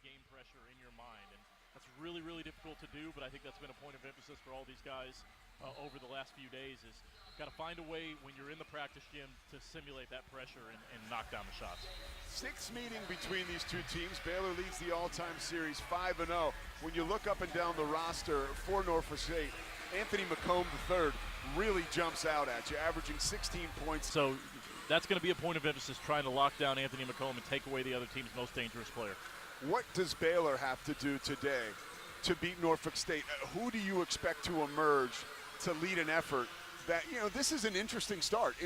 game pressure in your mind. And that's really, really difficult to do, but I think that's been a point of emphasis for all these guys over the last few days is got to find a way when you're in the practice gym to simulate that pressure and knock down the shots. Sixth meeting between these two teams. Baylor leads the all-time series 5-0. When you look up and down the roster for Norfolk State, Anthony McComb III really jumps out at you, averaging 16 points. So that's going to be a point of emphasis, trying to lock down Anthony McComb and take away the other team's most dangerous player. What does Baylor have to do today to beat Norfolk State? Who do you expect to emerge to lead an effort that, this is an interesting start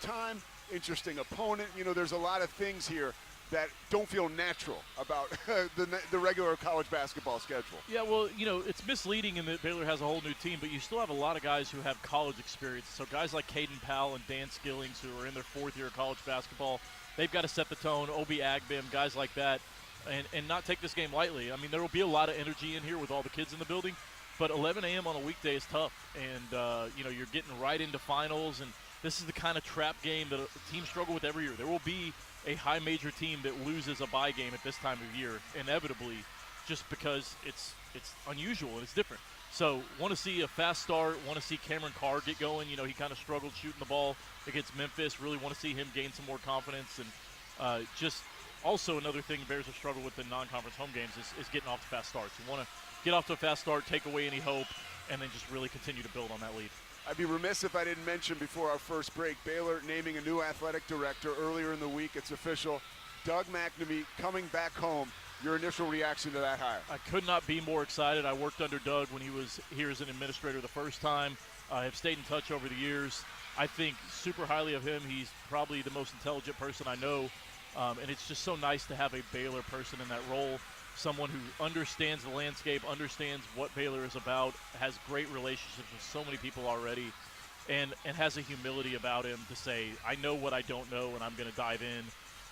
time, interesting opponent. There's a lot of things here that don't feel natural about the regular college basketball schedule. Yeah, well, it's misleading in that Baylor has a whole new team, but you still have a lot of guys who have college experience. So guys like Caden Powell and Dan Skillings, who are in their fourth year of college basketball, they've got to set the tone. Obi Agbim, guys like that, and not take this game lightly. I mean, there will be a lot of energy in here with all the kids in the building, but 11 a.m. on a weekday is tough, and you're getting right into finals, and this is the kind of trap game that teams struggle with every year. There will be a high major team that loses a bye game at this time of year, inevitably, just because it's unusual and it's different. So want to see a fast start, want to see Cameron Carr get going. He kind of struggled shooting the ball against Memphis. Really want to see him gain some more confidence. And just also another thing Bears have struggled with in non-conference home games is getting off to fast starts. You want to get off to a fast start, take away any hope, and then just really continue to build on that lead. I'd be remiss if I didn't mention before our first break, Baylor naming a new athletic director earlier in the week. It's official. Doug McNamee coming back home. Your initial reaction to that hire? I could not be more excited. I worked under Doug when he was here as an administrator the first time. I have stayed in touch over the years. I think super highly of him. He's probably the most intelligent person I know, and it's just so nice to have a Baylor person in that role. Someone who understands the landscape, understands what Baylor is about, has great relationships with so many people already, and has a humility about him to say, I know what I don't know, and I'm going to dive in.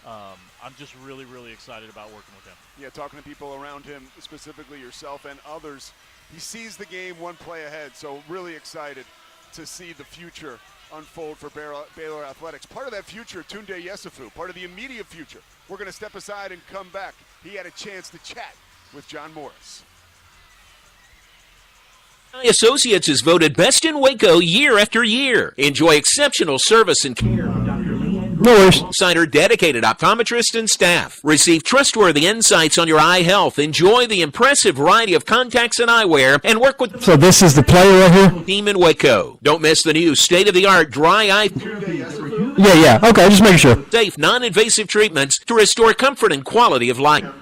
I'm just really, really excited about working with him. Yeah, talking to people around him, specifically yourself and others, he sees the game one play ahead, so really excited to see the future unfold for Baylor Athletics. Part of that future, Tundday Yesufu, part of the immediate future. We're going to step aside and come back. He had a chance to chat with John Morris. Associates is voted best in Waco year after year. Enjoy exceptional service and care. Cider dedicated optometrist and staff. Receive trustworthy insights on your eye health. Enjoy the impressive variety of contacts and eyewear, and work with. So this is the player right here? Team in Waco. Don't miss the new state-of-the-art dry eye. Yeah. Okay, just making sure. Safe, non-invasive treatments to restore comfort and quality of life. To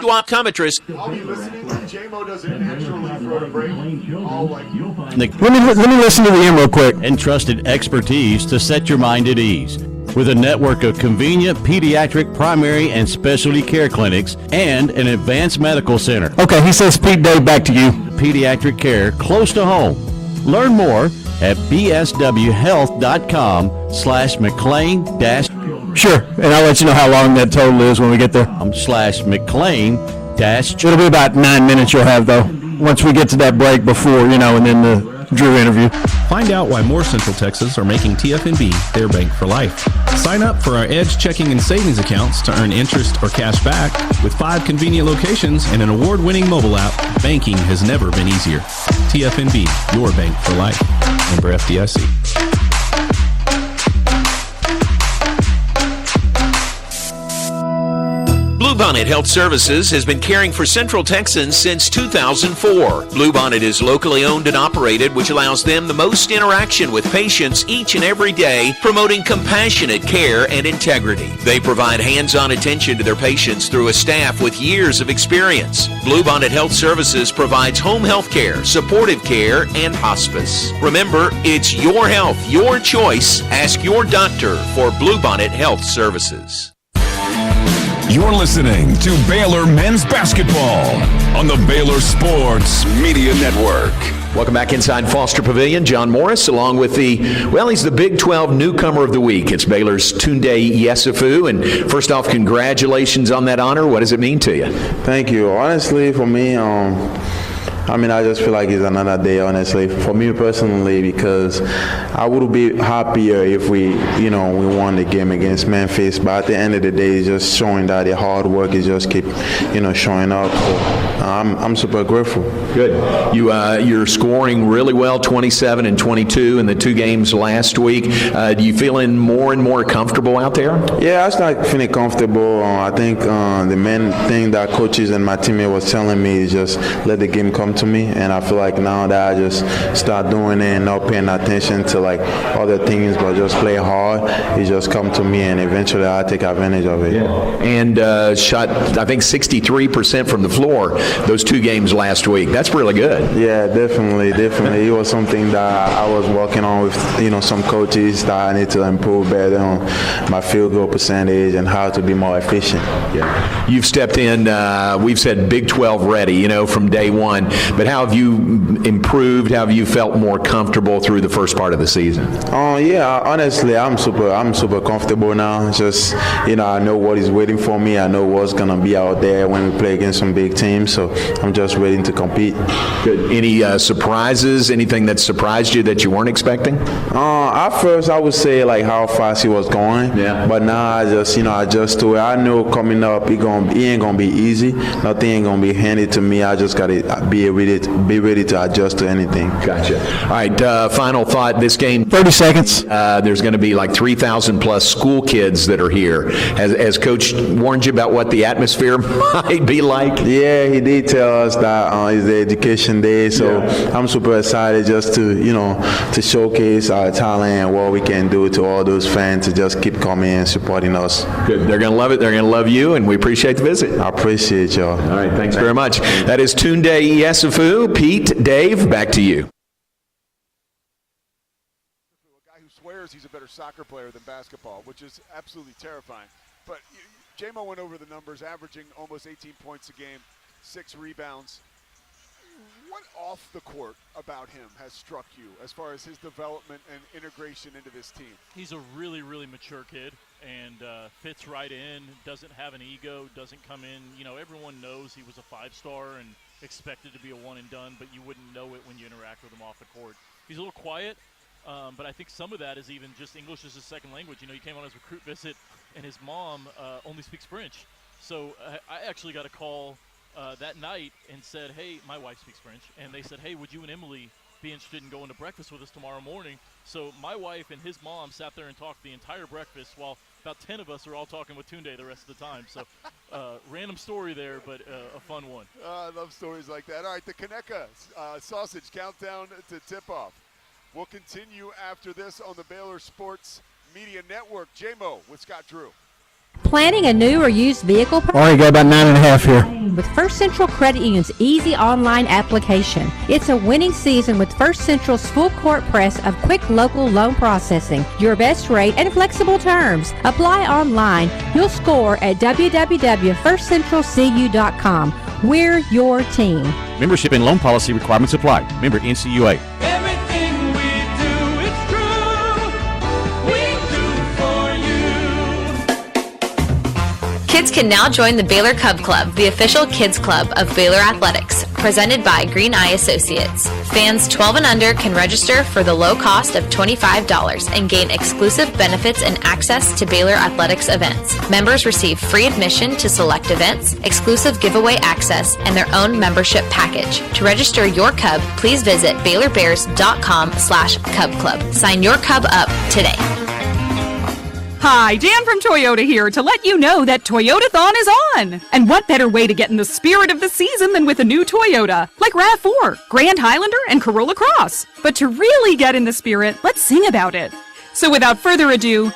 optometrists. I'll be listening. J-Mo does it naturally for a break. Let me listen to the end real quick. Entrusted expertise to set your mind at ease. With a network of convenient pediatric primary and specialty care clinics and an advanced medical center. Okay, he says Pete Day, back to you. Pediatric care close to home. Learn more at bswhealth.com/McLean- Sure, and I'll let you know how long that total is when we get there. /McLean- It'll be about 9 minutes you'll have, though, once we get to that break before, and then the Drew interview. Find out why more Central Texas are making TFNB their bank for life. Sign up for our Edge checking and savings accounts to earn interest or cash back. With 5 convenient locations and an award-winning mobile app, banking has never been easier. TFNB, your bank for life. Member FDIC. Bluebonnet Health Services has been caring for Central Texans since 2004. Bluebonnet is locally owned and operated, which allows them the most interaction with patients each and every day, promoting compassionate care and integrity. They provide hands-on attention to their patients through a staff with years of experience. Bluebonnet Health Services provides home health care, supportive care, and hospice. Remember, it's your health, your choice. Ask your doctor for Bluebonnet Health Services. You're listening to Baylor Men's Basketball on the Baylor Sports Media Network. Welcome back inside Foster Pavilion. John Morris, along with he's the Big 12 Newcomer of the Week. It's Baylor's Tundday Yesufu. And first off, congratulations on that honor. What does it mean to you? Thank you. Honestly, for me, I I mean, I just feel like it's another day, honestly, for me personally, because I would be happier if we won the game against Memphis. But at the end of the day, it's just showing that the hard work is just keep, showing up. So I'm super grateful. Good. You're scoring really well, 27 and 22 in the 2 games last week. Do you feeling more and more comfortable out there? Yeah, I start feeling comfortable. I think the main thing that coaches and my teammate was telling me is just let the game come to me, and I feel like now that I just start doing it and not paying attention to like other things, but just play hard, it just come to me, and eventually I'll take advantage of it. Yeah. And shot, I think, 63% from the floor those 2 games last week. That's really good. Yeah, definitely. It was something that I was working on with some coaches that I need to improve better on my field goal percentage and how to be more efficient. Yeah. You've stepped in, we've said Big 12 ready, from day one, but how have you improved? How have you felt more comfortable through the first part of the season? Yeah, honestly, I'm super comfortable now. Just, I know what is waiting for me. I know what's going to be out there when we play against some big teams, so I'm just ready to compete. Good. Any surprises, anything that surprised you that you weren't expecting? At first, I would say like how fast he was going, but now I just, adjust to it. I know coming up, it ain't going to be easy. Nothing ain't going to be handed to me. I just got to be ready to adjust to anything. Gotcha. All right, final thought. This game, 30 seconds. There's going to be like 3,000 plus school kids that are here. Has Coach warned you about what the atmosphere might be like? Yeah, he did tell us that it's the education day, so I'm super excited just to, to showcase our talent and what we can do to all those fans to just keep coming and supporting us. Good. They're going to love it. They're going to love you, and we appreciate the visit. I appreciate y'all. All right, thanks very much. That is Tundday Yesufu. Pete, Dave, back to you. A guy who swears he's a better soccer player than basketball, which is absolutely terrifying. But J-Mo went over the numbers, averaging almost 18 points a game, 6 rebounds. What off the court about him has struck you as far as his development and integration into this team? He's a really, really mature kid and fits right in, doesn't have an ego, doesn't come in. Everyone knows he was a 5-star and expected to be a one and done, but you wouldn't know it when you interact with him off the court. He's a little quiet, but I think some of that is even just English as a second language. He came on his recruit visit, and his mom only speaks French. So I actually got a call that night and said, hey, my wife speaks French, and they said, hey, would you and Emily be interested in going to breakfast with us tomorrow morning? So my wife and his mom sat there and talked the entire breakfast while about 10 of us are all talking with Tundday the rest of the time. So random story there, but a fun one. I love stories like that. All right, the Kaneka sausage countdown to tip-off. We'll continue after this on the Baylor Sports Media Network. J-Mo with Scott Drew. Planning a new or used vehicle? Already got about 9.5 here. With First Central Credit Union's easy online application. It's a winning season with First Central's full court press of quick local loan processing, your best rate, and flexible terms. Apply online. You'll score at www.firstcentralcu.com. We're your team. Membership and loan policy requirements apply. Member NCUA. Kids can now join the Baylor Cub Club, the official kids club of Baylor Athletics, presented by Green Eye Associates. Fans 12 and under can register for the low cost of $25 and gain exclusive benefits and access to Baylor Athletics events. Members receive free admission to select events, exclusive giveaway access, and their own membership package. To register your Cub, please visit BaylorBears.com/Cub Club. Sign your Cub up today. Hi, Jan from Toyota here to let you know that Toyotathon is on! And what better way to get in the spirit of the season than with a new Toyota, like RAV4, Grand Highlander, and Corolla Cross. But to really get in the spirit, let's sing about it. So without further ado,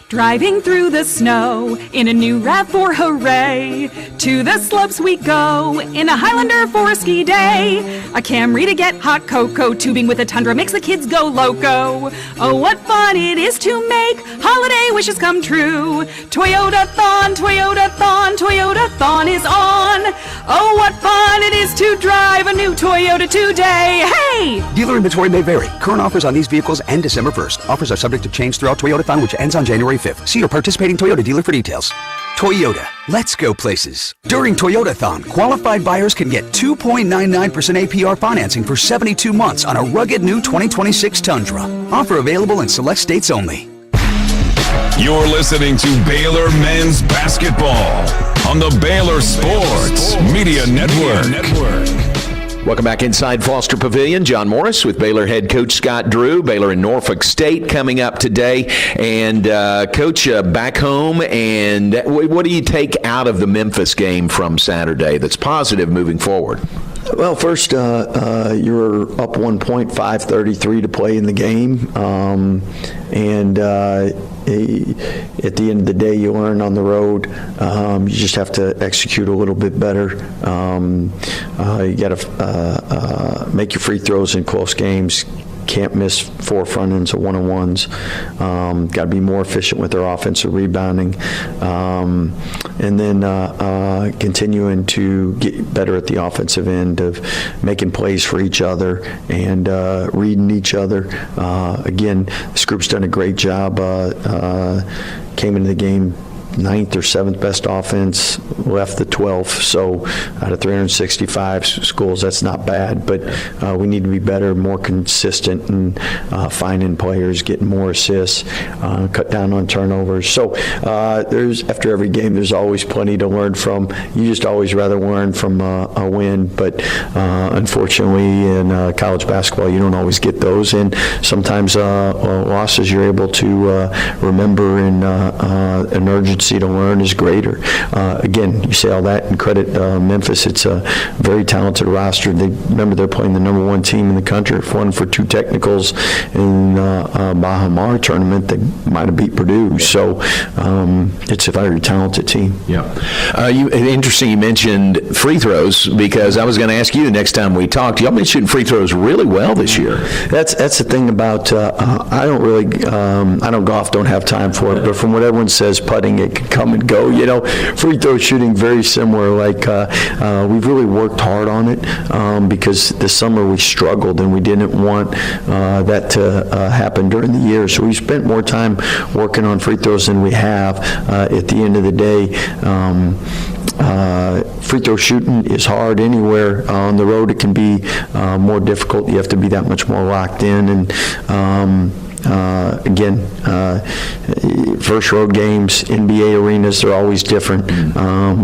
driving through the snow in a new RAV4, hooray! To the slopes we go in a Highlander for a ski day. A Camry to get hot cocoa, tubing with a Tundra makes the kids go loco. Oh, what fun it is to make holiday wishes come true. Toyotathon, Toyotathon, Toyotathon is on. Oh, what fun it is to drive a new Toyota today. Hey! Dealer inventory may vary. Current offers on these vehicles end December 1st. Offers are subject to change throughout Toyotathon, which ends on January 5th. See your participating Toyota dealer for details. Toyota, let's go places. During Toyotathon, qualified buyers can get 2.99% APR financing for 72 months on a rugged new 2026 Tundra. Offer available in select states only. You're listening to Baylor Men's Basketball on the Baylor Sports Media Network. Welcome back inside Foster Pavilion. John Morris with Baylor head coach Scott Drew. Baylor and Norfolk State coming up today. And Coach, back home, and what do you take out of the Memphis game from Saturday that's positive moving forward? Well, first, you're up 1 point, 5:33 to play in the game. At the end of the day, you learn on the road. You just have to execute a little bit better. You got to make your free throws in close games. Can't miss 4 front ends or one-on-ones. Got to be more efficient with their offensive rebounding. And then continuing to get better at the offensive end of making plays for each other and reading each other. Again, this group's done a great job. Came into the game 9th or 7th best offense, left the 12th. So out of 365 schools, that's not bad. But we need to be better, more consistent in finding players, getting more assists, cut down on turnovers. So after every game, there's always plenty to learn from. You just always rather learn from a win. But unfortunately, in college basketball, you don't always get those. And sometimes losses you're able to remember, and an urgency to learn is greater. Again, you say all that and credit Memphis. It's a very talented roster. Remember, they're playing the number 1 team in the country. Won for 2 technicals in Baha Mar tournament. They might have beat Purdue. So it's a very talented team. Yeah. Interesting you mentioned free throws, because I was going to ask you the next time we talked. Y'all been shooting free throws really well this year. That's the thing about I don't really I don't golf, don't have time for it, but from what everyone says, putting, it can come and go. Free throw shooting very similar. Like we've really worked hard on it because this summer we struggled and we didn't want that to happen during the year. So we spent more time working on free throws than we have. At the end of the day, free throw shooting is hard anywhere. On the road, it can be more difficult. You have to be that much more locked in. And again, first road games, NBA arenas, they're always different.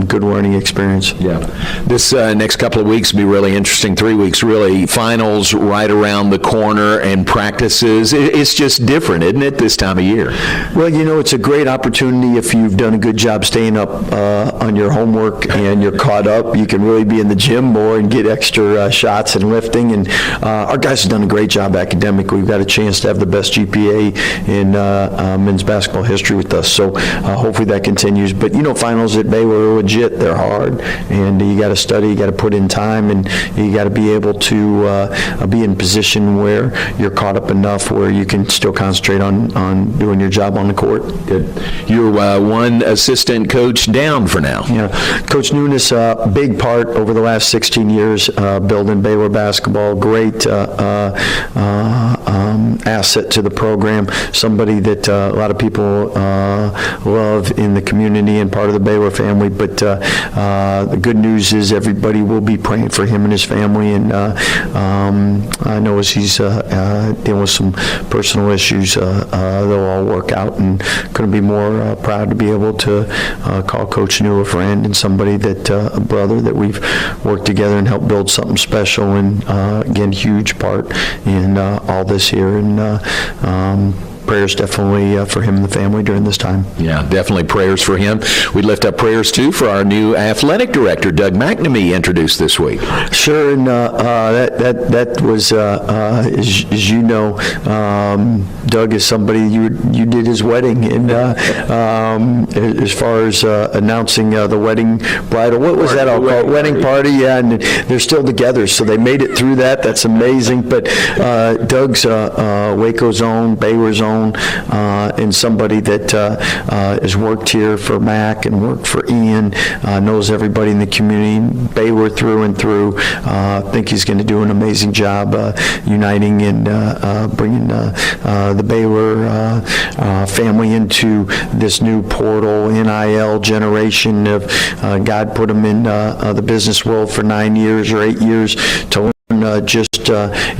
Good learning experience. Yeah. This next couple of weeks will be really interesting. 3 weeks, really. Finals right around the corner and practices. It's just different, isn't it, this time of year? Well, it's a great opportunity if you've done a good job staying up on your homework and you're caught up. You can really be in the gym more and get extra shots and lifting. And our guys have done a great job academically. We've got a chance to have the best GPA in men's basketball history with us. So hopefully that continues. But, finals at Baylor are legit. They're hard. And you got to study, you got to put in time, and you got to be able to be in position where you're caught up enough where you can still concentrate on doing your job on the court. Good. You're one assistant coach down for now. Yeah. Coach Nunes, big part over the last 16 years building Baylor basketball. Great asset to the program. Somebody that a lot of people love in the community and part of the Baylor family. But the good news is everybody will be praying for him and his family. And I know as he's dealing with some personal issues, they'll all work out. And couldn't be more proud to be able to call Coach New a friend and somebody that a brother that we've worked together and helped build something special. And again, huge part in all this here. And prayers definitely for him and the family during this time. Yeah, definitely prayers for him. We lift up prayers, too, for our new athletic director, Doug McNamee, introduced this week. Sure, and that was, as you know, Doug is somebody, you did his wedding, and as far as announcing the wedding bridal, what was that all called? Wedding party, yeah, and they're still together, so they made it through that. That's amazing. But Doug's Waco's own, Baylor's own, known, and somebody that has worked here for Mac and worked for Ian, knows everybody in the community, Baylor through and through. I think he's going to do an amazing job uniting and bringing the Baylor family into this new portal, NIL generation of God put him in the business world for 9 years or 8 years to learn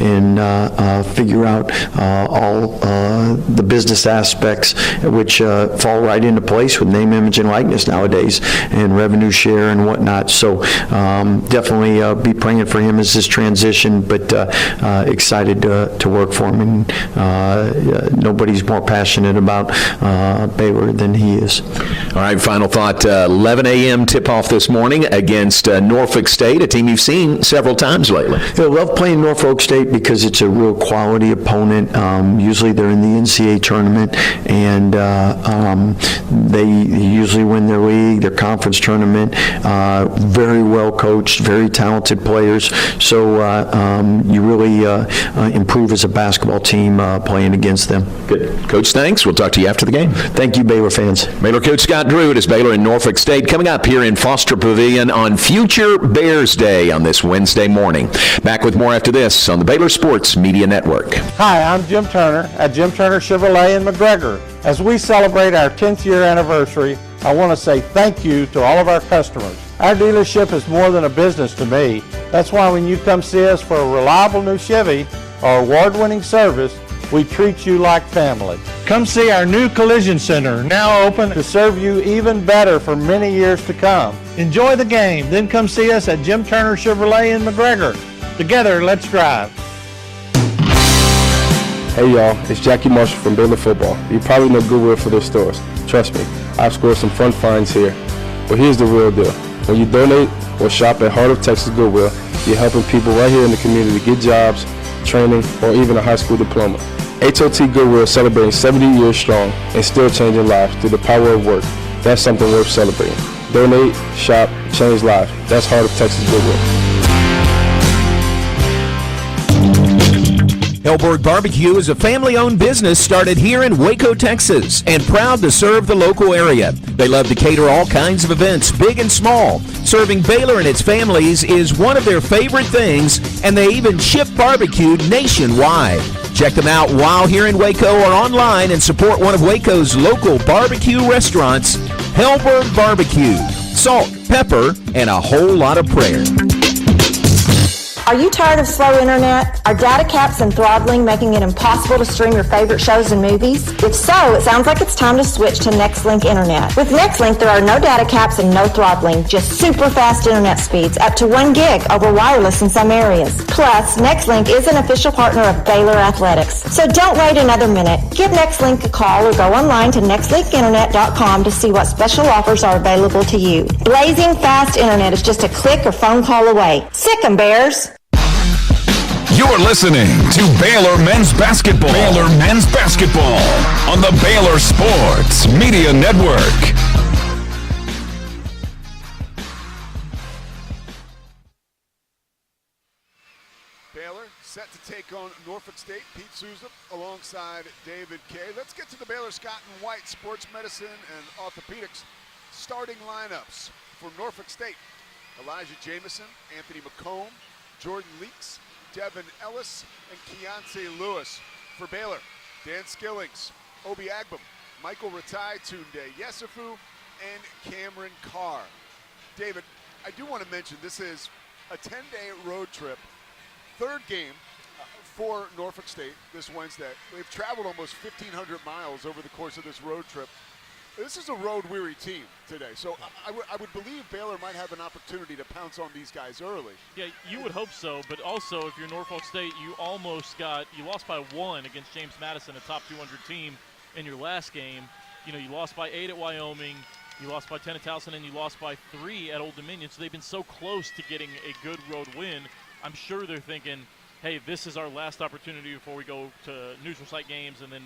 and figure out all the business aspects, which fall right into place with name, image, and likeness nowadays, and revenue share and whatnot. So definitely be praying for him as this transition, but excited to work for him. And nobody's more passionate about Baylor than he is. All right, final thought, 11 a.m. tip-off this morning against Norfolk State, a team you've seen several times lately. I love playing Norfolk State because it's a real quality opponent. Usually they're in the NCAA tournament, and they usually win their league, their conference tournament. Very well coached, very talented players. So you really improve as a basketball team playing against them. Good. Coach, thanks. We'll talk to you after the game. Thank you, Baylor fans. Baylor coach Scott Drew. It is Baylor and Norfolk State coming up here in Foster Pavilion on Future Bears Day on this Wednesday morning. Back with more after this on the Baylor Sports Media Network. Hi, I'm Jim Turner at Jim Turner Chevrolet in McGregor. As we celebrate our 10th year anniversary, I want to say thank you to all of our customers. Our dealership is more than a business to me. That's why when you come see us for a reliable new Chevy or award-winning service, we treat you like family. Come see our new collision center, now open to serve you even better for many years to come. Enjoy the game, then come see us at Jim Turner Chevrolet in McGregor. Together, let's drive. Hey y'all, it's Jackie Marshall from Baylor Football. You probably know Goodwill for their stores. Trust me, I've scored some fun finds here. But here's the real deal. When you donate or shop at Heart of Texas Goodwill, you're helping people right here in the community get jobs, training, or even a high school diploma. HOT Goodwill is celebrating 70 years strong and still changing lives through the power of work. That's something worth celebrating. Donate, shop, change lives. That's Heart of Texas Goodwill. Hellberg Barbecue is a family-owned business started here in Waco, Texas, and proud to serve the local area. They love to cater all kinds of events, big and small. Serving Baylor and its families is one of their favorite things, and they even ship barbecue nationwide. Check them out while here in Waco or online and support one of Waco's local barbecue restaurants, Hellberg Barbecue. Salt, pepper, and a whole lot of prayer. Are you tired of slow internet? Are data caps and throttling making it impossible to stream your favorite shows and movies? If so, it sounds like it's time to switch to Nextlink Internet. With Nextlink, there are no data caps and no throttling, just super fast internet speeds, up to 1 gig over wireless in some areas. Plus, Nextlink is an official partner of Baylor Athletics. So don't wait another minute. Give Nextlink a call or go online to nextlinkinternet.com to see what special offers are available to you. Blazing fast internet is just a click or phone call away. Sick 'em, Bears! You're listening to Baylor Men's Basketball. Baylor Men's Basketball on the Baylor Sports Media Network. Baylor set to take on Norfolk State. Pete Souza alongside David Kay. Let's get to the Baylor Scott and White Sports Medicine and Orthopedics starting lineups for Norfolk State. Elijah Jamison, Anthony McComb, Jordan Leaks, Devin Ellis, and Keontae Lewis. For Baylor, Dan Skillings, Obi Agbam, Michael Ratai, Tundday Yesufu, and Cameron Carr. David, I do want to mention this is a 10-day road trip. Third game for Norfolk State this Wednesday. They've traveled almost 1,500 miles over the course of this road trip. This is a road-weary team today, so I would believe Baylor might have an opportunity to pounce on these guys early. Yeah, you would hope so, but also if you're Norfolk State, you lost by 1 against James Madison, a top 200 team, in your last game. You know, you lost by 8 at Wyoming, you lost by 10 at Towson, and you lost by 3 at Old Dominion, so they've been so close to getting a good road win. I'm sure they're thinking, hey, this is our last opportunity before we go to neutral site games and then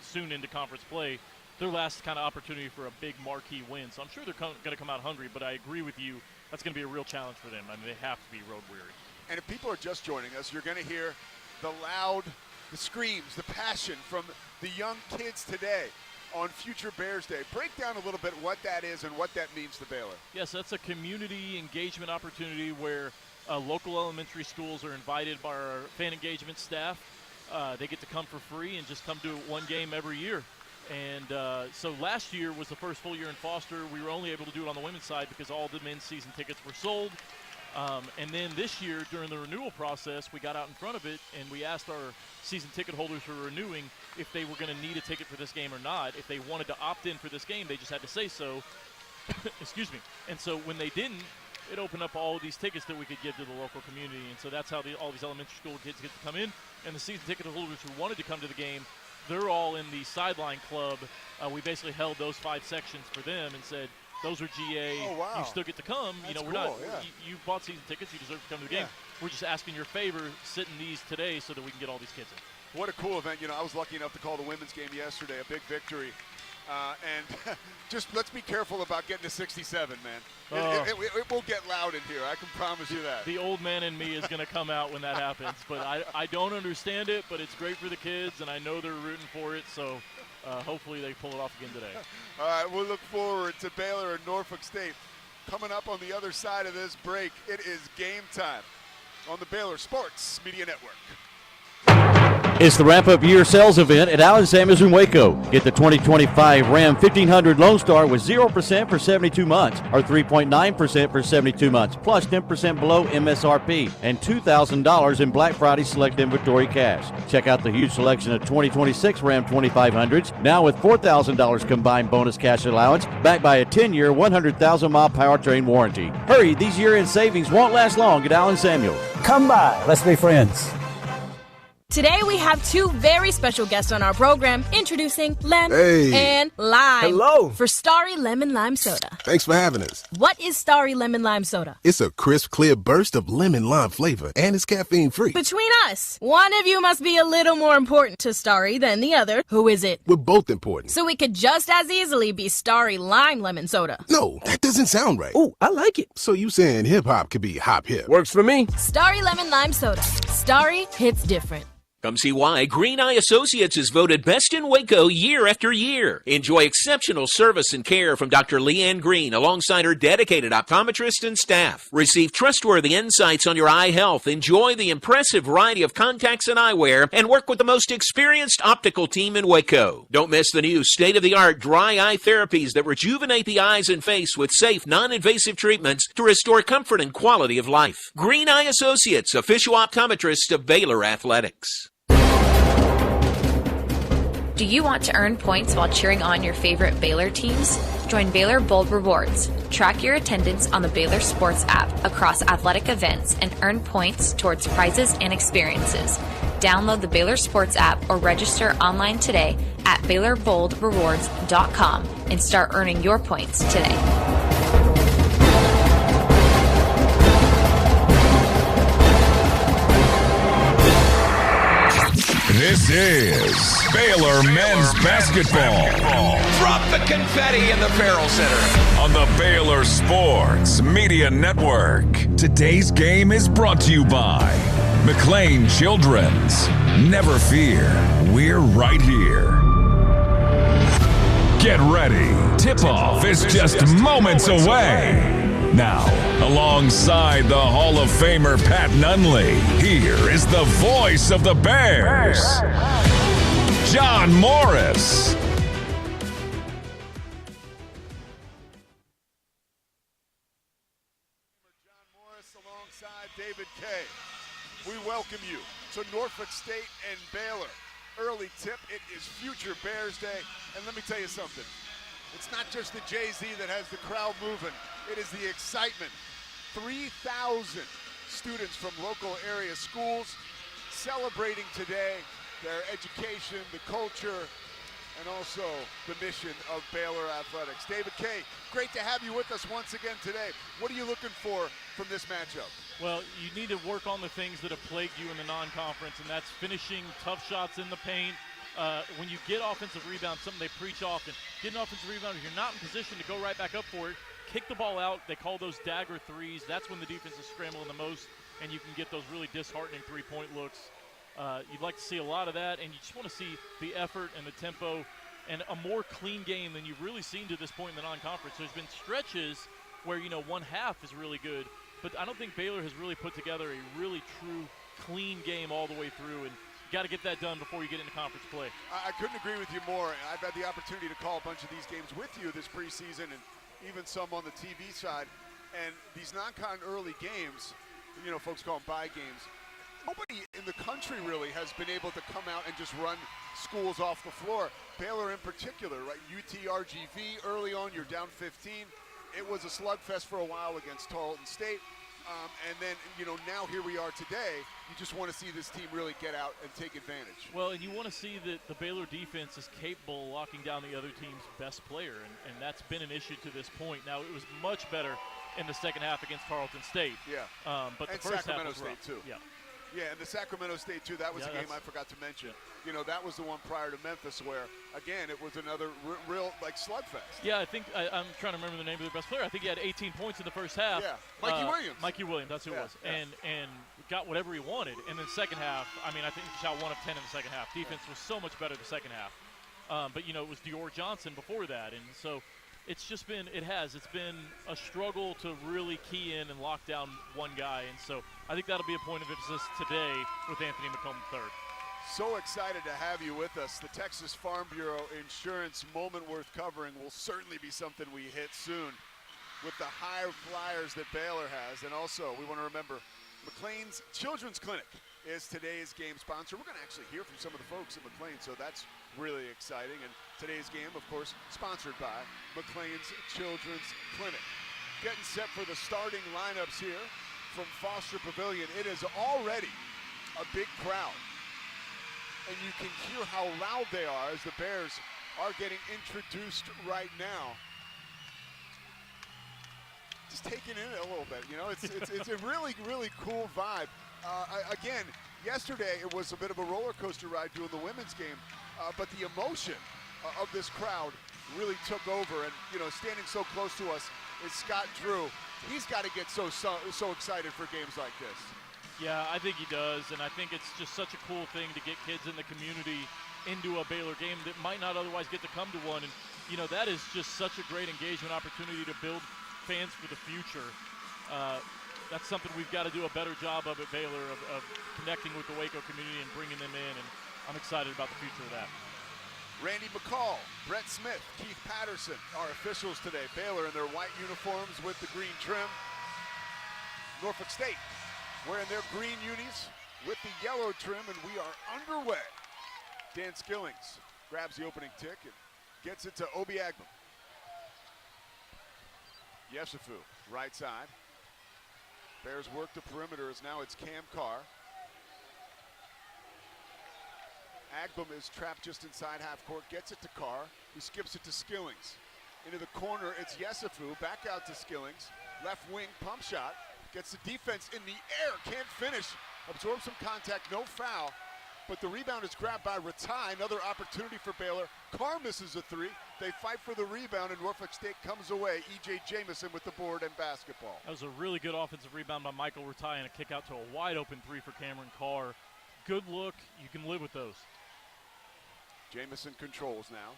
soon into conference play. Their last kind of opportunity for a big marquee win. So I'm sure they're going to come out hungry, but I agree with you. That's going to be a real challenge for them. I mean, they have to be road weary. And if people are just joining us, you're going to hear the screams, the passion from the young kids today on Future Bears Day. Break down a little bit what that is and what that means to Baylor. Yes, that's a community engagement opportunity where local elementary schools are invited by our fan engagement staff. They get to come for free and just come do one game every year. And so last year was the first full year in Foster. We were only able to do it on the women's side because all the men's season tickets were sold. And then this year, during the renewal process, we got out in front of it, and we asked our season ticket holders who were renewing if they were going to need a ticket for this game or not. If they wanted to opt in for this game, they just had to say so. Excuse me. And so when they didn't, it opened up all of these tickets that we could give to the local community. And so that's how all these elementary school kids get to come in. And the season ticket holders who wanted to come to the game, they're all in the sideline club. We basically held those 5 sections for them and said, those are GA. Oh, wow. You still get to come. That's we're cool, not. yeah. You bought season tickets. You deserve to come to the game. We're just asking your favor, sitting these today so that we can get all these kids in. What a cool event. I was lucky enough to call the women's game yesterday, a big victory. And just let's be careful about getting to 67, man. It will get loud in here. I can promise you that. The old man in me is going to come out when that happens. But I don't understand it, but it's great for the kids, and I know they're rooting for it. So hopefully they pull it off again today. All right, we'll look forward to Baylor and Norfolk State. Coming up on the other side of this break, it is game time on the Baylor Sports Media Network. It's the wrap-up year sales event at Allen Samuels in Waco. Get the 2025 Ram 1500 Lone Star with 0% for 72 months or 3.9% for 72 months, plus 10% below MSRP and $2,000 in Black Friday select inventory cash. Check out the huge selection of 2026 Ram 2500s, now with $4,000 combined bonus cash allowance, backed by a 10-year, 100,000-mile powertrain warranty. Hurry, these year-end savings won't last long at Allen Samuels. Come by, let's be friends. Today we have 2 very special guests on our program, introducing Lem and Lime. Hello. For Starry Lemon Lime Soda. Thanks for having us. What is Starry Lemon Lime Soda? It's a crisp, clear burst of lemon lime flavor, and it's caffeine-free. Between us, one of you must be a little more important to Starry than the other. Who is it? We're both important. So we could just as easily be Starry Lime Lemon Soda. No, that doesn't sound right. Oh, I like it. So you saying hip-hop could be hop-hip. Works for me. Starry Lemon Lime Soda. Starry hits different. Come see why Green Eye Associates is voted best in Waco year after year. Enjoy exceptional service and care from Dr. Leanne Green alongside her dedicated optometrist and staff. Receive trustworthy insights on your eye health. Enjoy the impressive variety of contacts and eyewear and work with the most experienced optical team in Waco. Don't miss the new state-of-the-art dry eye therapies that rejuvenate the eyes and face with safe, non-invasive treatments to restore comfort and quality of life. Green Eye Associates, official optometrist of Baylor Athletics. Do you want to earn points while cheering on your favorite Baylor teams? Join Baylor Bold Rewards. Track your attendance on the Baylor Sports app across athletic events and earn points towards prizes and experiences. Download the Baylor Sports app or register online today at BaylorBoldRewards.com and start earning your points today. This is Baylor men's basketball. Drop the confetti in the Farrell Center. On the Baylor Sports Media Network. Today's game is brought to you by McLean Children's. Never fear, we're right here. Get ready. Tip-off is just moments away. Now, alongside the Hall of Famer Pat Nunley, here is the voice of the Bears, John Morris. John Morris alongside David Kay. We welcome you to Norfolk State and Baylor. Early tip, it is Future Bears Day. And let me tell you something. It's not just the Jay-Z that has the crowd moving. It is the excitement. 3,000 students from local area schools celebrating today their education, the culture, and also the mission of Baylor Athletics. David Kay, great to have you with us once again today. What are you looking for from this matchup? Well, you need to work on the things that have plagued you in the non-conference, and that's finishing tough shots in the paint. When you get offensive rebounds, something they preach often, get an offensive rebound. If you're not in position to go right back up for it, kick the ball out. They call those dagger threes. That's when the defense is scrambling the most, and you can get those really disheartening three-point looks. You'd like to see a lot of that, and you just want to see the effort and the tempo and a more clean game than you've really seen to this point in the non-conference. There's been stretches where, one half is really good, but I don't think Baylor has really put together a really true clean game all the way through, and you got to get that done before you get into conference play. I couldn't agree with you more. I've had the opportunity to call a bunch of these games with you this preseason, and even some on the TV side. And these non-con early games, folks call them bye games, nobody in the country really has been able to come out and just run schools off the floor. Baylor in particular, right? UTRGV early on, you're down 15. It was a slugfest for a while against Tarleton State. And then, now here we are today. You just want to see this team really get out and take advantage. Well, and you want to see that the Baylor defense is capable of locking down the other team's best player, and that's been an issue to this point. Now, it was much better in the second half against Tarleton State. Yeah. But the and first Sacramento half was rough. State, too. Yeah. Yeah, and the Sacramento State, too, that was a game I forgot to mention. That was the one prior to Memphis where, again, it was another real, slugfest. Yeah, I think I'm trying to remember the name of their best player. I think he had 18 points in the first half. Yeah, Mikey Williams. Mikey Williams, that's who it was. Yeah. And got whatever he wanted. And then second half, I think he shot 1 of 10 in the second half. Defense was so much better the second half. But, it was Dior Johnson before that. And so it's been a struggle to really key in and lock down one guy. And so I think that'll be a point of emphasis today with Anthony McComb III. So excited to have you with us. The Texas Farm Bureau Insurance moment worth covering will certainly be something we hit soon with the high flyers that Baylor has. And also, we want to remember, McLean's Children's Clinic is today's game sponsor. We're going to actually hear from some of the folks at McLean, so that's really exciting. And today's game, of course, sponsored by McLean's Children's Clinic. Getting set for the starting lineups here from Foster Pavilion. It is already a big crowd. And you can hear how loud they are as the Bears are getting introduced right now. Just taking in it a little bit, it's a really, really cool vibe. Again, yesterday it was a bit of a roller coaster ride doing the women's game, but the emotion of this crowd really took over. And standing so close to us is Scott Drew. He's got to get so excited for games like this. Yeah, I think he does, and I think it's just such a cool thing to get kids in the community into a Baylor game that might not otherwise get to come to one. And, that is just such a great engagement opportunity to build fans for the future. That's something we've got to do a better job of at Baylor, of connecting with the Waco community and bringing them in, and I'm excited about the future of that. Randy McCall, Brett Smith, Keith Patterson, our officials today. Baylor in their white uniforms with the green trim. Norfolk State wearing their green unis with the yellow trim, and we are underway. Dan Skillings grabs the opening tick and gets it to Obi Agbem. Yesufu, right side. Bears work the perimeter as now it's Cam Carr. Agbem is trapped just inside half court, gets it to Carr, who skips it to Skillings. Into the corner, it's Yesufu, back out to Skillings. Left wing pump shot, gets the defense in the air, can't finish, absorbs some contact, no foul, but the rebound is grabbed by Ratai, another opportunity for Baylor. Carr misses a three, they fight for the rebound, and Norfolk State comes away. E.J. Jamison with the board and basketball. That was a really good offensive rebound by Michael Ratai and a kick out to a wide open three for Cameron Carr. Good look, you can live with those. Jamison controls now.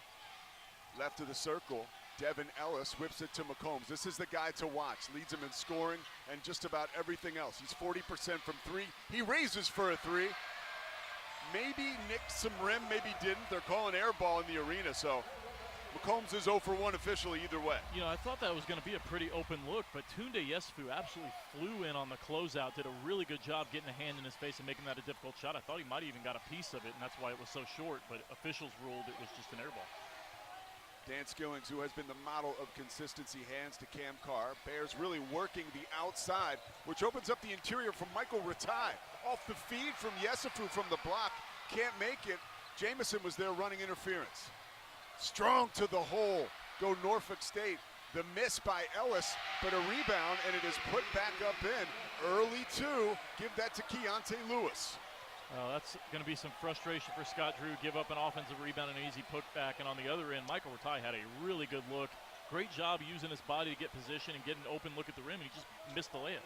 Left of the circle, Devin Ellis whips it to McCombs. This is the guy to watch. Leads him in scoring and just about everything else. He's 40% from three. He raises for a three. Maybe nicked some rim, maybe didn't. They're calling air ball in the arena, so McCombs is 0 for 1 officially either way. I thought that was going to be a pretty open look, but Tundday Yesufu absolutely flew in on the closeout, did a really good job getting a hand in his face and making that a difficult shot. I thought he might have even got a piece of it, and that's why it was so short, but officials ruled it was just an air ball. Dan Skillings, who has been the model of consistency, hands to Cam Carr. Bears really working the outside, which opens up the interior from Michael Ratai. Off the feed from Yesufu from the block. Can't make it. Jamison was there running interference. Strong to the hole. Go Norfolk State. The miss by Ellis, but a rebound, and it is put back up in. Early two. Give that to Keontae Lewis. That's going to be some frustration for Scott Drew. Give up an offensive rebound and an easy putback. And on the other end, Michael Ratai had a really good look. Great job using his body to get position and get an open look at the rim, and he just missed the layup.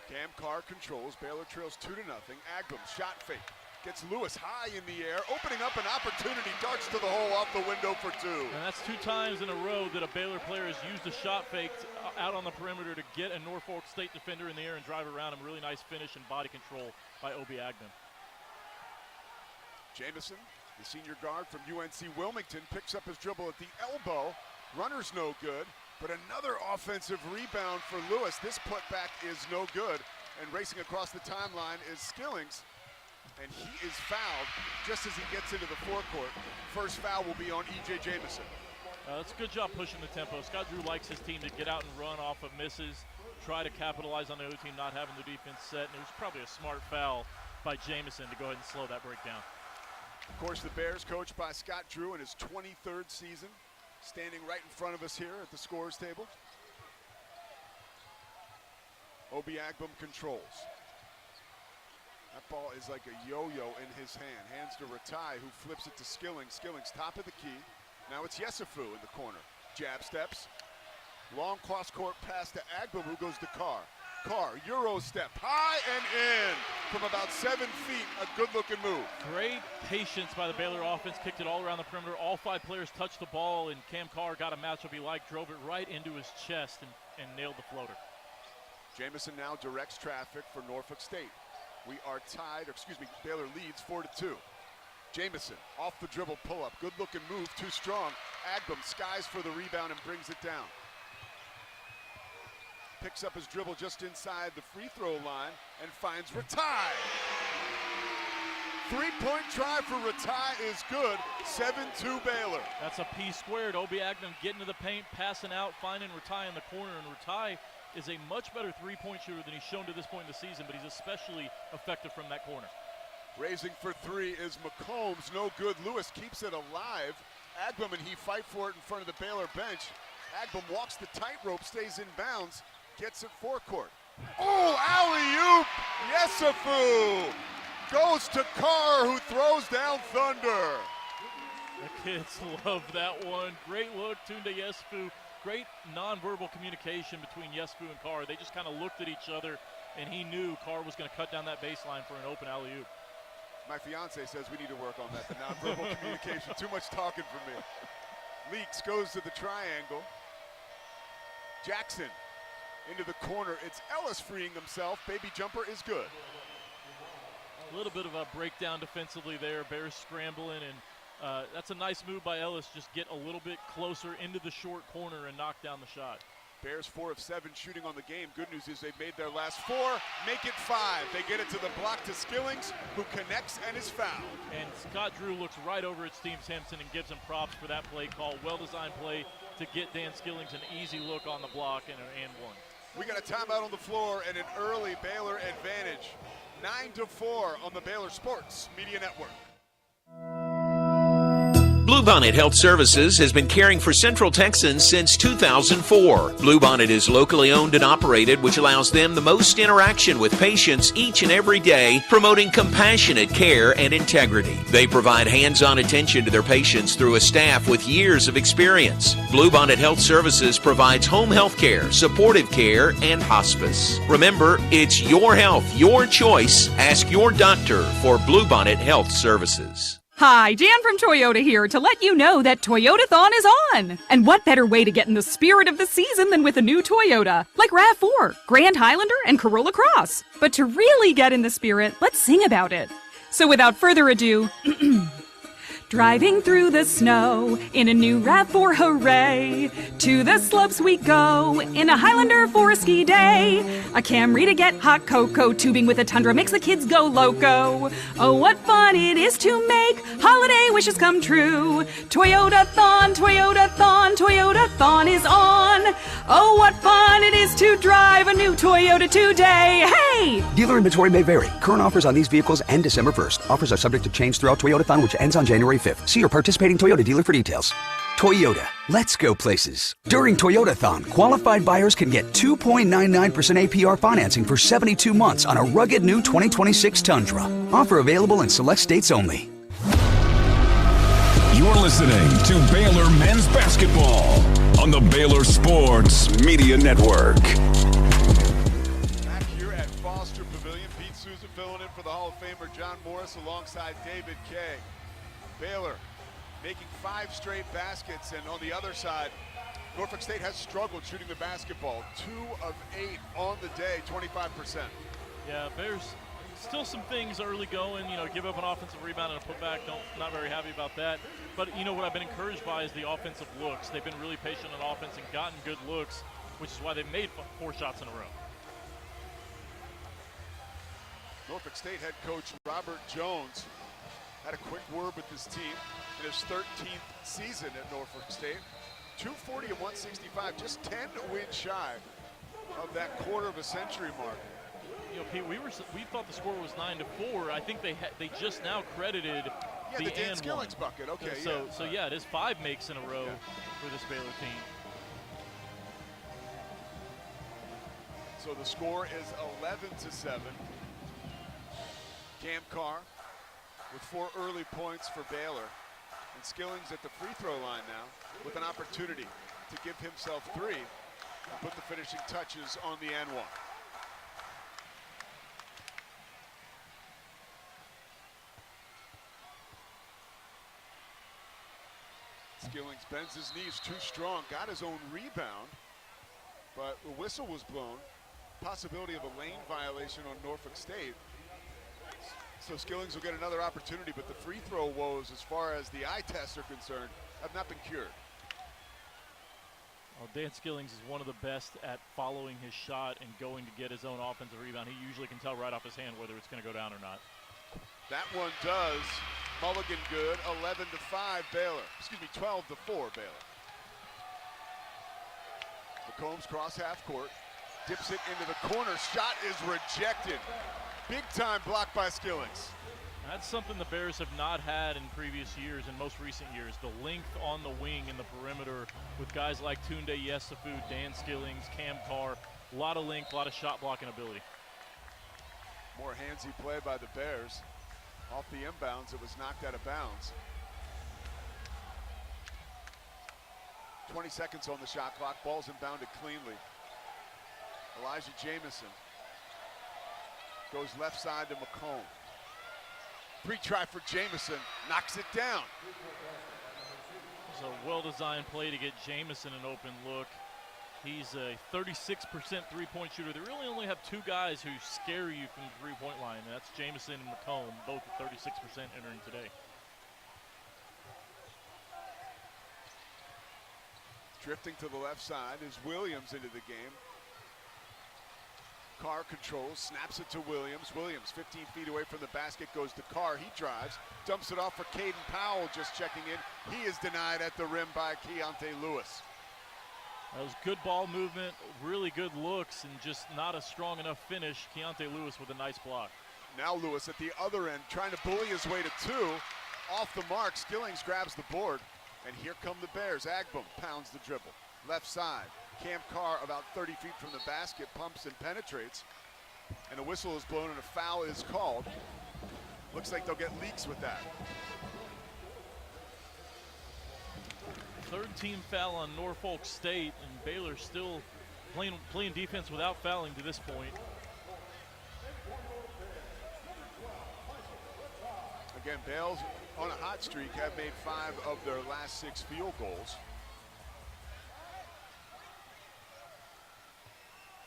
Cam Carr controls. Baylor trails 2-0. Agbem, shot fake. Gets Lewis high in the air, opening up an opportunity, darts to the hole off the window for two. And that's 2 times in a row that a Baylor player has used a shot fake out on the perimeter to get a Norfolk State defender in the air and drive around him. Really nice finish and body control by Obi Agnew. Jamison, the senior guard from UNC Wilmington, picks up his dribble at the elbow. Runner's no good, but another offensive rebound for Lewis. This putback is no good, and racing across the timeline is Skillings. And he is fouled just as he gets into the forecourt. First foul will be on E.J. Jamison. That's a good job pushing the tempo. Scott Drew likes his team to get out and run off of misses, try to capitalize on the other team not having the defense set, and it was probably a smart foul by Jamison to go ahead and slow that break down. Of course, the Bears, coached by Scott Drew in his 23rd season, standing right in front of us here at the scorers table. Obi Agnew controls. That ball is like a yo-yo in his hand. Hands to Ratai, who flips it to Skillings. Skillings, top of the key. Now it's Yesufu in the corner. Jab steps. Long cross-court pass to Agnew, who goes to Carr. Carr, Euro step, high and in from about 7 feet. A good-looking move. Great patience by the Baylor offense. Kicked it all around the perimeter. All 5 players touched the ball, and Cam Carr got a matchup he liked, drove it right into his chest, and nailed the floater. Jamison now directs traffic for Norfolk State. We are tied, Baylor leads 4-2. Jamison, off the dribble pull-up. Good-looking move, too strong. Agnew skies for the rebound and brings it down. Picks up his dribble just inside the free throw line and finds Ratai. 3-point try for Ratai is good. 7-2 Baylor. That's a P squared. Obi Agnew getting to the paint, passing out, finding Ratai in the corner, and Ratai is a much better three-point shooter than he's shown to this point in the season, but he's especially effective from that corner. Raising for 3 is McCombs, no good. Lewis keeps it alive. Agnew and he fight for it in front of the Baylor bench. Agnew walks the tightrope, stays in bounds, gets it forecourt. Oh, alley-oop! Yesufu goes to Carr, who throws down Thunder. The kids love that one. Great look, Tundday Yesufu. Great nonverbal communication between Yesufu and Carr. They just kind of looked at each other, and he knew Carr was going to cut down that baseline for an open alley-oop. My fiance says we need to work on that, the nonverbal communication. Too much talking for me. Leaks goes to the triangle. Jackson into the corner. It's Ellis freeing himself. Baby jumper is good. A little bit of a breakdown defensively there. Bears scrambling, and that's a nice move by Ellis. Just get a little bit closer into the short corner and knock down the shot. Bears 4 of 7 shooting on the game. Good news is they've made their last 4, make it 5. They get it to the block to Skillings, who connects and is fouled. And Scott Drew looks right over at Steve Simpson and gives him props for that play call. Well-designed play to get Dan Skillings an easy look on the block and an and one. We got a timeout on the floor and an early Baylor advantage. 9-4 on the Baylor Sports Media Network. Bluebonnet Health Services has been caring for Central Texans since 2004. Bluebonnet is locally owned and operated, which allows them the most interaction with patients each and every day, promoting compassionate care and integrity. They provide hands-on attention to their patients through a staff with years of experience. Bluebonnet Health Services provides home health care, supportive care, and hospice. Remember, it's your health, your choice. Ask your doctor for Bluebonnet Health Services. Hi, Jan from Toyota here to let you know that Toyotathon is on. And what better way to get in the spirit of the season than with a new Toyota, like RAV4, Grand Highlander, and Corolla Cross. But to really get in the spirit, let's sing about it. So without further ado, driving through the snow in a new RAV4, hooray! To the slopes we go in a Highlander for a ski day. A Camry to get hot cocoa, tubing with a Tundra makes the kids go loco. Oh, what fun it is to make holiday wishes come true. Toyotathon, Toyotathon, Toyotathon is on. Oh, what fun it is to drive a new Toyota today. Hey! Dealer inventory may vary. Current offers on these vehicles end December 1st. Offers are subject to change throughout Toyotathon, which ends on January 5th. See your participating Toyota dealer for details. Toyota, let's go places. During Toyotathon, qualified buyers can get 2.99% APR financing for 72 months on a rugged new 2026 Tundra. Offer available in select states only. You're listening to Baylor Men's Basketball on the Baylor Sports Media Network. Back here at Foster Pavilion, Pete Souza Yesufu filling in for the Hall of Famer John Morris alongside David Kay. Baylor making 5 straight baskets, and on the other side, Norfolk State has struggled shooting the basketball. 2 of 8 on the day, 25%. Yeah, Bears still some things early going, give up an offensive rebound and a putback. Not very happy about that. But what I've been encouraged by is the offensive looks. They've been really patient on offense and gotten good looks, which is why they've made 4 shots in a row. Norfolk State head coach Robert Jones had a quick word with his team in his 13th season at Norfolk State. 240 and 165, just 10 wins shy of that quarter of a century mark. Pete, we thought the score was 9-4. I think they just now credited the Dan Skillings bucket. Okay, so it is 5 makes in a row for this Baylor team. So the score is 11-7. Cam Carr with 4 early points for Baylor. And Skillings at the free throw line now with an opportunity to give himself 3 and put the finishing touches on the N1. Skillings bends his knees too strong, got his own rebound, but the whistle was blown. Possibility of a lane violation on Norfolk State. So Skillings will get another opportunity, but the free throw woes, as far as the eye tests are concerned, have not been cured. Well, Dan Skillings is one of the best at following his shot and going to get his own offensive rebound. He usually can tell right off his hand whether it's going to go down or not. That one does. Mulligan good. 11-5 Baylor. 12-4 Baylor. McCombs cross half court. Dips it into the corner. Shot is rejected. Big time block by Skillings. That's something the Bears have not had in previous years, in most recent years. The length on the wing in the perimeter with guys like Tundday Yesufu, Dan Skillings, Cam Carr. A lot of length, a lot of shot blocking ability. More handsy play by the Bears. Off the inbounds, it was knocked out of bounds. 20 seconds on the shot clock. Ball's inbounded cleanly. Elijah Jamison goes left side to McComb. Pre-try for Jamison, knocks it down. It's a well-designed play to get Jamison an open look. He's a 36% three-point shooter. They really only have 2 guys who scare you from the three-point line. That's Jamison and McComb, both at 36% entering today. Drifting to the left side is Williams into the game. Carr controls, snaps it to Williams. Williams 15 feet away from the basket, goes to Carr. He drives, dumps it off for Caden Powell just checking in. He is denied at the rim by Keontae Lewis. That was good ball movement, really good looks, and just not a strong enough finish. Keontae Lewis with a nice block. Now Lewis at the other end, trying to bully his way to 2. Off the mark, Skillings grabs the board. And here come the Bears. Agbum pounds the dribble. Left side. Cam Carr about 30 feet from the basket, pumps and penetrates. And a whistle is blown and a foul is called. Looks like they'll get leaks with that. 3rd team foul on Norfolk State, and Baylor still playing defense without fouling to this point. Again, Bales on a hot streak have made 5 of their last 6 field goals.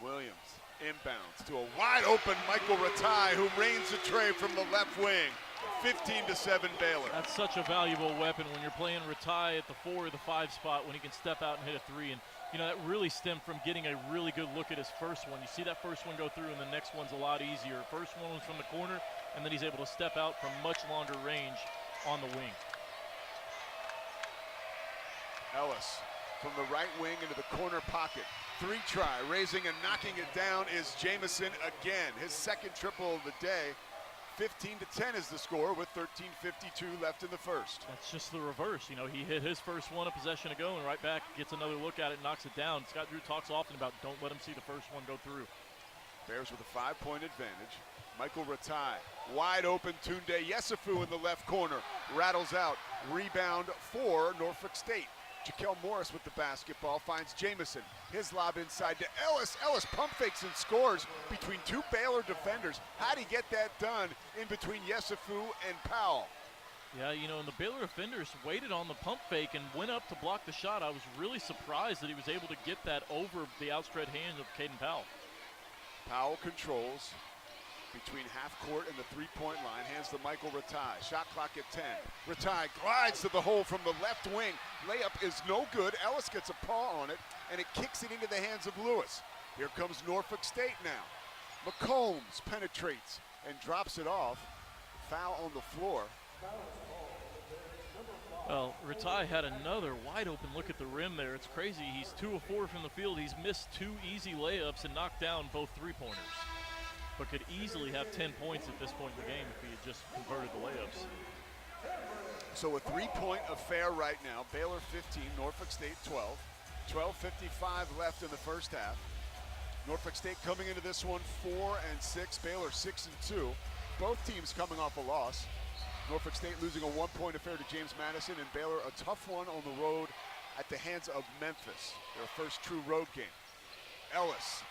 Williams inbounds to a wide open Michael Ratai, who rains a tray from the left wing. 15-7 Baylor. That's such a valuable weapon when you're playing Ratai at the 4 or the 5 spot, when he can step out and hit a 3. And that really stemmed from getting a really good look at his first one. You see that first one go through, and the next one's a lot easier. First one was from the corner, and then he's able to step out from much longer range on the wing. Ellis from the right wing into the corner pocket. 3 try, raising and knocking it down is Jamison again. His 2nd triple of the day. 15-10 is the score with 13:52 left in the first. That's just the reverse. He hit his first one a possession ago, and right back gets another look at it, knocks it down. Scott Drew talks often about don't let him see the first one go through. Bears with a 5-point advantage. Michael Ratai, wide open. Tundday Yesufu in the left corner, rattles out. Rebound for Norfolk State. Jaquel Morris with the basketball finds Jamison. His lob inside to Ellis. Ellis pump fakes and scores between two Baylor defenders. How'd he get that done in between Yesufu and Powell? Yeah, you know, and the Baylor defenders waited on the pump fake and went up to block the shot. I was really surprised that he was able to get that over the outstretched hand of Caden Powell. Powell controls between half court and the three-point line, hands to Michael Ratai. Shot clock at 10. Ratai glides to the hole from the left wing. Layup is no good. Ellis gets a paw on it, and it kicks it into the hands of Lewis. Here comes Norfolk State now. McCombs penetrates and drops it off. Foul on the floor. Well, Ratai had another wide open look at the rim there. It's crazy. He's 2 of 4 from the field. He's missed 2 easy layups and knocked down both three-pointers, but could easily have 10 points at this point in the game if he had just converted the layups. So a 3-point affair right now. Baylor 15, Norfolk State 12. 12:55 left in the first half. Norfolk State coming into this one 4-6. Baylor 6-2. Both teams coming off a loss. Norfolk State losing a 1-point affair to James Madison, and Baylor a tough one on the road at the hands of Memphis. Their first true road game. Ellis.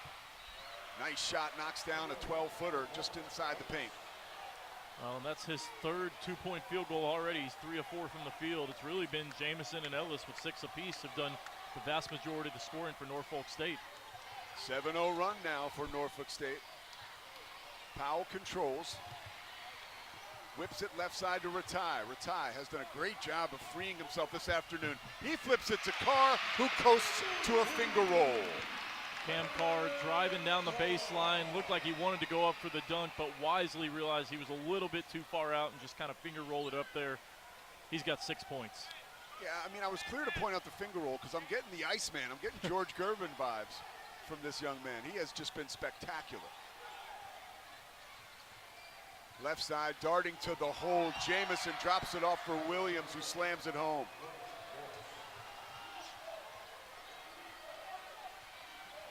Nice shot, knocks down a 12-footer just inside the paint. Well, and that's his third 2-point field goal already. He's 3 of 4 from the field. It's really been Jamison and Ellis with 6 apiece have done the vast majority of the scoring for Norfolk State. 7-0 run now for Norfolk State. Powell controls. Whips it left side to Ratai. Ratai has done a great job of freeing himself this afternoon. He flips it to Carr, who coasts to a finger roll. Cam Carr driving down the baseline. Looked like he wanted to go up for the dunk, but wisely realized he was a little bit too far out and just kind of finger rolled it up there. He's got 6 points. Yeah, I mean, I was clear to point out the finger roll because I'm getting the Iceman. I'm getting George Gervin vibes from this young man. He has just been spectacular. Left side, darting to the hole. Jamison drops it off for Williams, who slams it home.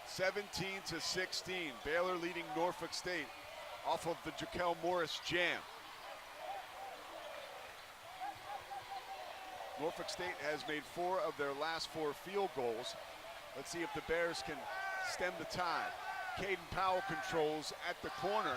(17-16). Baylor leading Norfolk State off of the Jaquel Morris jam. Norfolk State has made 4 of their last 4 field goals. Let's see if the Bears can stem the tide. Caden Powell controls at the corner.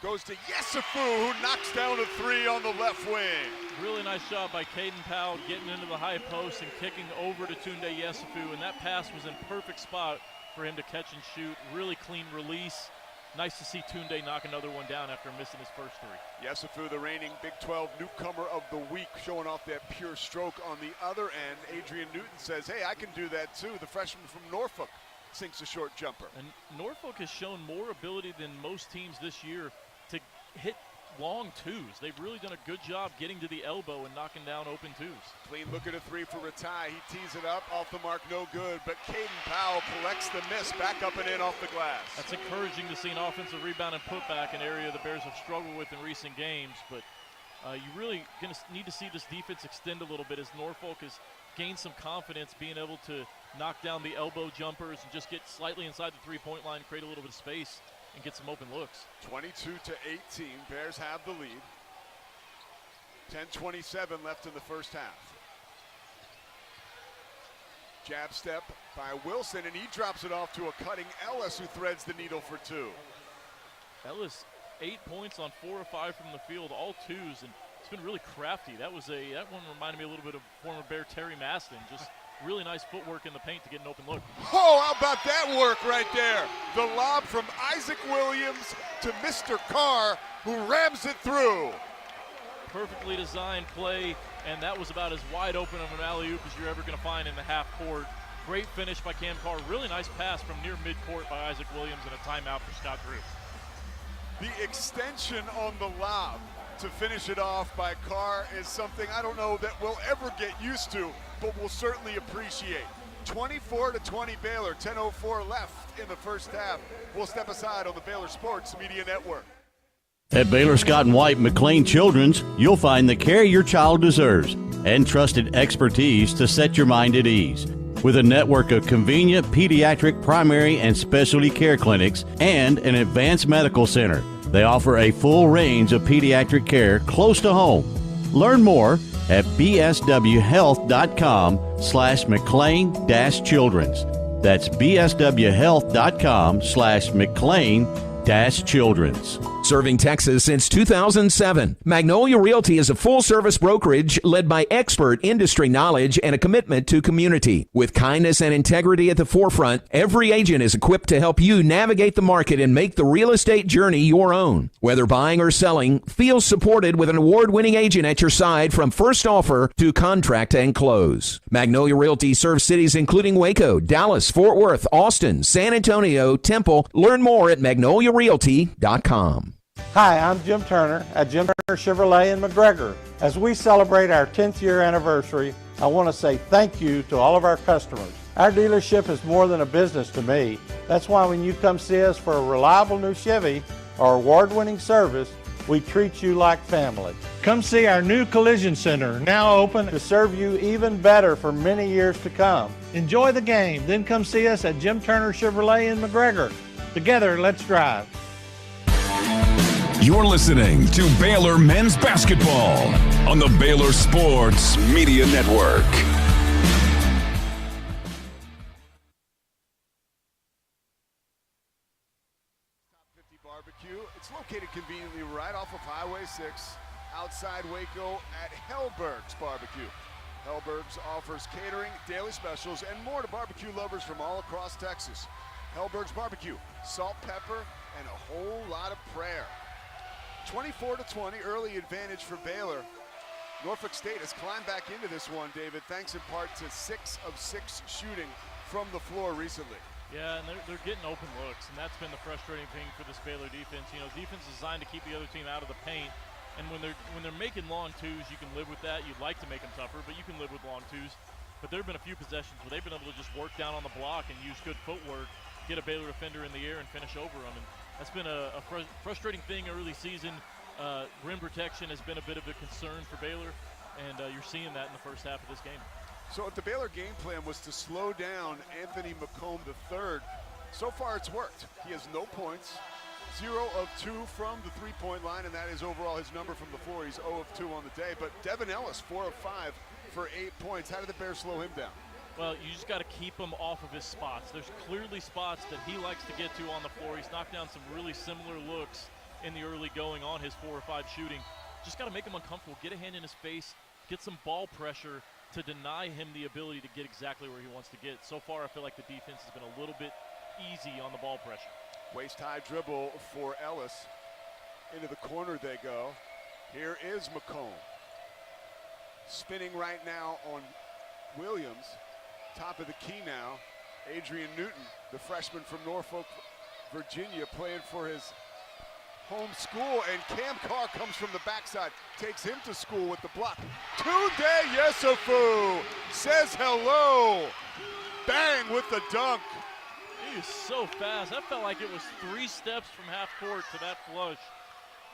Goes to Yesufu, who knocks down a 3 on the left wing. Really nice job by Caden Powell getting into the high post and kicking over to Tundday Yesufu, and that pass was in perfect spot for him to catch and shoot. Really clean release. Nice to see Tundday knock another one down after missing his first 3. Yesufu, the reigning Big 12 newcomer of the week, showing off that pure stroke. On the other end, Adrian Newton says, hey, I can do that too. The freshman from Norfolk sinks a short jumper. And Norfolk has shown more ability than most teams this year to hit long twos. They've really done a good job getting to the elbow and knocking down open twos. Clean look at a 3 for Ratai. He tees it up, off the mark, no good, but Caden Powell collects the miss, back up and in off the glass. That's encouraging to see an offensive rebound and putback, an area the Bears have struggled with in recent games, but you really gonna need to see this defense extend a little bit as Norfolk has gained some confidence being able to knock down the elbow jumpers and just get slightly inside the three-point line, create a little bit of space, and get some open looks. 22-18, Bears have the lead. 10:27 left in the first half. Jab step by Wilson, and he drops it off to a cutting Ellis, who threads the needle for 2. Ellis, 8 points on 4 of 5 from the field, all twos, and it's been really crafty. That one reminded me a little bit of former Bear Terry Maston. Just really nice footwork in the paint to get an open look. Oh, how about that work right there? The lob from Isaac Williams to Mr. Carr, who rams it through. Perfectly designed play, and that was about as wide open of an alley-oop as you're ever going to find in the half court. Great finish by Cam Carr. Really nice pass from near midcourt by Isaac Williams, and a timeout for Scott Drew. The extension on the lob to finish it off by Carr is something I don't know that we'll ever get used to, but we'll certainly appreciate. 24-20 Baylor, 10:04 left in the first half. We'll step aside on the Baylor Sports Media Network. At Baylor Scott & White McLean Children's, you'll find the care your child deserves and trusted expertise to set your mind at ease. With a network of convenient pediatric, primary, and specialty care clinics and an advanced medical center, they offer a full range of pediatric care close to home. Learn more at bswhealth.com/McLean-Children's. That's bswhealth.com/McLean-Children's. Serving Texas since 2007, Magnolia Realty is a full-service brokerage led by expert industry knowledge and a commitment to community. With kindness and integrity at the forefront, every agent is equipped to help you navigate the market and make the real estate journey your own. Whether buying or selling, feel supported with an award-winning agent at your side from first offer to contract and close. Magnolia Realty serves cities including Waco, Dallas, Fort Worth, Austin, San Antonio, Temple. Learn more at magnoliarealty.com. Hi, I'm Jim Turner at Jim Turner Chevrolet in McGregor. As we celebrate our 10th year anniversary, I want to say thank you to all of our customers. Our dealership is more than a business to me. That's why when you come see us for a reliable new Chevy or award-winning service, we treat you like family. Come see our new collision center, now open to serve you even better for many years to come. Enjoy the game, then come see us at Jim Turner Chevrolet in McGregor. Together, let's drive. You're listening to Baylor Men's Basketball on the Baylor Sports Media Network. Top 50 Barbecue. It's located conveniently right off of Highway 6 outside Waco at Hellberg's Barbecue. Hellberg's offers catering, daily specials, and more to barbecue lovers from all across Texas. Hellberg's Barbecue, salt, pepper, and a whole lot of prayer. 24-20, early advantage for Baylor. Norfolk State has climbed back into this one, David, thanks in part to 6 of 6 shooting from the floor recently. Yeah, and they're getting open looks, and that's been the frustrating thing for this Baylor defense. You know, defense is designed to keep the other team out of the paint, and when they're making long twos, you can live with that. You'd like to make them tougher, but you can live with long twos. But there have been a few possessions where they've been able to just work down on the block and use good footwork, get a Baylor defender in the air, and finish over them. And that's been a frustrating thing early season. Rim protection has been a bit of a concern for Baylor, and you're seeing that in the first half of this game. So if the Baylor game plan was to slow down Anthony McComb III, so far it's worked. He has no points, 0 of 2 from the three-point line, and that is overall his number from the floor. He's 0 of 2 on the day. But Devin Ellis, 4 of 5 for 8 points. How did the Bears slow him down? Well, you just got to keep him off of his spots. There's clearly spots that he likes to get to on the floor. He's knocked down some really similar looks in the early going on his 4 or 5 shooting. Just got to make him uncomfortable, get a hand in his face, get some ball pressure to deny him the ability to get exactly where he wants to get. So far, I feel like the defense has been a little bit easy on the ball pressure. Waist-high dribble for Ellis. Into the corner they go. Here is McComb. Spinning right now on Williams. Top of the key now. Adrian Newton, the freshman from Norfolk, Virginia, playing for his home school, and Cam Carr comes from the backside, takes him to school with the block. Tundday Yesufu says hello. Bang with the dunk. He is so fast. That felt like it was 3 steps from half court to that flush.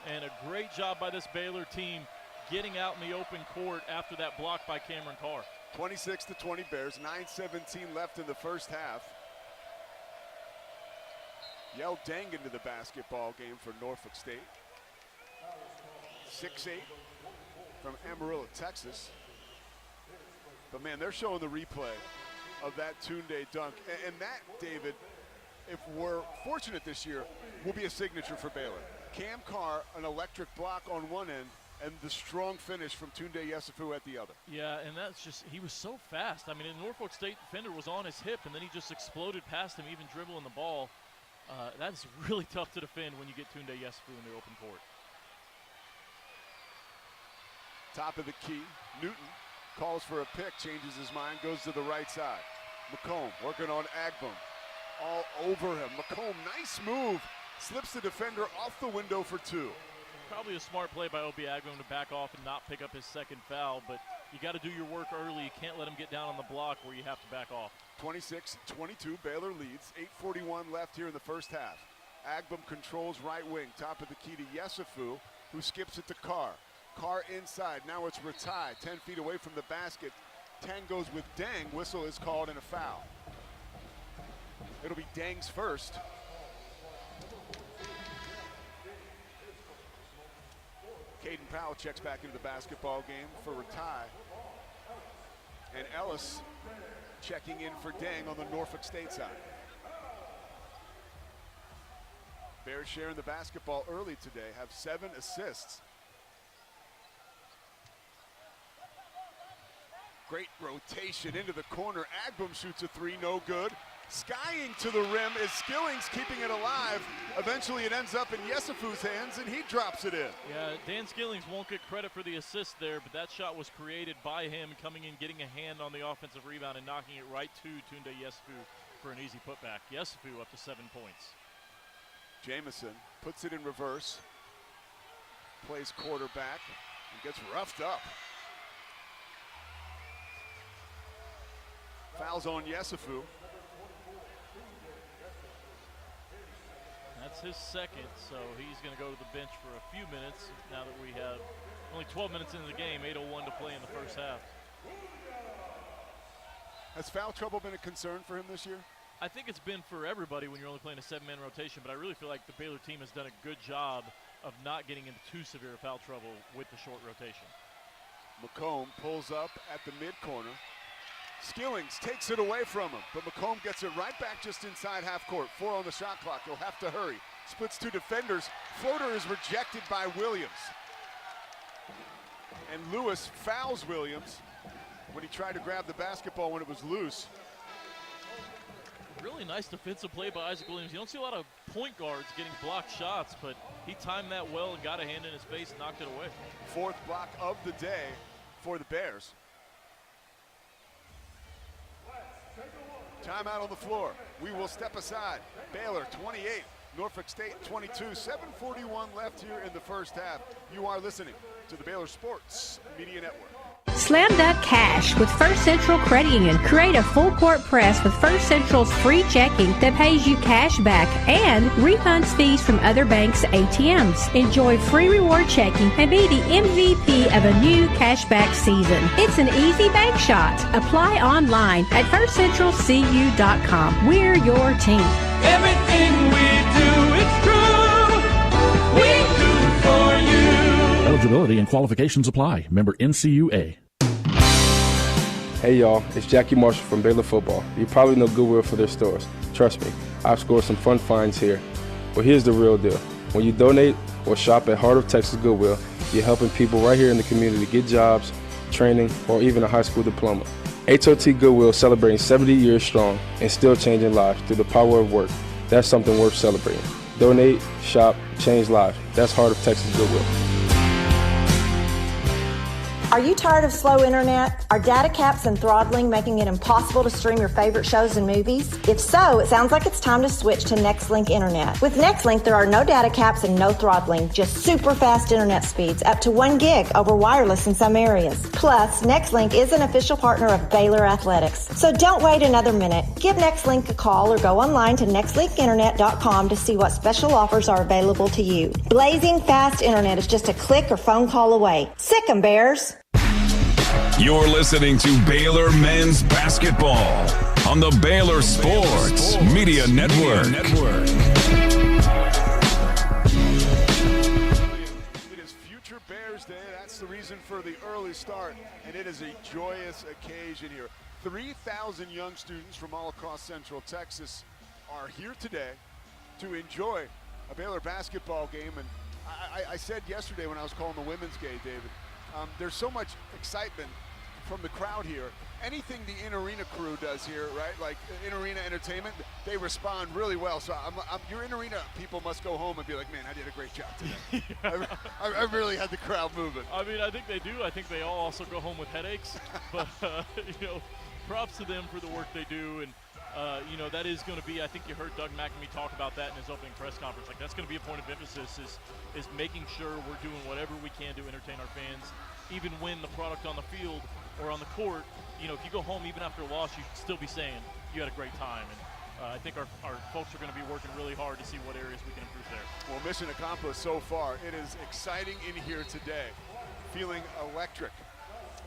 And a great job by this Baylor team getting out in the open court after that block by Cameron Carr. 26-20 Bears, 9:17 left in the first half. Yell Dang into the basketball game for Norfolk State. 6'8" from Amarillo, Texas. But man, they're showing the replay of that Tundday dunk. And that, David, if we're fortunate this year, will be a signature for Baylor. Cam Carr, an electric block on one end, and the strong finish from Tundday Yesufu at the other. Yeah, and that's just, he was so fast. I mean, the Norfolk State defender was on his hip, and then he just exploded past him, even dribbling the ball. That's really tough to defend when you get Tundday Yesufu in the open court. Top of the key, Newton calls for a pick, changes his mind, goes to the right side. McComb working on Agbum, all over him. McComb, nice move, slips the defender off the window for 2. Probably a smart play by Obi Agbum to back off and not pick up his second foul, but you got to do your work early. You can't let him get down on the block where you have to back off. 26-22, Baylor leads. 8:41 left here in the first half. Agbum controls right wing. Top of the key to Yesufu, who skips it to Carr. Carr inside. Now it's Ratai, 10 feet away from the basket. 10 goes with Dang. Whistle is called and a foul. It'll be Dang's first. Caden Powell checks back into the basketball game for Ratai. And Ellis checking in for Dang on the Norfolk State side. Bears sharing the basketball early today, have 7 assists. Great rotation into the corner. Agbum shoots a 3, no good. Skying to the rim is Skillings, keeping it alive. Eventually it ends up in Yesufu's hands, and he drops it in. Yeah, Dan Skillings won't get credit for the assist there, but that shot was created by him, coming in, getting a hand on the offensive rebound, and knocking it right to Tundday Yesufu for an easy putback. Yesufu up to 7 points. Jamison puts it in reverse, plays quarterback, and gets roughed up. Fouls on Yesufu. That's his second, so he's going to go to the bench for a few minutes now that we have only 12 minutes into the game, 8:01 to play in the first half. Has foul trouble been a concern for him this year? I think it's been for everybody when you're only playing a 7-man rotation, but I really feel like the Baylor team has done a good job of not getting into too severe foul trouble with the short rotation. McComb pulls up at the mid-corner. Skillings takes it away from him, but McComb gets it right back just inside half court. 4 on the shot clock. He'll have to hurry. Splits 2 defenders. Floater is rejected by Williams. And Lewis fouls Williams when he tried to grab the basketball when it was loose. Really nice defensive play by Isaac Williams. You don't see a lot of point guards getting blocked shots, but he timed that well and got a hand in his face and knocked it away. 4th block of the day for the Bears. Timeout on the floor. We will step aside. Baylor 28, Norfolk State 22. 7:41 left here in the first half. You are listening to the Baylor Sports Media Network. Slam Dunk Cash with First Central Credit Union. Create a full court press with First Central's free checking that pays you cash back and refunds fees from other banks' ATMs. Enjoy free reward checking and be the MVP of a new cashback season. It's an easy bank shot. Apply online at firstcentralcu.com. We're your team. Everything we do, it's true. We do for you. Eligibility and qualifications apply. Member NCUA. Hey y'all, it's Jackie Marshall from Baylor Football. You probably know Goodwill for their stores. Trust me, I've scored some fun finds here. But here's the real deal. When you donate or shop at Heart of Texas Goodwill, you're helping people right here in the community get jobs, training, or even a high school diploma. HOT Goodwill celebrating 70 years strong and still changing lives through the power of work. That's something worth celebrating. Donate, shop, change lives. That's Heart of Texas Goodwill. Are you tired of slow internet? Are data caps and throttling making it impossible to stream your favorite shows and movies? If so, it sounds like it's time to switch to Nextlink Internet. With Nextlink, there are no data caps and no throttling, just super fast internet speeds, up to 1 gig over wireless in some areas. Plus, Nextlink is an official partner of Baylor Athletics. So don't wait another minute. Give Nextlink a call or go online to nextlinkinternet.com to see what special offers are available to you. Blazing fast internet is just a click or phone call away. Sick 'em, Bears. You're listening to Baylor Men's Basketball on the Baylor Sports Media Network. It is Future Bears Day. That's the reason for the early start, and it is a joyous occasion here. 3,000 young students from all across Central Texas are here today to enjoy a Baylor basketball game. And I said yesterday when I was calling the women's game, David, there's so much excitement from the crowd here. Anything the in-arena crew does here, right, like in-arena entertainment, they respond really well. So your in-arena people must go home and be like, man, I did a great job today. I really had the crowd moving. I mean, I think they do. I think they all also go home with headaches. But, props to them for the work they do. And, that is going to be, I think you heard Doug McNamee talk about that in his opening press conference. Like, that's going to be a point of emphasis is making sure we're doing whatever we can to entertain our fans, even when the product on the field or on the court, if you go home even after a loss, you should still be saying you had a great time. And I think our folks are going to be working really hard to see what areas we can improve there. Well, mission accomplished so far. It is exciting in here today. Feeling electric.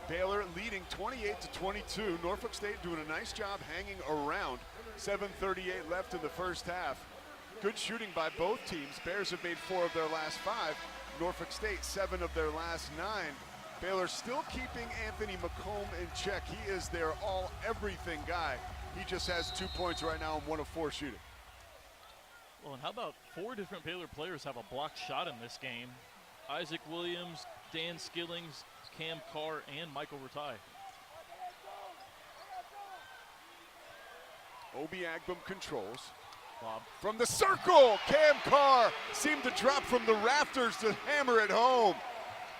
Baylor leading 28-22. Norfolk State doing a nice job hanging around. 7:38 left in the first half. Good shooting by both teams. Bears have made 4 of their last 5. Norfolk State, 7 of their last 9. Baylor still keeping Anthony McComb in check. He is their all-everything guy. He just has 2 points right now and 1 of 4 shooting. Well, and how about 4 different Baylor players have a blocked shot in this game? Isaac Williams, Dan Skillings, Cam Carr, and Michael Ratai. Obi Agbum controls. Bob. From the circle, Cam Carr seemed to drop from the rafters to hammer it home.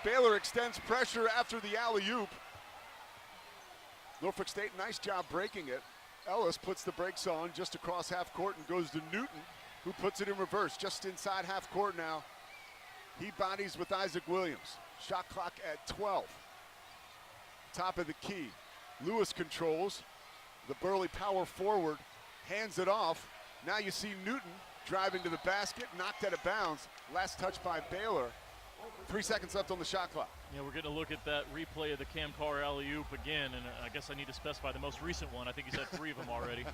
Baylor extends pressure after the alley-oop. Norfolk State, nice job breaking it. Ellis puts the brakes on just across half court and goes to Newton, who puts it in reverse just inside half court now. He bodies with Isaac Williams. Shot clock at 12. Top of the key. Lewis controls. The burly power forward hands it off. Now you see Newton driving to the basket, knocked out of bounds. Last touch by Baylor. 3 seconds left on the shot clock. Yeah, we're going to look at that replay of the Cam Carr alley-oop again, and I guess I need to specify the most recent one. I think he's had 3 of them already.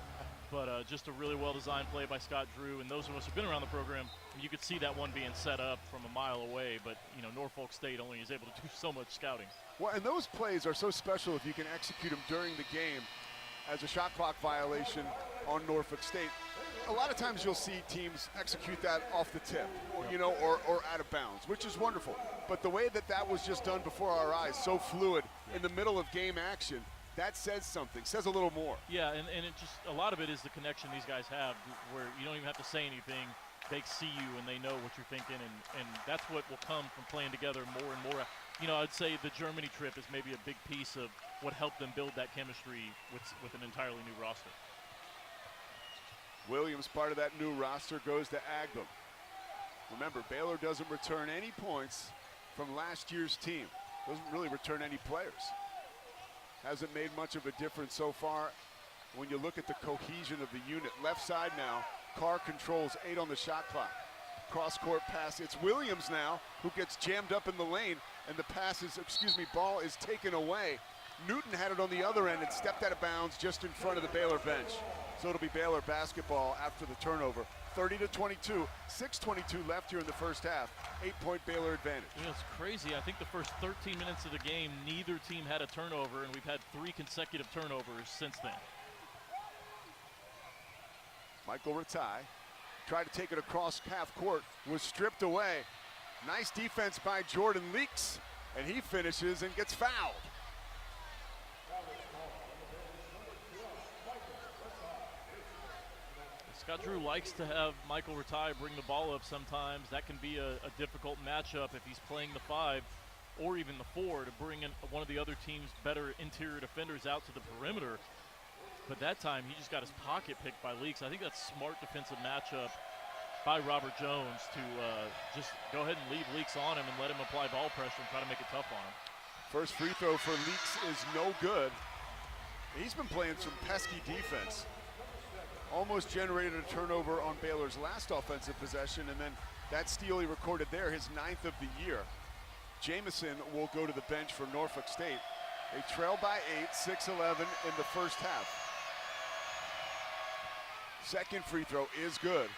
But just a really well-designed play by Scott Drew, and those of us who've been around the program, you could see that one being set up from a mile away, but you know, Norfolk State only is able to do so much scouting. Well, and those plays are so special if you can execute them during the game as a shot clock violation on Norfolk State. A lot of times you'll see teams execute that off the tip, you know, or out of bounds, which is wonderful. But the way that that was just done before our eyes, so fluid in the middle of game action, that says something, says a little more. Yeah, and it just, a lot of it is the connection these guys have where you don't even have to say anything. They see you and they know what you're thinking, and that's what will come from playing together more and more. You know, I'd say the Germany trip is maybe a big piece of what helped them build that chemistry with an entirely new roster. Williams, part of that new roster, goes to Agbum. Remember, Baylor doesn't return any points from last year's team. Doesn't really return any players. Hasn't made much of a difference so far when you look at the cohesion of the unit. Left side now, Carr controls 8 on the shot clock. Cross-court pass, it's Williams now who gets jammed up in the lane, and the pass is, ball is taken away. Newton had it on the other end and stepped out of bounds just in front of the Baylor bench. So it'll be Baylor basketball after the turnover. 30-22, 6:22 left here in the first half. 8-point Baylor advantage. You know, it's crazy. I think the first 13 minutes of the game, neither team had a turnover, and we've had 3 consecutive turnovers since then. Michael Ratai tried to take it across half court, was stripped away. Nice defense by Jordan Leaks, and he finishes and gets fouled. Scott Drew likes to have Michael Ratai bring the ball up sometimes. That can be a difficult matchup if he's playing the 5 or even the 4 to bring in one of the other team's better interior defenders out to the perimeter. But that time, he just got his pocket picked by Leaks. I think that's smart defensive matchup by Robert Jones to just go ahead and leave Leaks on him and let him apply ball pressure and try to make it tough on him. First free throw for Leaks is no good. He's been playing some pesky defense. Almost generated a turnover on Baylor's last offensive possession, and then that steal he recorded there, his 9th of the year. Jamison will go to the bench for Norfolk State. They trail by 8, 6-11 in the first half. Second free throw is good.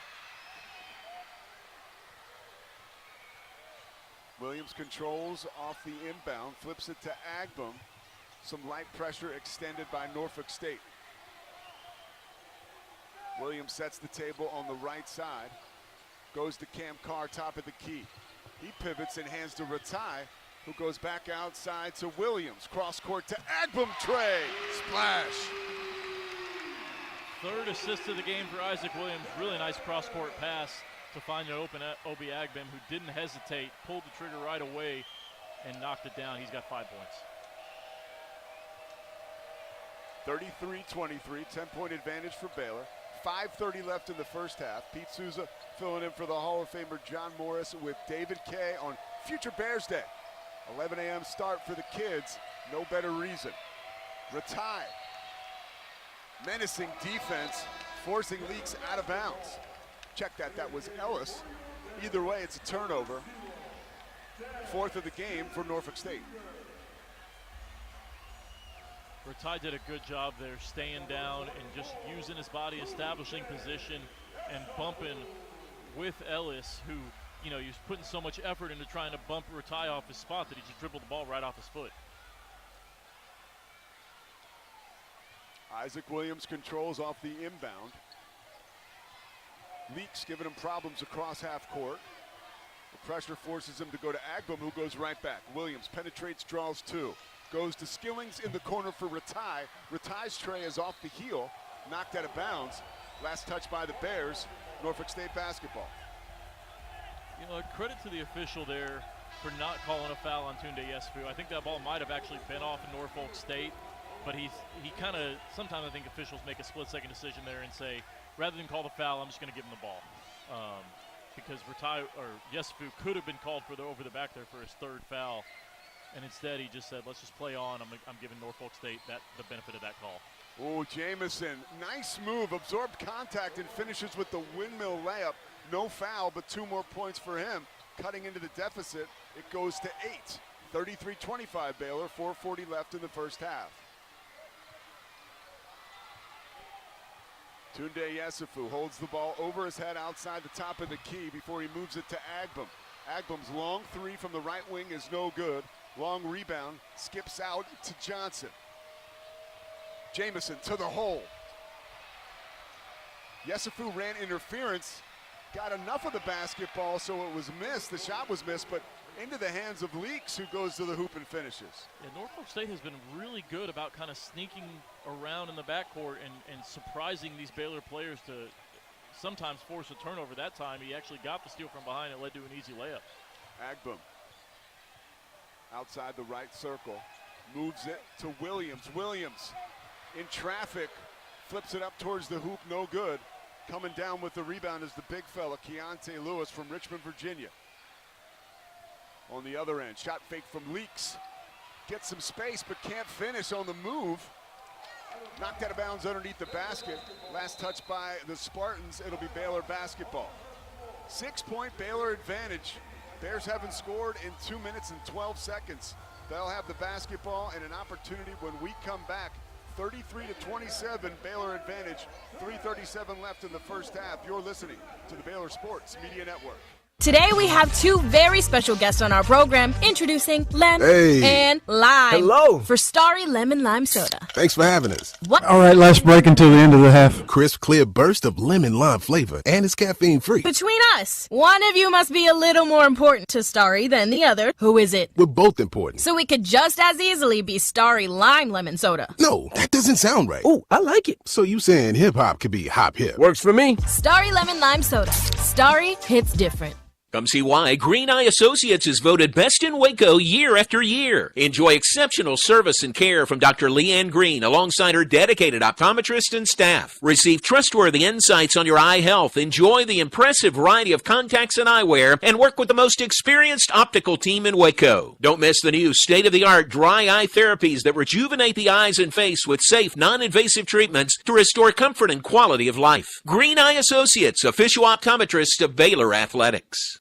Williams controls off the inbound, flips it to Agbum. Some light pressure extended by Norfolk State. Williams sets the table on the right side. Goes to Cam Carr, top of the key. He pivots and hands to Ratai, who goes back outside to Williams. Cross court to Agbum Trey. Splash. Third assist of the game for Isaac Williams. Really nice cross-court pass to find an open Obi Agbum, who didn't hesitate, pulled the trigger right away, and knocked it down. He's got 5 points. 33-23, 10-point advantage for Baylor. 5:30 left in the first half. Pete Souza filling in for the Hall of Famer John Morris with David Kay on Future Bears Day. 11 a.m. start for the kids. No better reason. Ratai. Menacing defense, forcing Leaks out of bounds. Check that. That was Ellis. Either way, it's a turnover. 4th of the game for Norfolk State. Ratai did a good job there, staying down and just using his body, establishing position, and bumping with Ellis, who he was putting so much effort into trying to bump Ratai off his spot that he just dribbled the ball right off his foot. Isaac Williams controls off the inbound. Leaks giving him problems across half court. The pressure forces him to go to Agbum, who goes right back. Williams penetrates, draws two. Goes to Skillings in the corner for Ratai. Ratai's tray is off the heel, knocked out of bounds. Last touch by the Bears, Norfolk State basketball. Credit to the official there for not calling a foul on Tundday Yesufu. I think that ball might have actually been off in Norfolk State, but he kind of, sometimes I think officials make a split-second decision there and say, rather than call the foul, I'm just going to give him the ball. Because Yesufu could have been called for over the back there for his third foul. And instead, he just said, let's just play on. I'm giving Norfolk State the benefit of that call. Oh, Jamison, nice move, absorbed contact and finishes with the windmill layup. No foul, but 2 more points for him. Cutting into the deficit, it goes to 8. 33-25 Baylor, 4:40 left in the first half. Tundday Yesufu holds the ball over his head outside the top of the key before he moves it to Agbum. Agbum's long three from the right wing is no good. Long rebound, skips out to Johnson. Jamison to the hole. Yesufu ran interference, got enough of the basketball so it was missed. The shot was missed, but into the hands of Leaks, who goes to the hoop and finishes. Yeah, Norfolk State has been really good about kind of sneaking around in the backcourt and surprising these Baylor players to sometimes force a turnover. That time he actually got the steal from behind. It led to an easy layup. Agbum outside the right circle, moves it to Williams. Williams in traffic, flips it up towards the hoop, no good. Coming down with the rebound is the big fella, Keontae Lewis from Richmond, Virginia. On the other end, shot fake from Leaks. Gets some space, but can't finish on the move. Knocked out of bounds underneath the basket. Last touch by the Spartans, it'll be Baylor basketball. 6-point Baylor advantage. Bears haven't scored in 2 minutes and 12 seconds. They'll have the basketball and an opportunity when we come back. 33-27 Baylor advantage. 3:37 left in the first half. You're listening to the Baylor Sports Media Network. Today we have 2 very special guests on our program. Introducing Lem and Lime. Hello. For Starry Lemon Lime Soda. Thanks for having us. What? All right, let's break into the end of the half. Crisp, clear burst of lemon lime flavor, and it's caffeine free. Between us, one of you must be a little more important to Starry than the other. Who is it? We're both important. So we could just as easily be Starry Lime Lemon Soda. No, that doesn't sound right. Oh, I like it. So you saying hip-hop could be hop hip. Works for me. Starry Lemon Lime Soda. Starry hits different. Come see why Green Eye Associates is voted best in Waco year after year. Enjoy exceptional service and care from Dr. Leanne Green alongside her dedicated optometrist and staff. Receive trustworthy insights on your eye health, enjoy the impressive variety of contacts and eyewear, and work with the most experienced optical team in Waco. Don't miss the new state-of-the-art dry eye therapies that rejuvenate the eyes and face with safe, non-invasive treatments to restore comfort and quality of life. Green Eye Associates, official optometrist of Baylor Athletics.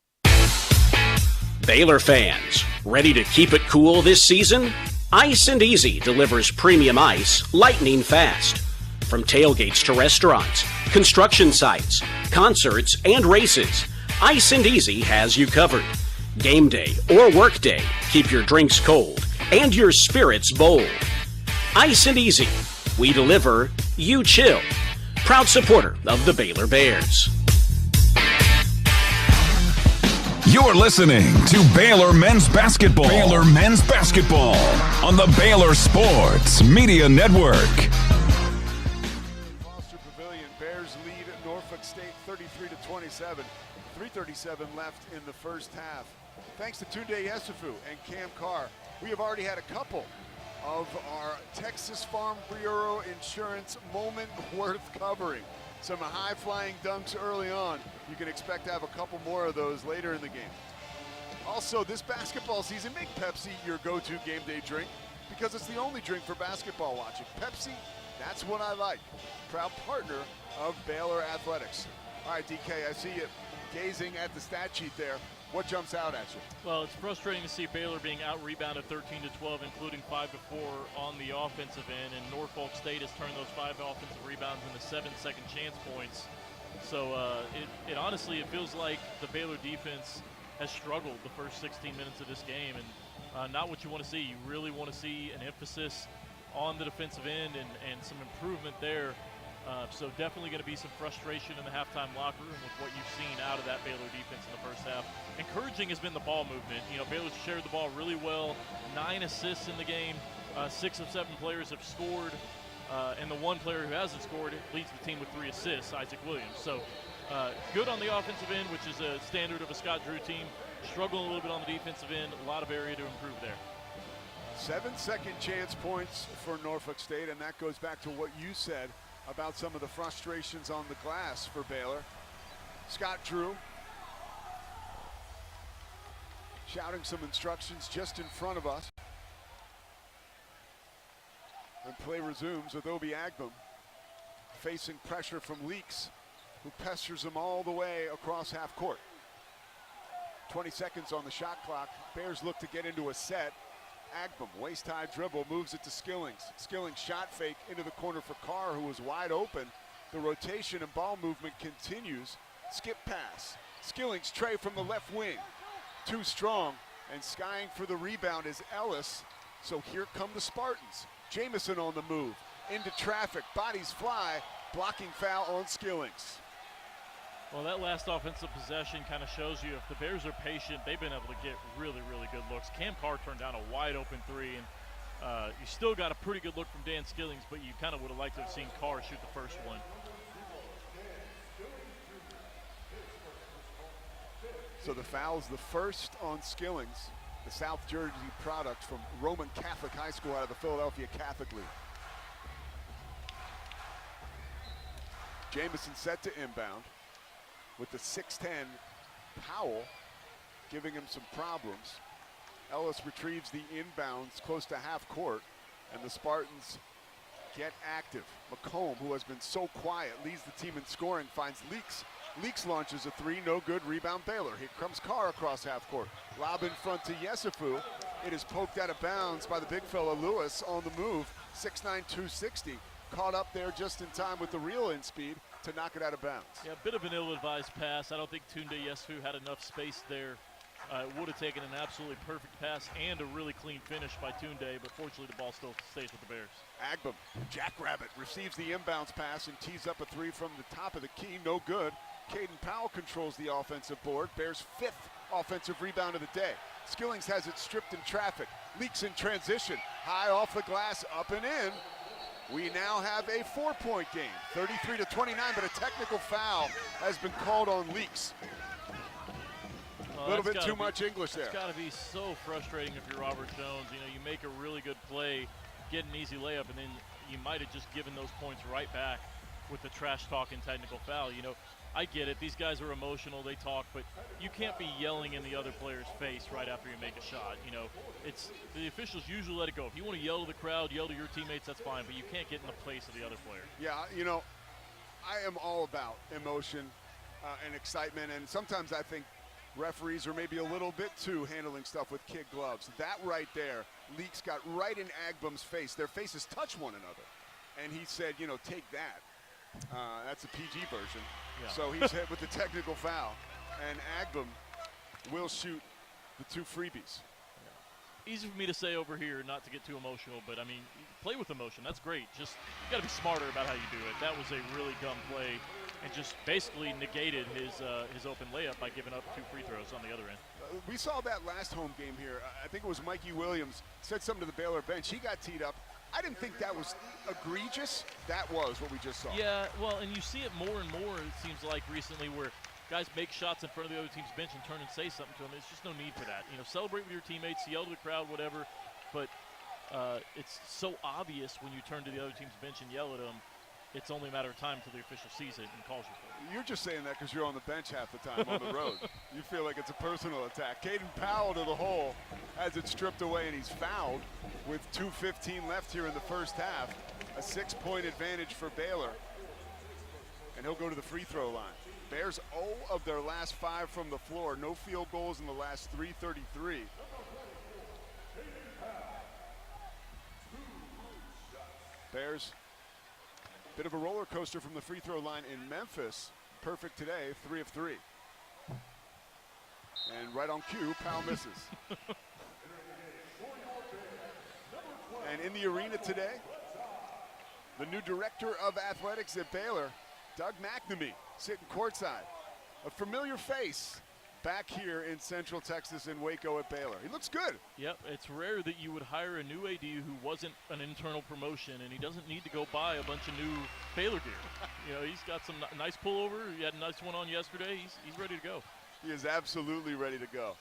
Baylor fans, ready to keep it cool this season? Ice and Easy delivers premium ice lightning fast. From tailgates to restaurants, construction sites, concerts, and races, Ice and Easy has you covered. Game day or work day, keep your drinks cold and your spirits bold. Ice and Easy, we deliver, you chill. Proud supporter of the Baylor Bears. You're listening to Baylor Men's Basketball. Baylor Men's Basketball on the Baylor Sports Media Network. Foster Pavilion, Bears lead Norfolk State 33-27. 3:37 left in the first half. Thanks to Tundday Yesufu and Cam Carr, we have already had a couple of our Texas Farm Bureau Insurance moment worth covering. Some high-flying dunks early on. You can expect to have a couple more of those later in the game. Also, this basketball season, make Pepsi your go-to game day drink because it's the only drink for basketball watching. Pepsi, that's what I like. Proud partner of Baylor Athletics. All right, DK, I see you gazing at the stat sheet there. What jumps out at you? Well, it's frustrating to see Baylor being out-rebounded 13-12, including 5-4 on the offensive end, and Norfolk State has turned those 5 offensive rebounds into 7 second chance points. So it honestly, it feels like the Baylor defense has struggled the first 16 minutes of this game, and not what you want to see. You really want to see an emphasis on the defensive end and some improvement there. So definitely going to be some frustration in the halftime locker room with what you've seen out of that Baylor defense in the first half. Encouraging has been the ball movement. You know, Baylor's shared the ball really well. 9 assists in the game. 6 of 7 players have scored. And the one player who hasn't scored leads the team with 3 assists, Isaac Williams. So good on the offensive end, which is a standard of a Scott Drew team. Struggling a little bit on the defensive end. A lot of area to improve there. 7 second chance points for Norfolk State, and that goes back to what you said about some of the frustrations on the glass for Baylor. Scott Drew shouting some instructions just in front of us. And play resumes with Obi Agbem facing pressure from Leaks, who pesters him all the way across half court. 20 seconds on the shot clock. Bears look to get into a set. Agbem, waist-high dribble, moves it to Skillings. Skillings shot fake into the corner for Carr, who was wide open. The rotation and ball movement continues. Skip pass. Skillings tray from the left wing. Too strong, and skying for the rebound is Ellis. So here come the Spartans. Jamison on the move, into traffic, bodies fly, blocking foul on Skillings. Well, that last offensive possession kind of shows you if the Bears are patient, they've been able to get really, really good looks. Cam Carr turned down a wide open 3, and you still got a pretty good look from Dan Skillings, but you kind of would have liked to have seen Carr shoot the first one. So the foul's the first on Skillings, the South Jersey product from Roman Catholic High School out of the Philadelphia Catholic League. Jamison set to inbound with the 6'10 Powell giving him some problems. Ellis retrieves the inbounds close to half court, and the Spartans get active. McComb, who has been so quiet, leads the team in scoring, finds Leaks. Leaks launches a 3, no good, rebound Baylor. Here comes Carr across half court. Lob in front to Yesufu. It is poked out of bounds by the big fella Lewis on the move. 6'9", 260. Caught up there just in time with the reel in speed to knock it out of bounds. Yeah, a bit of an ill-advised pass. I don't think Tundday Yesufu had enough space there. It would have taken an absolutely perfect pass and a really clean finish by Tundday, but fortunately the ball still stays with the Bears. Agbem, Jackrabbit, receives the inbounds pass and tees up a 3 from the top of the key, no good. Caden Powell controls the offensive board. Bears' 5th offensive rebound of the day. Skillings has it stripped in traffic. Leaks in transition. High off the glass, up and in. We now have a 4-point game, 33-29, but a technical foul has been called on Leaks. A little bit too much English there. It's got to be so frustrating if you're Robert Jones. You know, you make a really good play, get an easy layup, and then you might have just given those points right back with the trash talk and technical foul. You know, I get it. These guys are emotional. They talk, but you can't be yelling in the other player's face right after you make a shot. You know, it's the officials usually let it go. If you want to yell to the crowd, yell to your teammates, that's fine, but you can't get in the face of the other player. Yeah, you know, I am all about emotion and excitement, and sometimes I think referees are maybe a little bit too handling stuff with kid gloves. That right there, Leaks got right in Agbem's face. Their faces touch one another. And he said, you know, take that. That's a PG version. Yeah. So he's hit with the technical foul. And Agbem will shoot the 2 freebies. Easy for me to say over here not to get too emotional, but I mean, play with emotion. That's great. Just, you got to be smarter about how you do it. That was a really dumb play and just basically negated his open layup by giving up 2 free throws on the other end. We saw that last home game here. I think it was Mikey Williams said something to the Baylor bench. He got teed up. I didn't think that was egregious. That was what we just saw. Yeah, well, and you see it more and more, it seems like, recently, where guys make shots in front of the other team's bench and turn and say something to them. There's just no need for that. You know, celebrate with your teammates, yell to the crowd, whatever. But it's so obvious when you turn to the other team's bench and yell at them. It's only a matter of time until the official sees it and calls you for it. You're just saying that because you're on the bench half the time on the road. You feel like it's a personal attack. Caden Powell to the hole, has it stripped away, and he's fouled with 2:15 left here in the first half. A 6-point advantage for Baylor. And he'll go to the free throw line. Bears 0 of their last 5 from the floor. No field goals in the last 3:33. Bears, bit of a roller coaster from the free throw line in Memphis. perfect today, 3 of 3. And right on cue, Powell misses. And in the arena today, the new director of athletics at Baylor, Doug McNamee, sitting courtside. A familiar face back here in Central Texas in Waco at Baylor. He looks good. Yep, it's rare that you would hire a new AD who wasn't an internal promotion, and he doesn't need to go buy a bunch of new Baylor gear. He's got some nice pullover. He had a nice one on yesterday. He's ready to go. He is absolutely ready to go.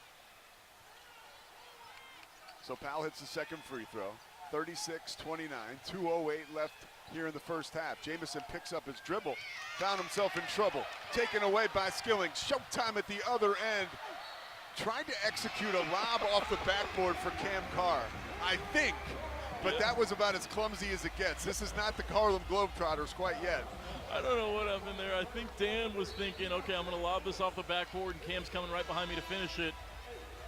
So Powell hits the second free throw. 36-29, 2:08 left here in the first half. Jamison picks up his dribble, found himself in trouble, taken away by Skilling. Showtime at the other end. Tried to execute a lob off the backboard for Cam Carr, I think, but that was about as clumsy as it gets. This is not the Harlem Globetrotters quite yet. I don't know what happened there. I think Dan was thinking, okay, I'm going to lob this off the backboard, and Cam's coming right behind me to finish it.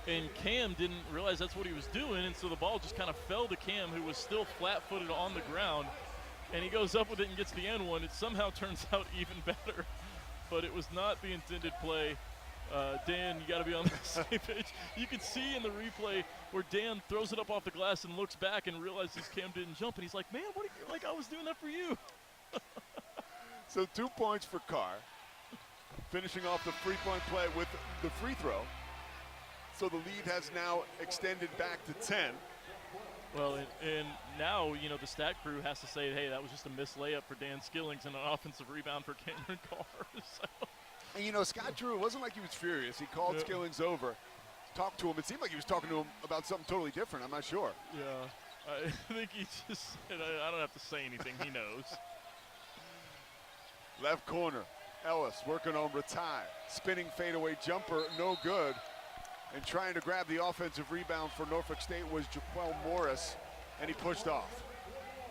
And Cam didn't realize that's what he was doing, and so the ball just kind of fell to Cam, who was still flat-footed on the ground. And he goes up with it and gets the end one. It somehow turns out even better, but it was not the intended play. Dan, you got to be on the same page. You can see in the replay where Dan throws it up off the glass and looks back and realizes Cam didn't jump, and he's like, man, what are you, like I was doing that for you. So 2 points for Carr, finishing off the three-point play with the free throw. So the lead has now extended back to 10. Well, and now, the stat crew has to say, hey, that was just a missed layup for Dan Skillings and an offensive rebound for Cameron Carr. So. And, Scott Drew, it wasn't like he was furious. He called Skillings over, talked to him. It seemed like he was talking to him about something totally different. I'm not sure. Yeah, I think he just said, I don't have to say anything. He knows. Left corner, Ellis working on Ratai. Spinning fadeaway jumper, no good. And trying to grab the offensive rebound for Norfolk State was Jaquel Morris, and he pushed off.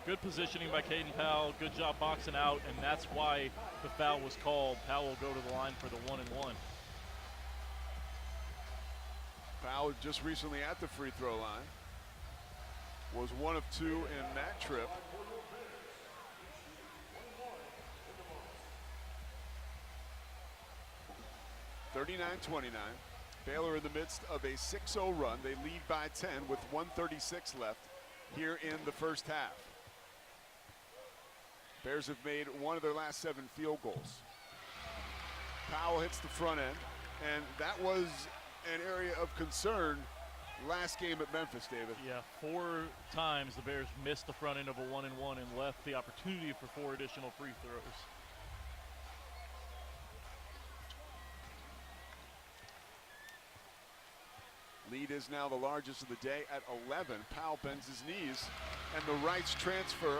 Good positioning by Caden Powell. Good job boxing out, and that's why the foul was called. Powell will go to the line for the 1-and-1. Powell just recently at the free throw line. Was 1 of 2 in that trip. (39-29). Baylor in the midst of a 6-0 run. They lead by 10 with 1:36 left here in the first half. Bears have made one of their last 7 field goals. Powell hits the front end, and that was an area of concern last game at Memphis, David. Yeah, 4 times the Bears missed the front end of a 1-and-1 and left the opportunity for 4 additional free throws. Lead is now the largest of the day at 11. Powell bends his knees, and the Rights transfer,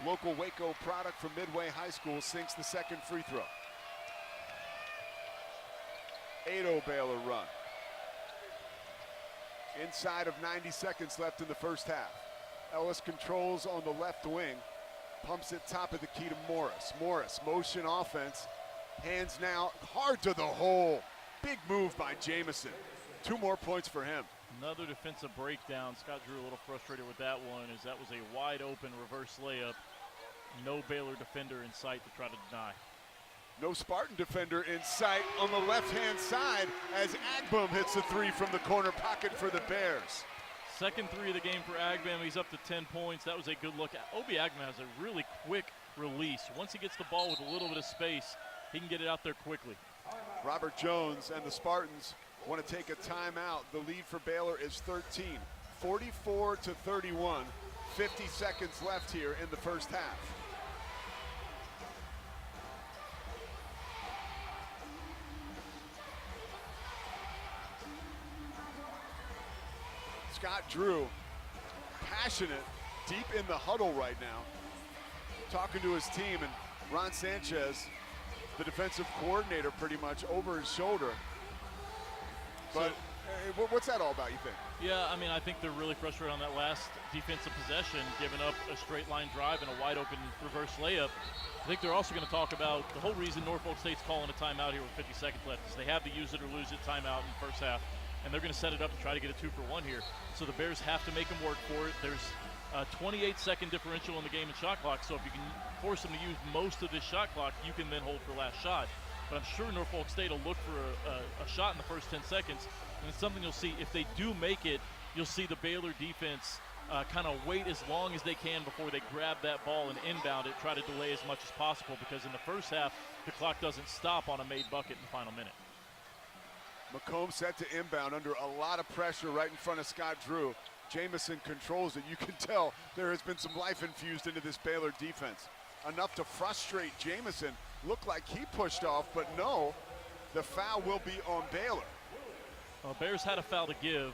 local Waco product from Midway High School, sinks the second free throw. 8-0 Baylor run. Inside of 90 seconds left in the first half. Ellis controls on the left wing, pumps it top of the key to Morris. Morris, motion offense, hands now hard to the hole. Big move by Jamison. 2 more points for him. Another defensive breakdown. Scott Drew a little frustrated with that one, as that was a wide open reverse layup. No Baylor defender in sight to try to deny. No Spartan defender in sight on the left-hand side as Agbum hits the 3 from the corner pocket for the Bears. Second 3 of the game for Agbam. He's up to 10 points. That was a good look. Obi Agbam has a really quick release. Once he gets the ball with a little bit of space, he can get it out there quickly. Robert Jones and the Spartans want to take a timeout. The lead for Baylor is 13, 44-31. 50 seconds left here in the first half. Scott Drew, passionate, deep in the huddle right now, talking to his team, and Ron Sanchez, the defensive coordinator, pretty much over his shoulder. But what's that all about, you think? Yeah, I mean, I think they're really frustrated on that last defensive possession, giving up a straight line drive and a wide open reverse layup. I think they're also going to talk about the whole reason Norfolk State's calling a timeout here with 50 seconds left is they have the use it or lose it timeout in the first half, and they're going to set it up to try to get a 2-for-1 here. So the Bears have to make them work for it. There's a 28-second differential in the game in shot clock, so if you can force them to use most of this shot clock, you can then hold for last shot. but I'm sure Norfolk State will look for a shot in the first 10 seconds. And it's something you'll see. If they do make it, you'll see the Baylor defense kind of wait as long as they can before they grab that ball and inbound it, try to delay as much as possible, because in the first half, the clock doesn't stop on a made bucket in the final minute. McComb set to inbound under a lot of pressure right in front of Scott Drew. Jamison controls it. You can tell there has been some life infused into this Baylor defense. Enough to frustrate Jamison. Looked like he pushed off, but no, the foul will be on Baylor. Well, Bears had a foul to give.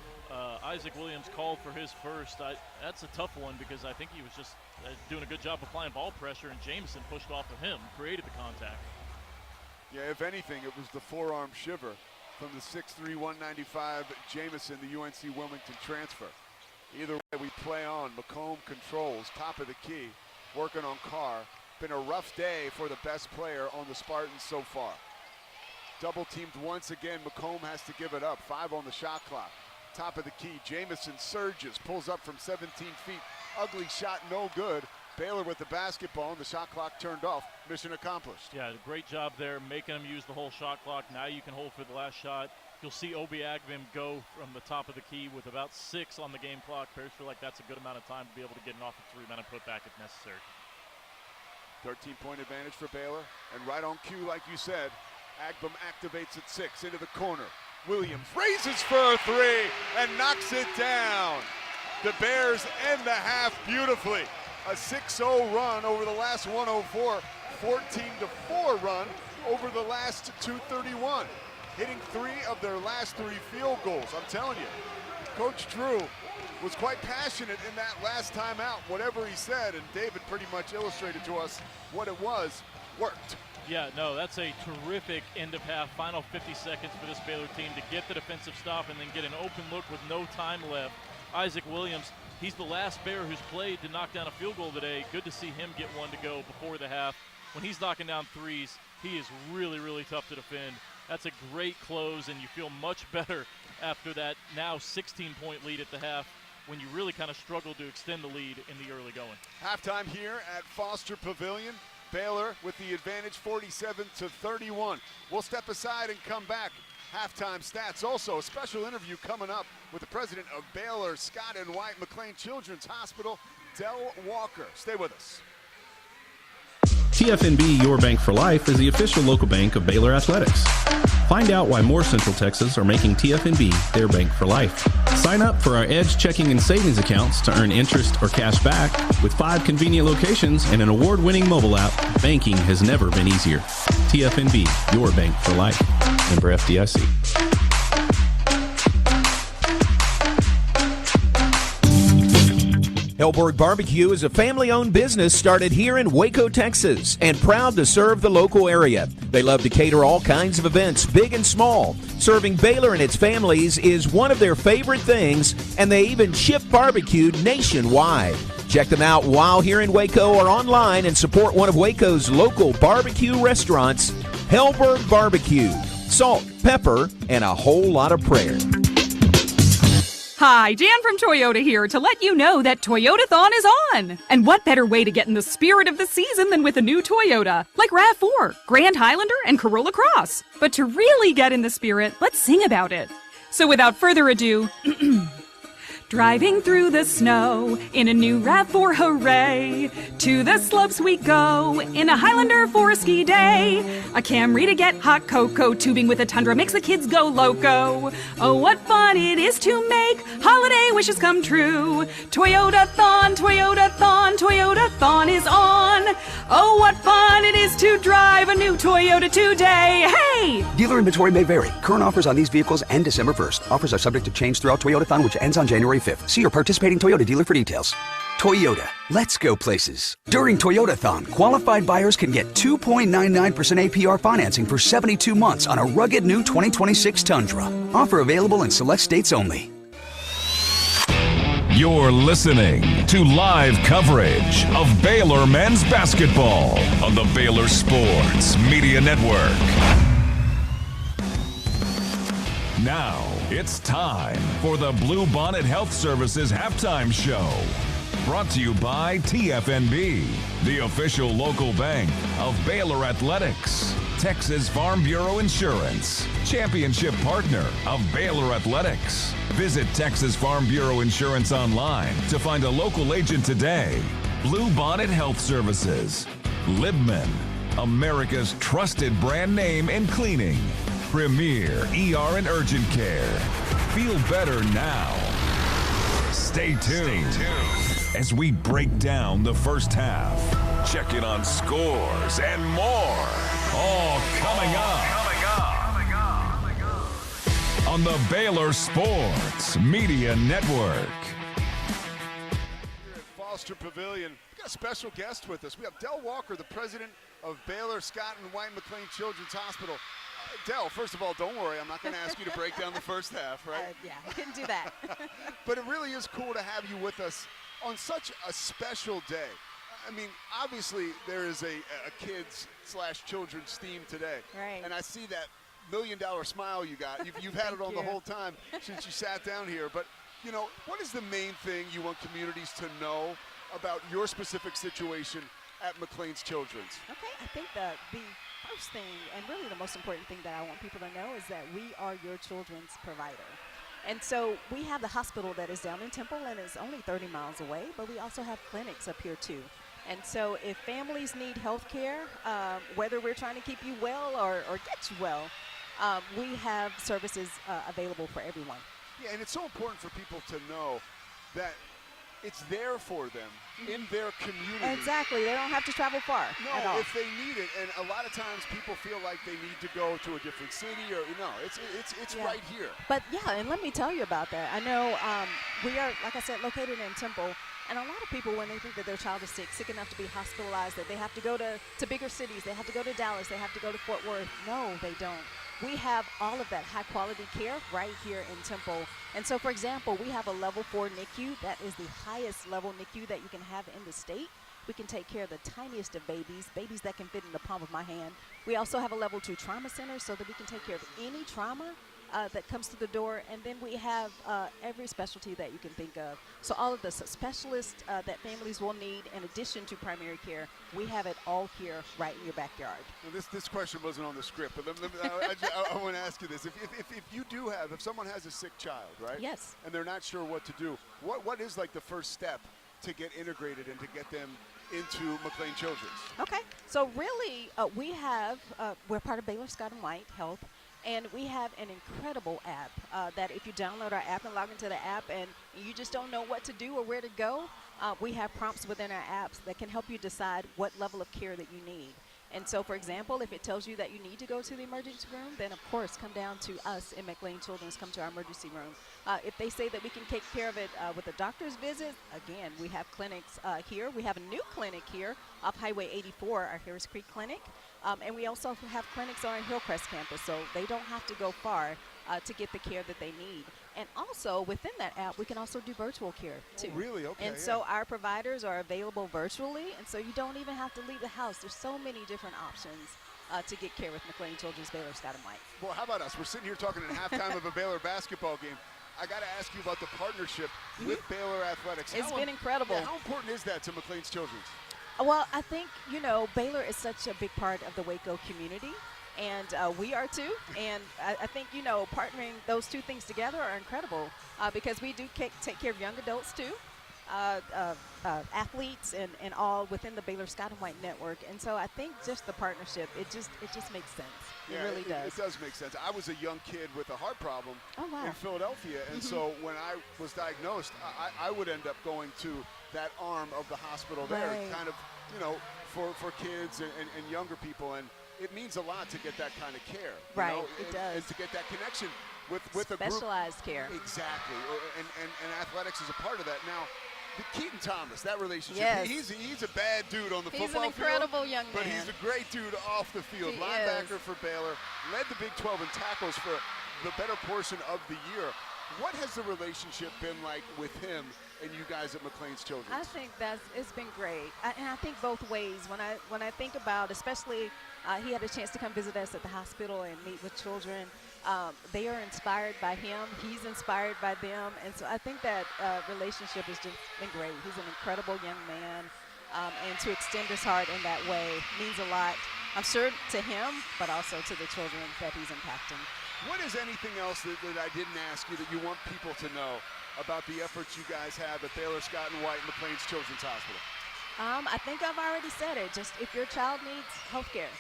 Isaac Williams called for his first. That's a tough one because I think he was just doing a good job applying ball pressure, and Jamison pushed off of him, created the contact. Yeah, if anything, it was the forearm shiver from the 6'3", 195 Jamison, the UNC Wilmington transfer. Either way, we play on. McComb controls, top of the key, working on Carr. Been a rough day for the best player on the Spartans so far. Double teamed once again. McComb has to give it up. 5 on the shot clock. Top of the key, Jamison surges, pulls up from 17 feet. Ugly shot, no good. Baylor with the basketball, and the shot clock turned off. Mission accomplished. Yeah, great job there, making them use the whole shot clock. Now you can hold for the last shot. You'll see Obi Agbim go from the top of the key with about 6 on the game clock. Bears feel like that's a good amount of time to be able to get an off the 3-minute putback if necessary. 13-point advantage for Baylor, and right on cue, like you said, Agbim activates at 6 into the corner. Williams raises for a 3 and knocks it down. The Bears end the half beautifully. A 6-0 run over the last 104, 14-4 run over the last 231. Hitting 3 of their last 3 field goals. I'm telling you, Coach Drew was quite passionate in that last time out. Whatever he said, and David pretty much illustrated to us what it was, worked. Yeah, no, that's a terrific end of half, final 50 seconds for this Baylor team to get the defensive stop and then get an open look with no time left. Isaac Williams, he's the last Bear who's played to knock down a field goal today. Good to see him get one to go before the half. When he's knocking down threes, he is really, really tough to defend. That's a great close, and you feel much better after that now 16-point lead at the half when you really kind of struggled to extend the lead in the early going. Halftime here at Foster Pavilion. Baylor with the advantage, 47-31. We'll step aside and come back. Halftime stats. Also, a special interview coming up with the president of Baylor, Scott and White McLean Children's Hospital, Del Walker. Stay with us. TFNB Your Bank for Life is the official local bank of Baylor Athletics. Find out why more Central Texas are making TFNB their bank for life. Sign up for our Edge checking and savings accounts to earn interest or cash back. With 5 convenient locations and an award-winning mobile app, banking has never been easier. TFNB Your Bank for Life. Member FDIC. Hellberg Barbecue is a family-owned business started here in Waco, Texas, and proud to serve the local area. They love to cater all kinds of events, big and small. Serving Baylor and its families is one of their favorite things, and they even ship barbecue nationwide. Check them out while here in Waco or online and support one of Waco's local barbecue restaurants, Hellberg Barbecue. Salt, pepper, and a whole lot of prayer. Hi, Jan from Toyota here to let you know that Toyotathon is on. And what better way to get in the spirit of the season than with a new Toyota, like RAV4, Grand Highlander, and Corolla Cross. But to really get in the spirit, let's sing about it. So without further ado, driving through the snow in a new RAV4, hooray! To the slopes we go in a Highlander for a ski day. A Camry to get hot cocoa, tubing with a Tundra makes the kids go loco. Oh, what fun it is to make holiday wishes come true. Toyotathon, Toyotathon, Toyotathon is on. Oh, what fun it is to drive a new Toyota today. Hey! Dealer inventory may vary. Current offers on these vehicles end December 1st. Offers are subject to change throughout Toyotathon, which ends on January 5th. See your participating Toyota dealer for details. Toyota, let's go places. During Toyotathon, qualified buyers can get 2.99% APR financing for 72 months on a rugged new 2026 Tundra. Offer available in select states only. You're listening to live coverage of Baylor men's basketball on the Baylor Sports Media Network. Now, it's time for the Blue Bonnet Health Services halftime show. Brought to you by TFNB, the official local bank of Baylor Athletics. Texas Farm Bureau Insurance, championship partner of Baylor Athletics. Visit Texas Farm Bureau Insurance online to find a local agent today. Blue Bonnet Health Services. Libman, America's trusted brand name in cleaning. Premier ER and Urgent Care. Feel better now. Stay tuned as we break down the first half. Check in on scores and more. All coming up on the Baylor Sports Media Network. Here at Foster Pavilion, we got a special guest with us. We have Del Walker, the president of Baylor Scott and White McLean Children's Hospital. Del, first of all, don't worry. I'm not going to ask you to break down the first half, right? Yeah, I couldn't do that. But it really is cool to have you with us on such a special day. I mean, obviously, there is a kids/children's theme today. Right. And I see that $1 million smile you got. You've had it on the whole time since you sat down here. But, you know, what is the main thing you want communities to know about your specific situation at McLean's Children's? Okay, I think the first thing, and really the most important thing that I want people to know, is that we are your children's provider. And so we have the hospital that is down in Temple, and it's only 30 miles away, but we also have clinics up here too. And so if families need health care, whether we're trying to keep you well or get you well, we have services available for everyone. Yeah, and it's so important for people to know that it's there for them in their community. Exactly. They don't have to travel far at all. No, if they need it. And a lot of times people feel like they need to go to a different city or, it's right here. But, yeah, and let me tell you about that. I know we are, like I said, located in Temple. And a lot of people, when they think that their child is sick enough to be hospitalized, that they have to go to bigger cities, they have to go to Dallas, they have to go to Fort Worth. No, they don't. We have all of that high-quality care right here in Temple. And so, for example, we have a level 4 NICU. That is the highest level NICU that you can have in the state. We can take care of the tiniest of babies that can fit in the palm of my hand. We also have a level 2 trauma center so that we can take care of any trauma that comes through the door. And then we have every specialty that you can think of. So all of the specialists that families will need in addition to primary care, we have it all here right in your backyard. Well, this question wasn't on the script, but I want to ask you this. If someone has a sick child, right? Yes. And they're not sure what to do, what is like the first step to get integrated and to get them into McLean Children's? Okay. So really, we're part of Baylor Scott and White Health. And we have an incredible app that if you download our app and log into the app and you just don't know what to do or where to go, we have prompts within our apps that can help you decide what level of care that you need. And so, for example, if it tells you that you need to go to the emergency room, then, of course, come down to us in McLean Children's, come to our emergency room. If they say that we can take care of it with a doctor's visit, again, we have clinics here. We have a new clinic here off Highway 84, our Harris Creek Clinic. And we also have clinics on our Hillcrest campus, so they don't have to go far to get the care that they need. And also, within that app, we can also do virtual care, too. Oh, really? Okay. And so our providers are available virtually, and so you don't even have to leave the house. There's so many different options to get care with McLean Children's, Baylor Scott and White. Well, how about us? We're sitting here talking at halftime of a Baylor basketball game. I got to ask you about the partnership with Baylor Athletics. It's been incredible. Yeah, how important is that to McLean's Children's? Well, I think, Baylor is such a big part of the Waco community, and we are too. And I think, partnering those two things together are incredible because we do take care of young adults too, athletes and all within the Baylor Scott and White network. And so I think just the partnership, it just makes sense. It really does. It does make sense. I was a young kid with a heart problem in Philadelphia, and Mm-hmm. so when I was diagnosed, I would end up going to that arm of the hospital there, kind of, for kids and younger people, and it means a lot to get that kind of care. Right, it does. And to get that connection with a group. Specialized care. Exactly, and athletics is a part of that. Now, Keaton Thomas, that relationship, yes. he's a bad dude on the football field. He's an incredible young man. But he's a great dude off the field. He Linebacker is. for Baylor, led the Big 12 in tackles for the better portion of the year. What has the relationship been like with him and you guys at McLean's Children's? I think it's been great, and I think both ways. When I think about, especially, he had a chance to come visit us at the hospital and meet with children. They are inspired by him. He's inspired by them, and so I think that relationship has just been great. He's an incredible young man, and to extend his heart in that way means a lot. I'm sure to him, but also to the children that he's impacting. What is anything else that I didn't ask you that you want people to know about the efforts you guys have at Baylor Scott and White McLean's Children's Hospital? I think I've already said it. Just if your child needs health care,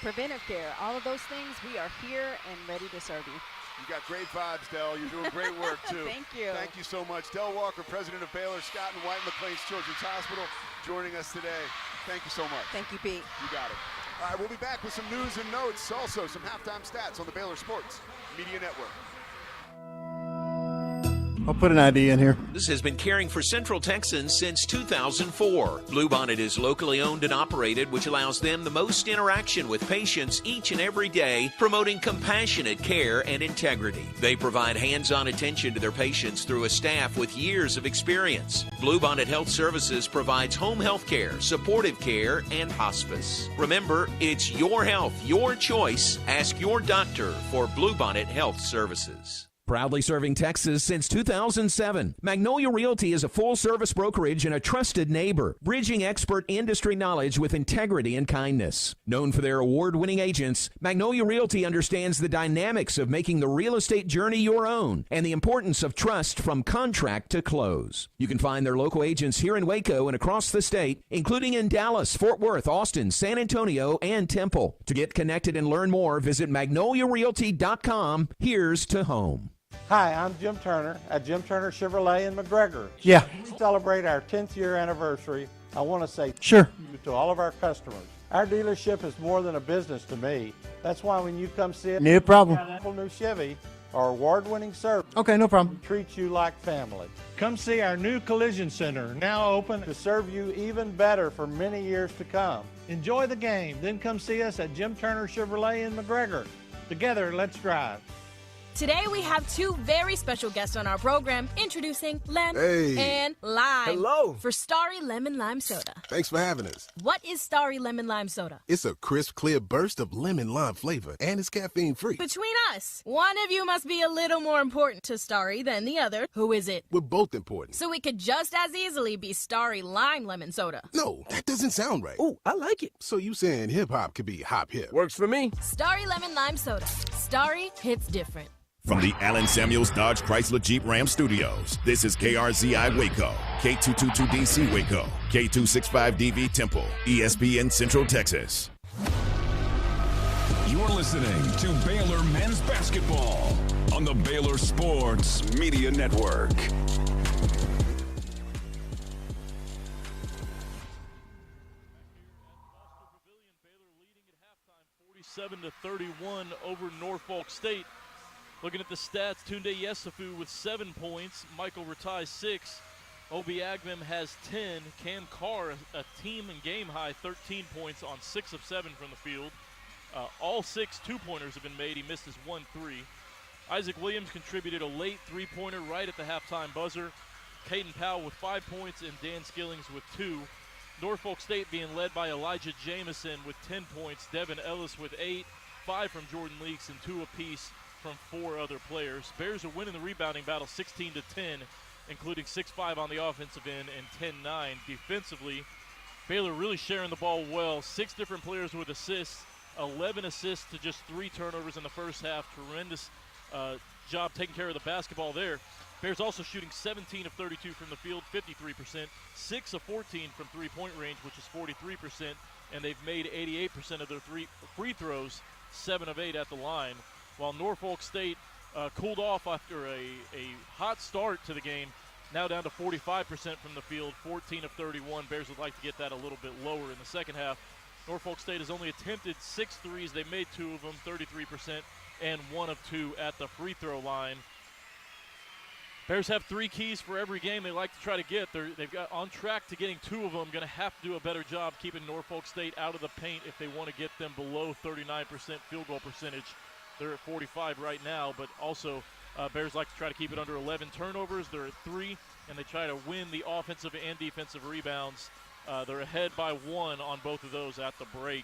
preventive care, all of those things, we are here and ready to serve you. You got great vibes, Del. You're doing great work, too. Thank you. Thank you so much. Del Walker, president of Baylor Scott and White McLean's Children's Hospital, joining us today. Thank you so much. Thank you, Pete. You got it. All right, we'll be back with some news and notes, also some halftime stats on the Baylor Sports Media Network. I'll put an ID in here. This has been caring for Central Texans since 2004. Bluebonnet is locally owned and operated, which allows them the most interaction with patients each and every day, promoting compassionate care and integrity. They provide hands-on attention to their patients through a staff with years of experience. Bluebonnet Health Services provides home health care, supportive care, and hospice. Remember, it's your health, your choice. Ask your doctor for Bluebonnet Health Services. Proudly serving Texas since 2007, Magnolia Realty is a full-service brokerage and a trusted neighbor, bridging expert industry knowledge with integrity and kindness. Known for their award-winning agents, Magnolia Realty understands the dynamics of making the real estate journey your own and the importance of trust from contract to close. You can find their local agents here in Waco and across the state, including in Dallas, Fort Worth, Austin, San Antonio, and Temple. To get connected and learn more, visit magnoliarealty.com. Here's to home. Hi, I'm Jim Turner at Jim Turner Chevrolet in McGregor. Yeah. To celebrate our 10th year anniversary, I want to say Sure. thank you to all of our customers. Our dealership is more than a business to me. That's why when you come see it, No problem. our new Chevy, our award-winning service, Okay, no problem. treats you like family. Come see our new collision center, now open to serve you even better for many years to come. Enjoy the game, then come see us at Jim Turner Chevrolet in McGregor. Together, let's drive. Today we have two very special guests on our program, introducing Lem Hey. and Lime. Hello. For Starry Lemon Lime Soda. Thanks for having us. What is Starry Lemon Lime Soda? It's a crisp, clear burst of lemon lime flavor, and it's caffeine free. Between us, one of you must be a little more important to Starry than the other. Who is it? We're both important. So it could just as easily be Starry Lime Lemon Soda. No, that doesn't sound right. Oh, I like it. So you saying hip hop could be hop hip? Works for me. Starry Lemon Lime Soda. Starry hits different. From the Allen Samuels Dodge Chrysler Jeep Ram Studios, this is KRZI Waco, K222DC Waco, K265DV Temple, ESPN Central Texas. You're listening to Baylor Men's Basketball on the Baylor Sports Media Network. Baylor leading at halftime, 47-31 over Norfolk State. Looking at the stats, Tundday Yesufu with 7 points, Michael Ratai 6, Obi Agbem has 10, Cam Carr a team and game high 13 points on 6 of 7 from the field. All 6 two-pointers have been made. He missed his 1-3. Isaac Williams contributed a late three-pointer right at the halftime buzzer. Caden Powell with 5 points and Dan Skillings with 2. Norfolk State being led by Elijah Jamison with 10 points, Devin Ellis with 8, 5 from Jordan Leaks and 2 apiece from 4 other players. Bears are winning the rebounding battle 16-10, including 6-5 on the offensive end and 10-9 defensively. Baylor really sharing the ball well. 6 different players with assists, 11 assists to just 3 turnovers in the first half. Tremendous job taking care of the basketball there. Bears also shooting 17 of 32 from the field, 53%, 6 of 14 from three-point range, which is 43%, and they've made 88% of their free throws, 7 of 8 at the line. While Norfolk State cooled off after a hot start to the game, now down to 45% from the field, 14 of 31. Bears would like to get that a little bit lower in the second half. Norfolk State has only attempted 6 threes. They made 2 of them, 33%, and 1 of 2 at the free throw line. Bears have 3 keys for every game they like to try to get. They've got on track to getting 2 of them. Going to have to do a better job keeping Norfolk State out of the paint if they want to get them below 39% field goal percentage. They're at 45 right now, but also Bears like to try to keep it under 11 turnovers. They're at 3, and they try to win the offensive and defensive rebounds. They're ahead by 1 on both of those at the break.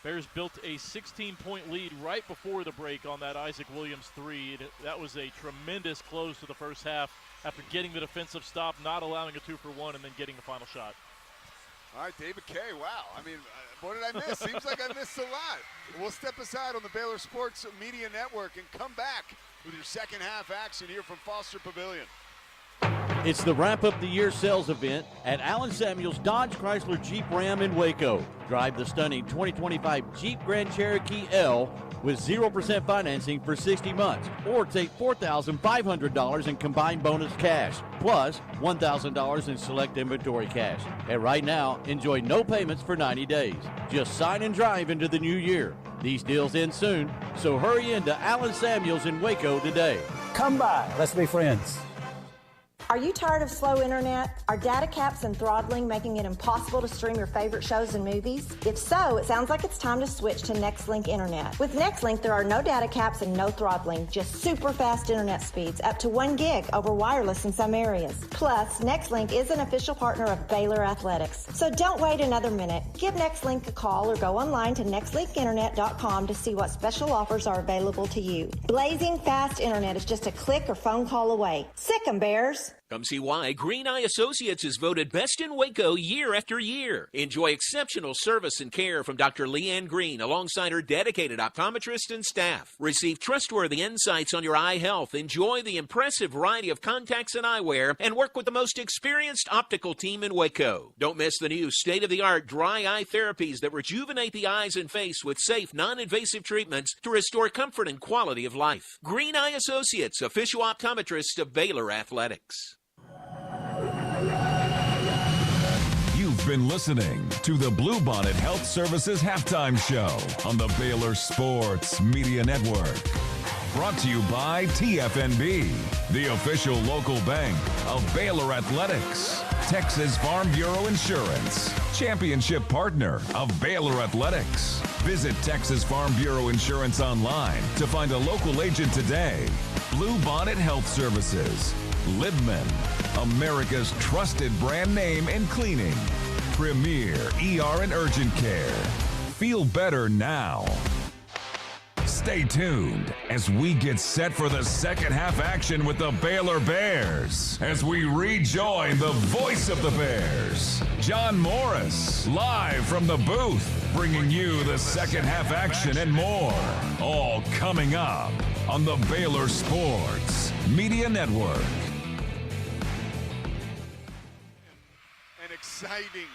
Bears built a 16-point lead right before the break on that Isaac Williams 3. That was a tremendous close to the first half after getting the defensive stop, not allowing a 2-for-1, and then getting the final shot. All right, David Kay, wow. I mean, what did I miss? Seems like I missed a lot. We'll step aside on the Baylor Sports Media Network and come back with your second half action here from Foster Pavilion. It's the wrap-up the year sales event at Allen Samuels Dodge Chrysler Jeep Ram in Waco. Drive the stunning 2025 Jeep Grand Cherokee L with 0% financing for 60 months, or take $4,500 in combined bonus cash, plus $1,000 in select inventory cash. And right now, enjoy no payments for 90 days. Just sign and drive into the new year. These deals end soon, so hurry into Allen Samuels in Waco today. Come by. Let's be friends. Are you tired of slow internet? Are data caps and throttling making it impossible to stream your favorite shows and movies? If so, it sounds like it's time to switch to Nextlink Internet. With Nextlink, there are no data caps and no throttling, just super fast internet speeds, up to 1 gig over wireless in some areas. Plus, Nextlink is an official partner of Baylor Athletics. So don't wait another minute. Give Nextlink a call or go online to nextlinkinternet.com to see what special offers are available to you. Blazing fast internet is just a click or phone call away. Sick 'em, Bears. Come see why Green Eye Associates is voted best in Waco year after year. Enjoy exceptional service and care from Dr. Leanne Green alongside her dedicated optometrist and staff. Receive trustworthy insights on your eye health. Enjoy the impressive variety of contacts and eyewear, and work with the most experienced optical team in Waco. Don't miss the new state-of-the-art dry eye therapies that rejuvenate the eyes and face with safe, non-invasive treatments to restore comfort and quality of life. Green Eye Associates, official optometrist of Baylor Athletics. You've been listening to the Bluebonnet Health Services Halftime Show on the Baylor Sports Media Network. Brought to you by TFNB, the official local bank of Baylor Athletics. Texas Farm Bureau Insurance, championship partner of Baylor Athletics. Visit Texas Farm Bureau Insurance online to find a local agent today. Bluebonnet Health Services. Libman, America's trusted brand name in cleaning. Premier ER and Urgent Care. Feel better now. Stay tuned as we get set for the second half action with the Baylor Bears as we rejoin the voice of the Bears, John Morris, live from the booth, bringing you the second half action and more. All coming up on the Baylor Sports Media Network. Exciting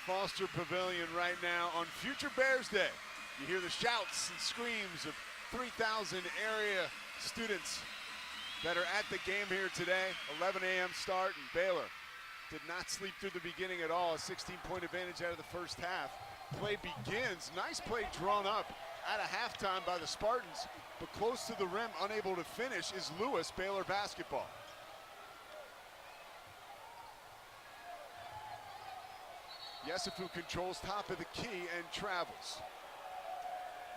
Foster Pavilion right now on Future Bears Day. You hear the shouts and screams of 3,000 area students that are at the game here today. 11 a.m. start, and Baylor did not sleep through the beginning at all. A 16-point advantage out of the first half. Play begins. Nice play drawn up at a halftime by the Spartans, but close to the rim, unable to finish, is Lewis. Baylor basketball. Yesufu controls top of the key and travels.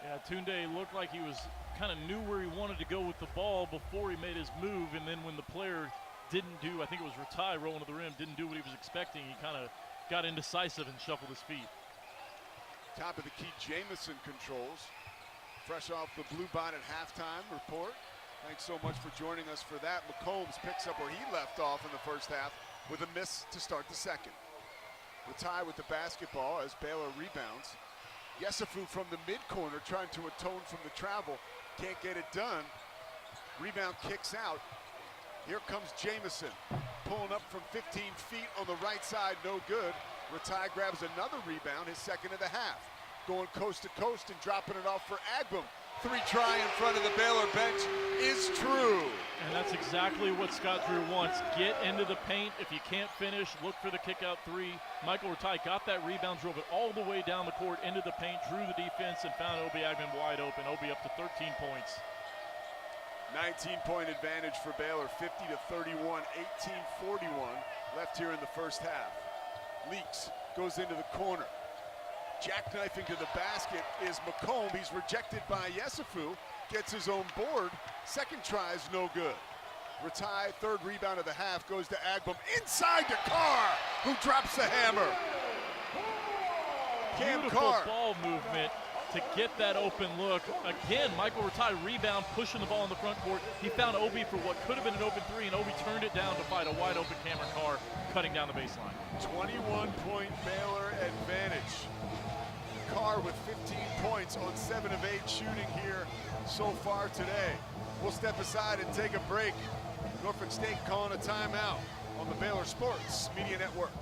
Yeah, Tundday looked like he was kind of knew where he wanted to go with the ball before he made his move, and then when the player didn't do, I think it was Ratai rolling to the rim, didn't do what he was expecting, he kind of got indecisive and shuffled his feet. Top of the key, Jamison controls. Fresh off the Bluebonnet halftime report. Thanks so much for joining us for that. McCombs picks up where he left off in the first half with a miss to start the second. Ratai with the basketball as Baylor rebounds. Yesufu from the mid-corner trying to atone from the travel. Can't get it done. Rebound kicks out. Here comes Jamison. Pulling up from 15 feet on the right side, no good. Ratai grabs another rebound, his second of the half. Going coast to coast and dropping it off for Agbum. 3-try in front of the Baylor bench is true. And that's exactly what Scott Drew wants. Get into the paint. If you can't finish, look for the kick-out three. Michael Ratai got that rebound, drove it all the way down the court into the paint, drew the defense, and found Obi Agman wide open. Obi up to 13 points. 19-point advantage for Baylor, 50-31, 18-41 left here in the first half. Leaks, goes into the corner. Jackknifing to the basket is McComb. He's rejected by Yesufu. Gets his own board. Second try is no good. Ratai, third rebound of the half, goes to Agbum. Inside to Carr, who drops the hammer. Cam Beautiful Carr. ball movement. to get that open look. Again, Michael Ratai rebound, pushing the ball in the front court. He found Obi for what could have been an open three, and Obi turned it down to fight a wide open Cameron Carr cutting down the baseline. 21-point Baylor advantage. Carr with 15 points on 7 of 8 shooting here so far today. We'll step aside and take a break. Norfolk State calling a timeout on the Baylor Sports Media Network.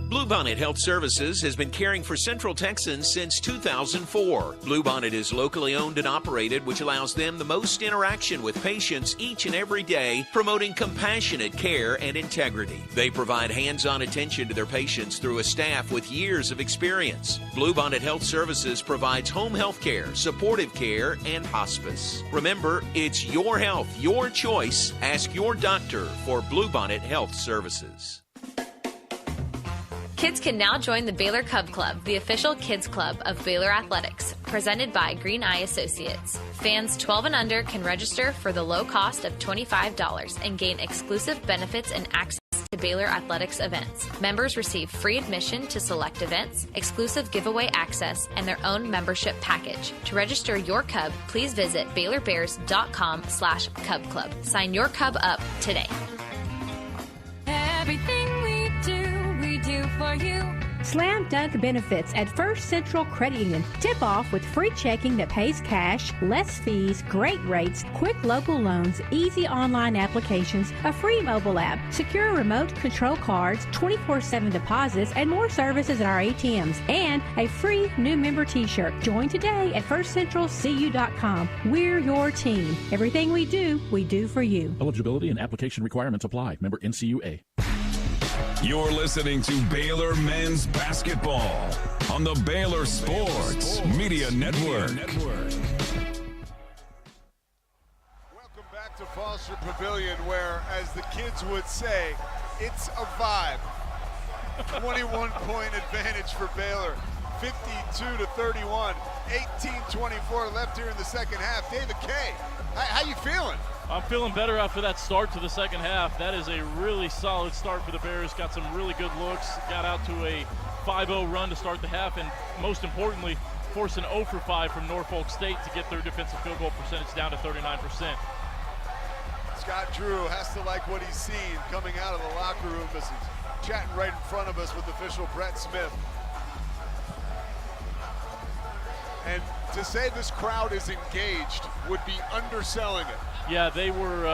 Bluebonnet Health Services has been caring for Central Texans since 2004. Bluebonnet is locally owned and operated, which allows them the most interaction with patients each and every day, promoting compassionate care and integrity. They provide hands-on attention to their patients through a staff with years of experience. Bluebonnet Health Services provides home health care, supportive care, and hospice. Remember, it's your health, your choice. Ask your doctor for Bluebonnet Health Services. Kids can now join the Baylor Cub Club, the official kids club of Baylor Athletics, presented by Green Eye Associates. Fans 12 and under can register for the low cost of $25 and gain exclusive benefits and access to Baylor Athletics events. Members receive free admission to select events, exclusive giveaway access, and their own membership package. To register your Cub, please visit BaylorBears.com/Cub Club. Sign your Cub up today. Everything we do for you. Slam dunk benefits at First Central Credit Union. Tip off with free checking that pays cash, less fees, great rates, quick local loans, easy online applications, a free mobile app, secure remote control cards, 24/7 deposits, and more services at our ATMs, and a free new member t-shirt. Join today at firstcentralcu.com. We're your team. Everything we do for you. Eligibility and application requirements apply. Member NCUA. You're listening to Baylor Men's Basketball on the Baylor Sports Media Network. Welcome back to Foster Pavilion, where, as the kids would say, it's a vibe. 21-point advantage for Baylor, 52-31, 18-24 left here in the second half. David Kay, how you feeling? I'm feeling better after that start to the second half. That is a really solid start for the Bears. Got some really good looks. Got out to a 5-0 run to start the half, and most importantly, forced an 0 for 5 from Norfolk State to get their defensive field goal percentage down to 39%. Scott Drew has to like what he's seen coming out of the locker room as he's chatting right in front of us with official Brett Smith. And to say this crowd is engaged would be underselling it. Yeah, they were,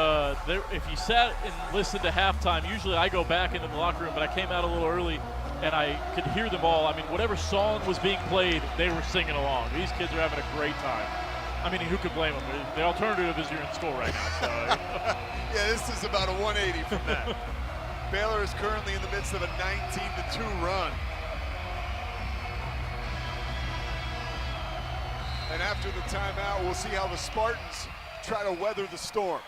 if you sat and listened to halftime, usually I go back into the locker room, but I came out a little early and I could hear them all. I mean, whatever song was being played, they were singing along. These kids are having a great time. I mean, who could blame them? The alternative is you're in school right now. So. Yeah, this is about a 180 from that. Baylor is currently in the midst of a 19-2 run. And after the timeout, we'll see how the Spartans try to weather the storm.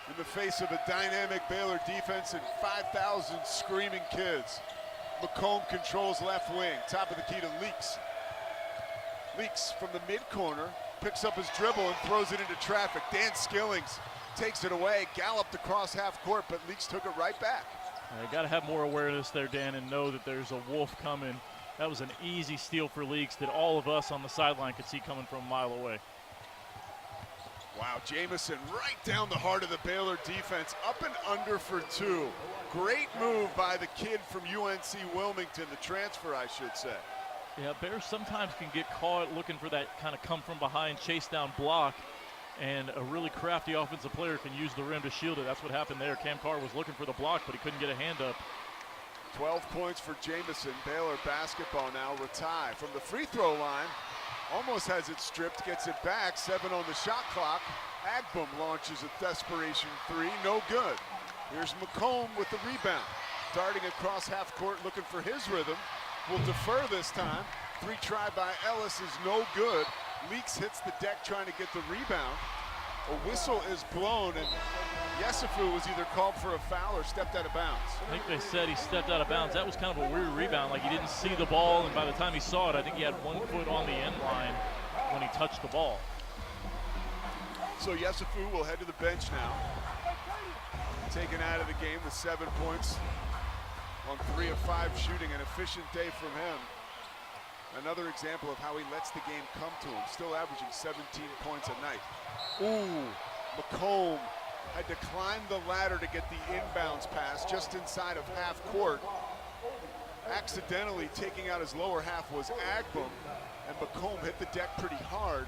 In the face of a dynamic Baylor defense and 5,000 screaming kids. McComb controls left wing, top of the key to Leaks. Leaks from the mid-corner, picks up his dribble and throws it into traffic. Dan Skillings takes it away, galloped across half court, but Leaks took it right back. You got to have more awareness there, Dan, and know that there's a wolf coming. That was an easy steal for Leaks that all of us on the sideline could see coming from a mile away. Wow, Jamison right down the heart of the Baylor defense, up and under for 2. Great move by the kid from UNC Wilmington, the transfer, I should say. Yeah, Bears sometimes can get caught looking for that kind of come from behind, chase down block, and a really crafty offensive player can use the rim to shield it. That's what happened there. Cam Carr was looking for the block, but he couldn't get a hand up. 12 points for Jamison. Baylor basketball now. Ratai from the free throw line. Almost has it stripped, gets it back. 7 on the shot clock. Agbum launches a desperation 3, no good. Here's McComb with the rebound. Darting across half court looking for his rhythm. Will defer this time. 3 try by Ellis is no good. Leaks hits the deck trying to get the rebound. A whistle is blown, and Yesufu was either called for a foul or stepped out of bounds. I think they said he stepped out of bounds. That was kind of a weird rebound, like he didn't see the ball, and by the time he saw it, I think he had 1 foot on the end line when he touched the ball. So Yesufu will head to the bench now. Taken out of the game with 7 points on 3 of 5 shooting. An efficient day from him. Another example of how he lets the game come to him, still averaging 17 points a night. Ooh, McComb had to climb the ladder to get the inbounds pass just inside of half court. Accidentally taking out his lower half was Agbum, and McComb hit the deck pretty hard,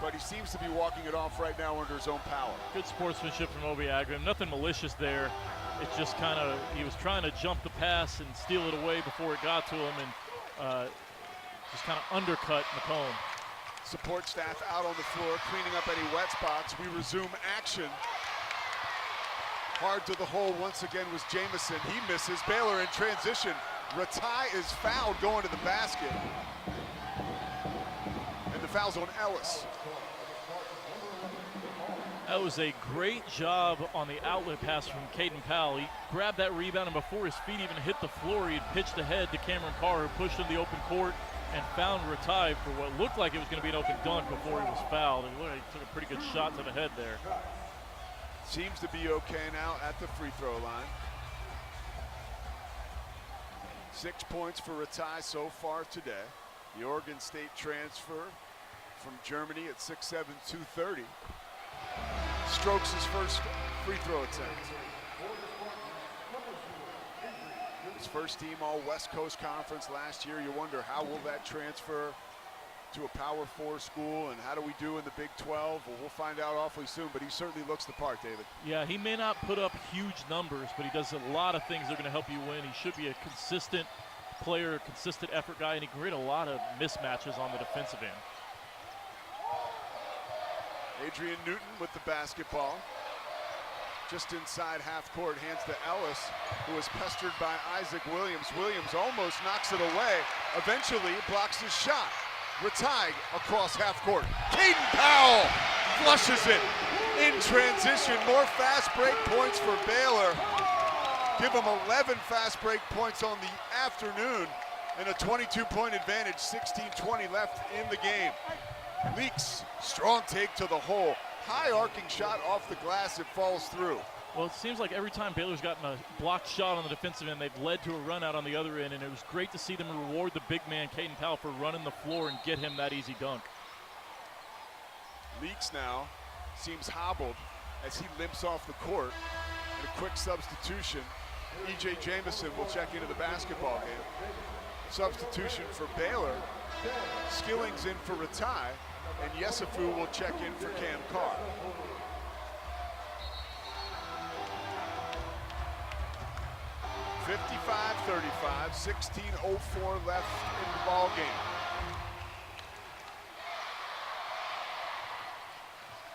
but he seems to be walking it off right now under his own power. Good sportsmanship from Obi Agbum. Nothing malicious there. It's just kind of, he was trying to jump the pass and steal it away before it got to him, and just kind of undercut McComb. Support staff out on the floor, cleaning up any wet spots. We resume action. Hard to the hole once again was Jamison. He misses. Baylor in transition. Ratai is fouled going to the basket. And the foul's on Ellis. That was a great job on the outlet pass from Caden Powell. He grabbed that rebound, and before his feet even hit the floor, he had pitched ahead to Cameron Carr, who pushed in the open court and found Ratai for what looked like it was going to be an open dunk before he was fouled. He took a pretty good shot to the head there. Seems to be okay now at the free throw line. 6 points for Ratai so far today. The Oregon State transfer from Germany at 6'7", 230. Strokes his first free throw attempt. His first team all West Coast Conference last year. You wonder, how will that transfer to a Power 4 school, and how do we do in the Big 12? Well, we'll find out awfully soon, but he certainly looks the part, David. Yeah, he may not put up huge numbers, but he does a lot of things that are going to help you win. He should be a consistent player, a consistent effort guy, and he can create a lot of mismatches on the defensive end. Adrian Newton with the basketball. Just inside half court, hands to Ellis, who was pestered by Isaac Williams. Williams almost knocks it away. Eventually blocks his shot. Ratai across half court. Caden Powell flushes it in transition. More fast break points for Baylor. Give them 11 fast break points on the afternoon and a 22-point advantage, 16:20 left in the game. Leaks, strong take to the hole. High arcing shot off the glass, it falls through. Well, it seems like every time Baylor's gotten a blocked shot on the defensive end, they've led to a run out on the other end, and it was great to see them reward the big man, Caden Powell, for running the floor and get him that easy dunk. Leaks now seems hobbled as he limps off the court. And a quick substitution. E.J. Jamison will check into the basketball game. Substitution for Baylor. Skilling's in for Ratai, and Yesufu will check in for Cam Carr. (55-35), 16:04 left in the ball game.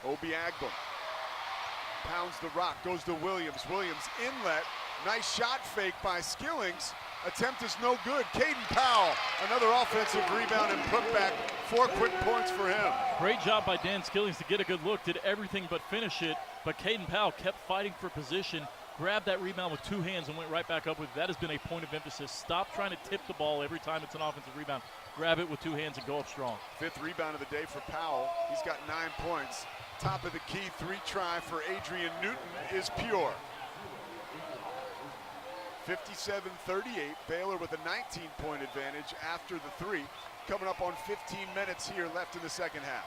Obi Agbum pounds the rock, goes to Williams. Williams inlet, nice shot fake by Skillings. Attempt is no good. Caden Powell, another offensive rebound and putback. 4 quick points for him. Great job by Dan Skillings to get a good look. Did everything but finish it. But Caden Powell kept fighting for position, grabbed that rebound with 2 hands and went right back up with it. That has been a point of emphasis. Stop trying to tip the ball every time it's an offensive rebound. Grab it with 2 hands and go up strong. 5th rebound of the day for Powell. He's got 9 points. Top of the key 3 try for Adrian Newton is pure. 57-38, Baylor with a 19-point advantage after the 3. Coming up on 15 minutes here left in the second half.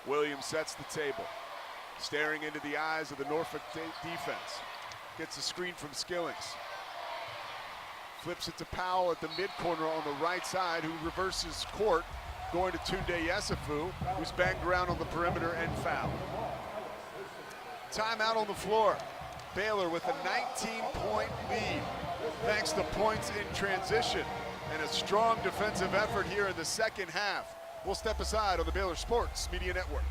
Williams sets the table. Staring into the eyes of the Norfolk defense. Gets a screen from Skillings. Flips it to Powell at the mid-corner on the right side, who reverses court, going to Tundday Yesufu, who's banged around on the perimeter and fouled. Timeout on the floor. Baylor with a 19-point lead, thanks to points in transition and a strong defensive effort here in the second half. We'll step aside on the Baylor Sports Media Network.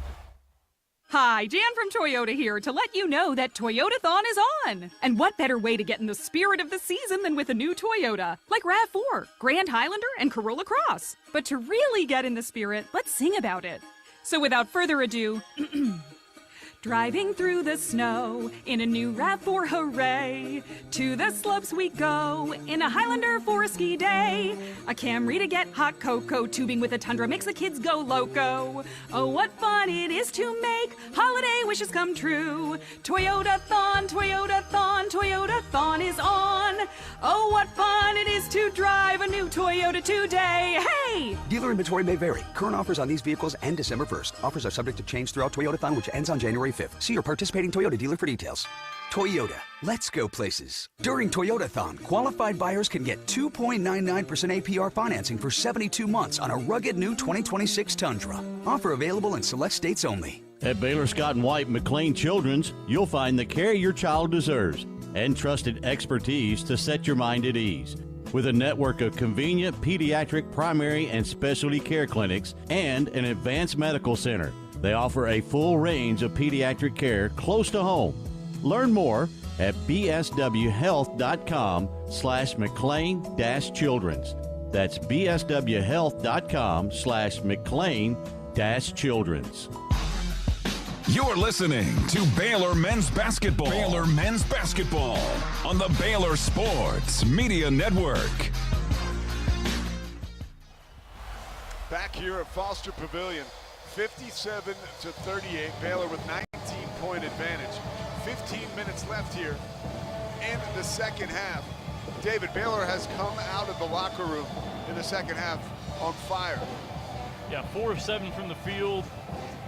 Hi, Jan from Toyota here to let you know that Toyotathon is on. And what better way to get in the spirit of the season than with a new Toyota, like RAV4, Grand Highlander, and Corolla Cross. But to really get in the spirit, let's sing about it. So without further ado, Driving through the snow in a new RAV4, hooray! To the slopes we go in a Highlander for a ski day. A Camry to get hot cocoa, tubing with a Tundra makes the kids go loco. Oh, what fun it is to make holiday wishes come true. Toyota-thon, Toyota-thon, Toyota-thon is on. Oh, what fun it is to drive a new Toyota today. Hey! Dealer inventory may vary. Current offers on these vehicles end December 1st. Offers are subject to change throughout Toyota-thon, which ends on January 5th. See your participating Toyota dealer for details. Toyota, let's go places. During Toyota-thon, qualified buyers can get 2.99% APR financing for 72 months on a rugged new 2026 Tundra. Offer available in select states only. At Baylor Scott & White McLean Children's, you'll find the care your child deserves and trusted expertise to set your mind at ease. With a network of convenient pediatric, primary, and specialty care clinics and an advanced medical center, they offer a full range of pediatric care close to home. Learn more at bswhealth.com/McLean-Children's. That's bswhealth.com/McLean-Children's. You're listening to Baylor Men's Basketball. Baylor Men's Basketball on the Baylor Sports Media Network. Back here at Foster Pavilion, 57-38, Baylor with 19-point advantage. 15 minutes left here in the second half. David, Baylor has come out of the locker room in the second half on fire. Yeah, 4 of 7 from the field,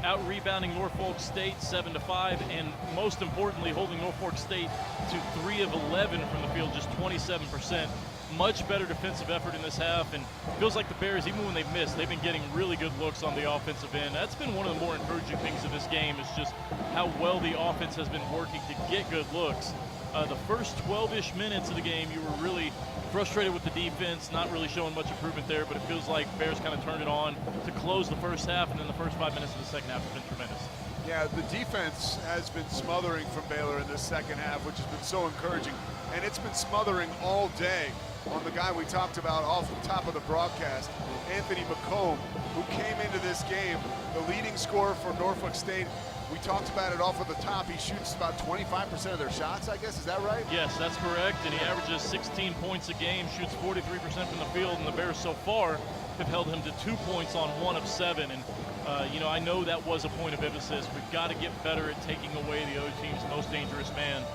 out-rebounding Norfolk State 7-5, and most importantly, holding Norfolk State to 3 of 11 from the field, just 27%. Much better defensive effort in this half, and it feels like the Bears, even when they've missed, they've been getting really good looks on the offensive end. That's been one of the more encouraging things of this game, is just how well the offense has been working to get good looks. The first 12-ish minutes of the game, you were really frustrated with the defense, not really showing much improvement there, but it feels like Bears kind of turned it on to close the first half, and then the first 5 minutes of the second half have been tremendous. Yeah, the defense has been smothering from Baylor in this second half, which has been so encouraging, and it's been smothering all day on the guy we talked about off the top of the broadcast, Anthony McComb, who came into this game the leading scorer for Norfolk State. We talked about it off of the top. He shoots about 25% of their shots, I guess. Is that right? Yes, that's correct. And he averages 16 points a game, shoots 43% from the field. And the Bears so far have held him to 2 points on 1 of 7. And, I know that was a point of emphasis. We've got to get better at taking away the other team's most dangerous man.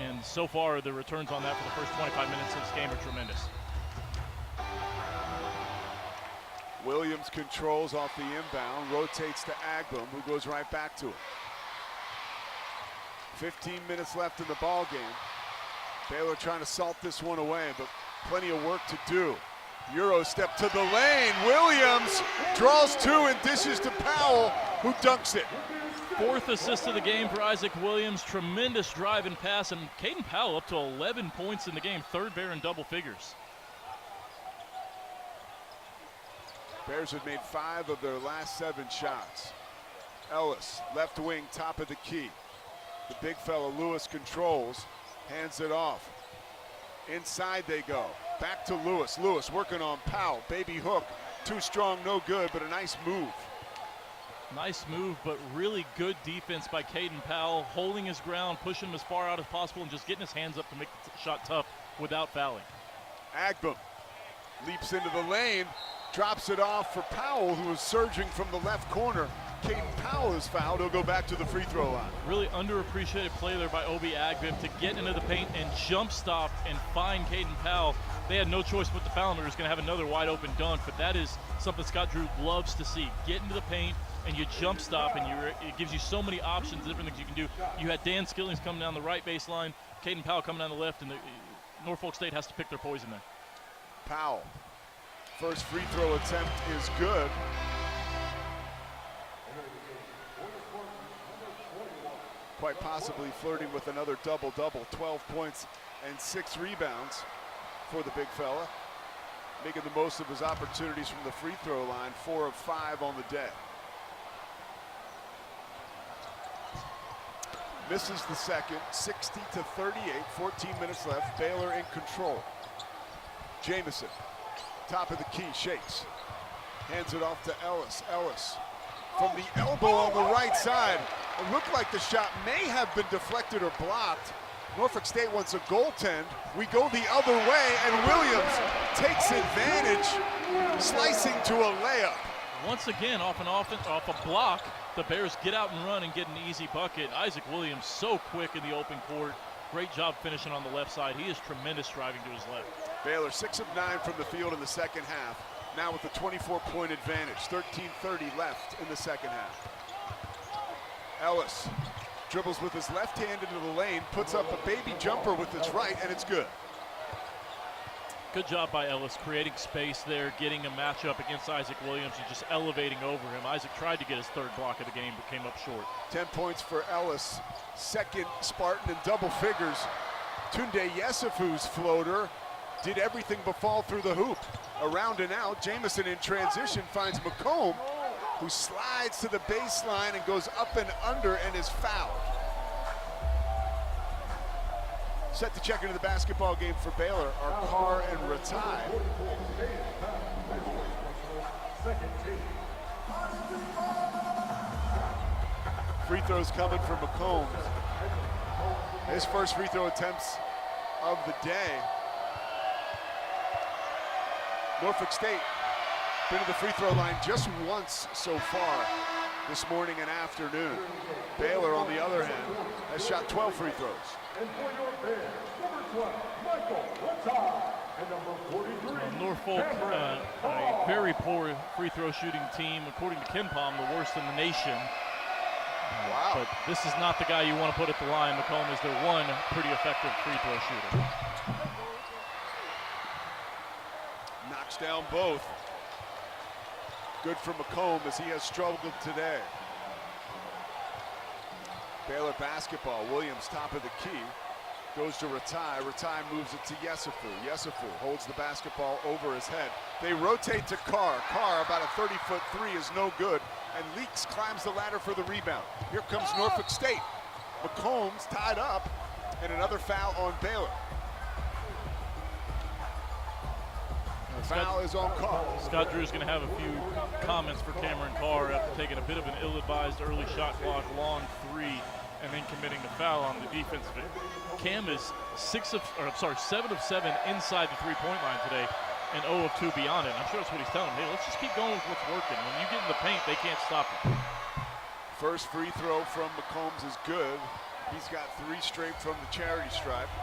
And so far, the returns on that for the first 25 minutes of this game are tremendous. Williams controls off the inbound, rotates to Agbum, who goes right back to him. 15 minutes left in the ball game. Baylor trying to salt this one away, but plenty of work to do. Euro step to the lane. Williams draws 2 and dishes to Powell, who dunks it. 4th assist of the game for Isaac Williams. Tremendous drive and pass, and Caden Powell up to 11 points in the game. 3rd Bear in double figures. Bears have made 5 of their last 7 shots. Ellis, left wing, top of the key. The big fella, Lewis, controls, hands it off. Inside they go. Back to Lewis. Lewis working on Powell. Baby hook, too strong, no good, but a nice move. Nice move, but really good defense by Caden Powell, holding his ground, pushing him as far out as possible, and just getting his hands up to make the shot tough without fouling. Agbum leaps into the lane, drops it off for Powell, who is surging from the left corner. Caden Powell is fouled. He'll go back to the free throw line. Really underappreciated play there by Obi Agbim to get into the paint and jump stop and find Caden Powell. They had no choice but to foul him. He was going to have another wide open dunk, but that is something Scott Drew loves to see. Get into the paint and you jump stop, and it gives you so many options, different things you can do. You had Dan Skillings coming down the right baseline, Caden Powell coming down the left, and Norfolk State has to pick their poison there. Powell, first free throw attempt is good. Quite possibly flirting with another double-double, 12 points and 6 rebounds for the big fella. Making the most of his opportunities from the free throw line, 4 of 5 on the day. Misses the second, 60-38, 14 minutes left. Baylor in control. Jamison, top of the key, shakes. Hands it off to Ellis. Ellis from the elbow on the right side. It looked like the shot may have been deflected or blocked. Norfolk State wants a goaltend. We go the other way, and Williams takes advantage, slicing to a layup. Once again, off a block, the Bears get out and run and get an easy bucket. Isaac Williams so quick in the open court. Great job finishing on the left side. He is tremendous driving to his left. Baylor 6 of 9 from the field in the second half. Now with a 24-point advantage. 13:30 left in the second half. Ellis dribbles with his left hand into the lane, puts up a baby jumper with his right, and it's good. Good job by Ellis, creating space there, getting a matchup against Isaac Williams and just elevating over him. Isaac tried to get his third block of the game, but came up short. 10 points for Ellis. Second Spartan in double figures. Tundday Yesufu's floater did everything but fall through the hoop. Around and out, Jamison in transition finds McComb, who slides to the baseline and goes up and under and is fouled. Set to check into the basketball game for Baylor are Carr and Ratai. Free throws coming from McComb. His first free throw attempts of the day. Norfolk State been to the free throw line just once so far this morning and afternoon. Baylor, on the other hand, has shot 12 free throws. Norfolk, a very poor free throw shooting team, according to KenPom, the worst in the nation. Wow. But this is not the guy you want to put at the line. McComb is their one pretty effective free throw shooter. Knocks down both. Good for McComb as he has struggled today. Baylor basketball. Williams top of the key. Goes to Ratai. Ratai moves it to Yesufu. Yesufu holds the basketball over his head. They rotate to Carr. Carr, about a 30-foot three, is no good. And Leaks climbs the ladder for the rebound. Here comes Norfolk State. McComb's tied up. And another foul on Baylor. Foul is on Carr. Scott Drew's going to have a few comments for Cameron Carr after taking a bit of an ill-advised early shot clock, long three, and then committing the foul on the defensive end. Cam is 7 of 7 inside the three-point line today, and 0 of 2 beyond it. I'm sure that's what he's telling them. Hey, let's just keep going with what's working. When you get in the paint, they can't stop it. First free throw from McCombs is good. He's got 3 straight from the charity stripe.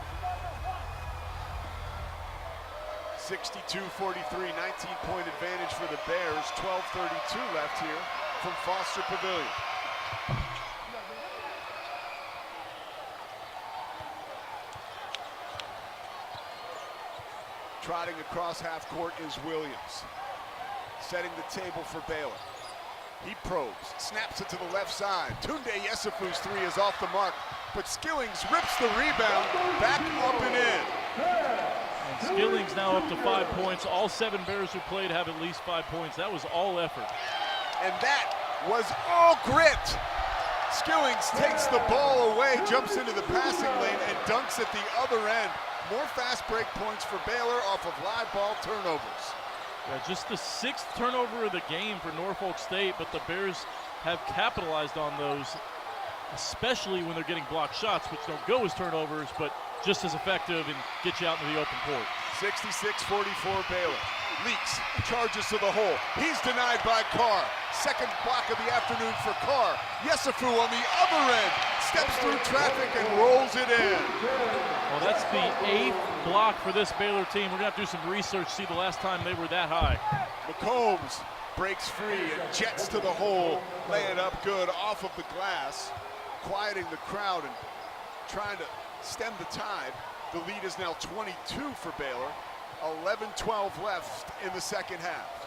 62-43, 19-point advantage for the Bears. 12:32 left here from Foster Pavilion. Trotting across half court is Williams. Setting the table for Baylor. He probes, snaps it to the left side. Tundday Yesufu's three is off the mark, but Skillings rips the rebound, back up and in. And Skillings now up to 5 points. All 7 Bears who played have at least 5 points. That was all effort. And that was all grit. Skillings takes the ball away, jumps into the passing lane, and dunks at the other end. More fast break points for Baylor off of live ball turnovers. Yeah, just the 6th turnover of the game for Norfolk State, but the Bears have capitalized on those, especially when they're getting blocked shots, which don't go as turnovers, but just as effective and get you out into the open court. 66-44 Baylor. Leaks, charges to the hole. He's denied by Carr. Second block of the afternoon for Carr. Yesufu on the other end, steps through traffic and rolls it in. Well, that's the 8th block for this Baylor team. We're gonna have to do some research, see the last time they were that high. McCombs breaks free and jets to the hole, lay it up good off of the glass, quieting the crowd and trying to stem the tide. The lead is now 22 for Baylor. 11-12 left in the second half.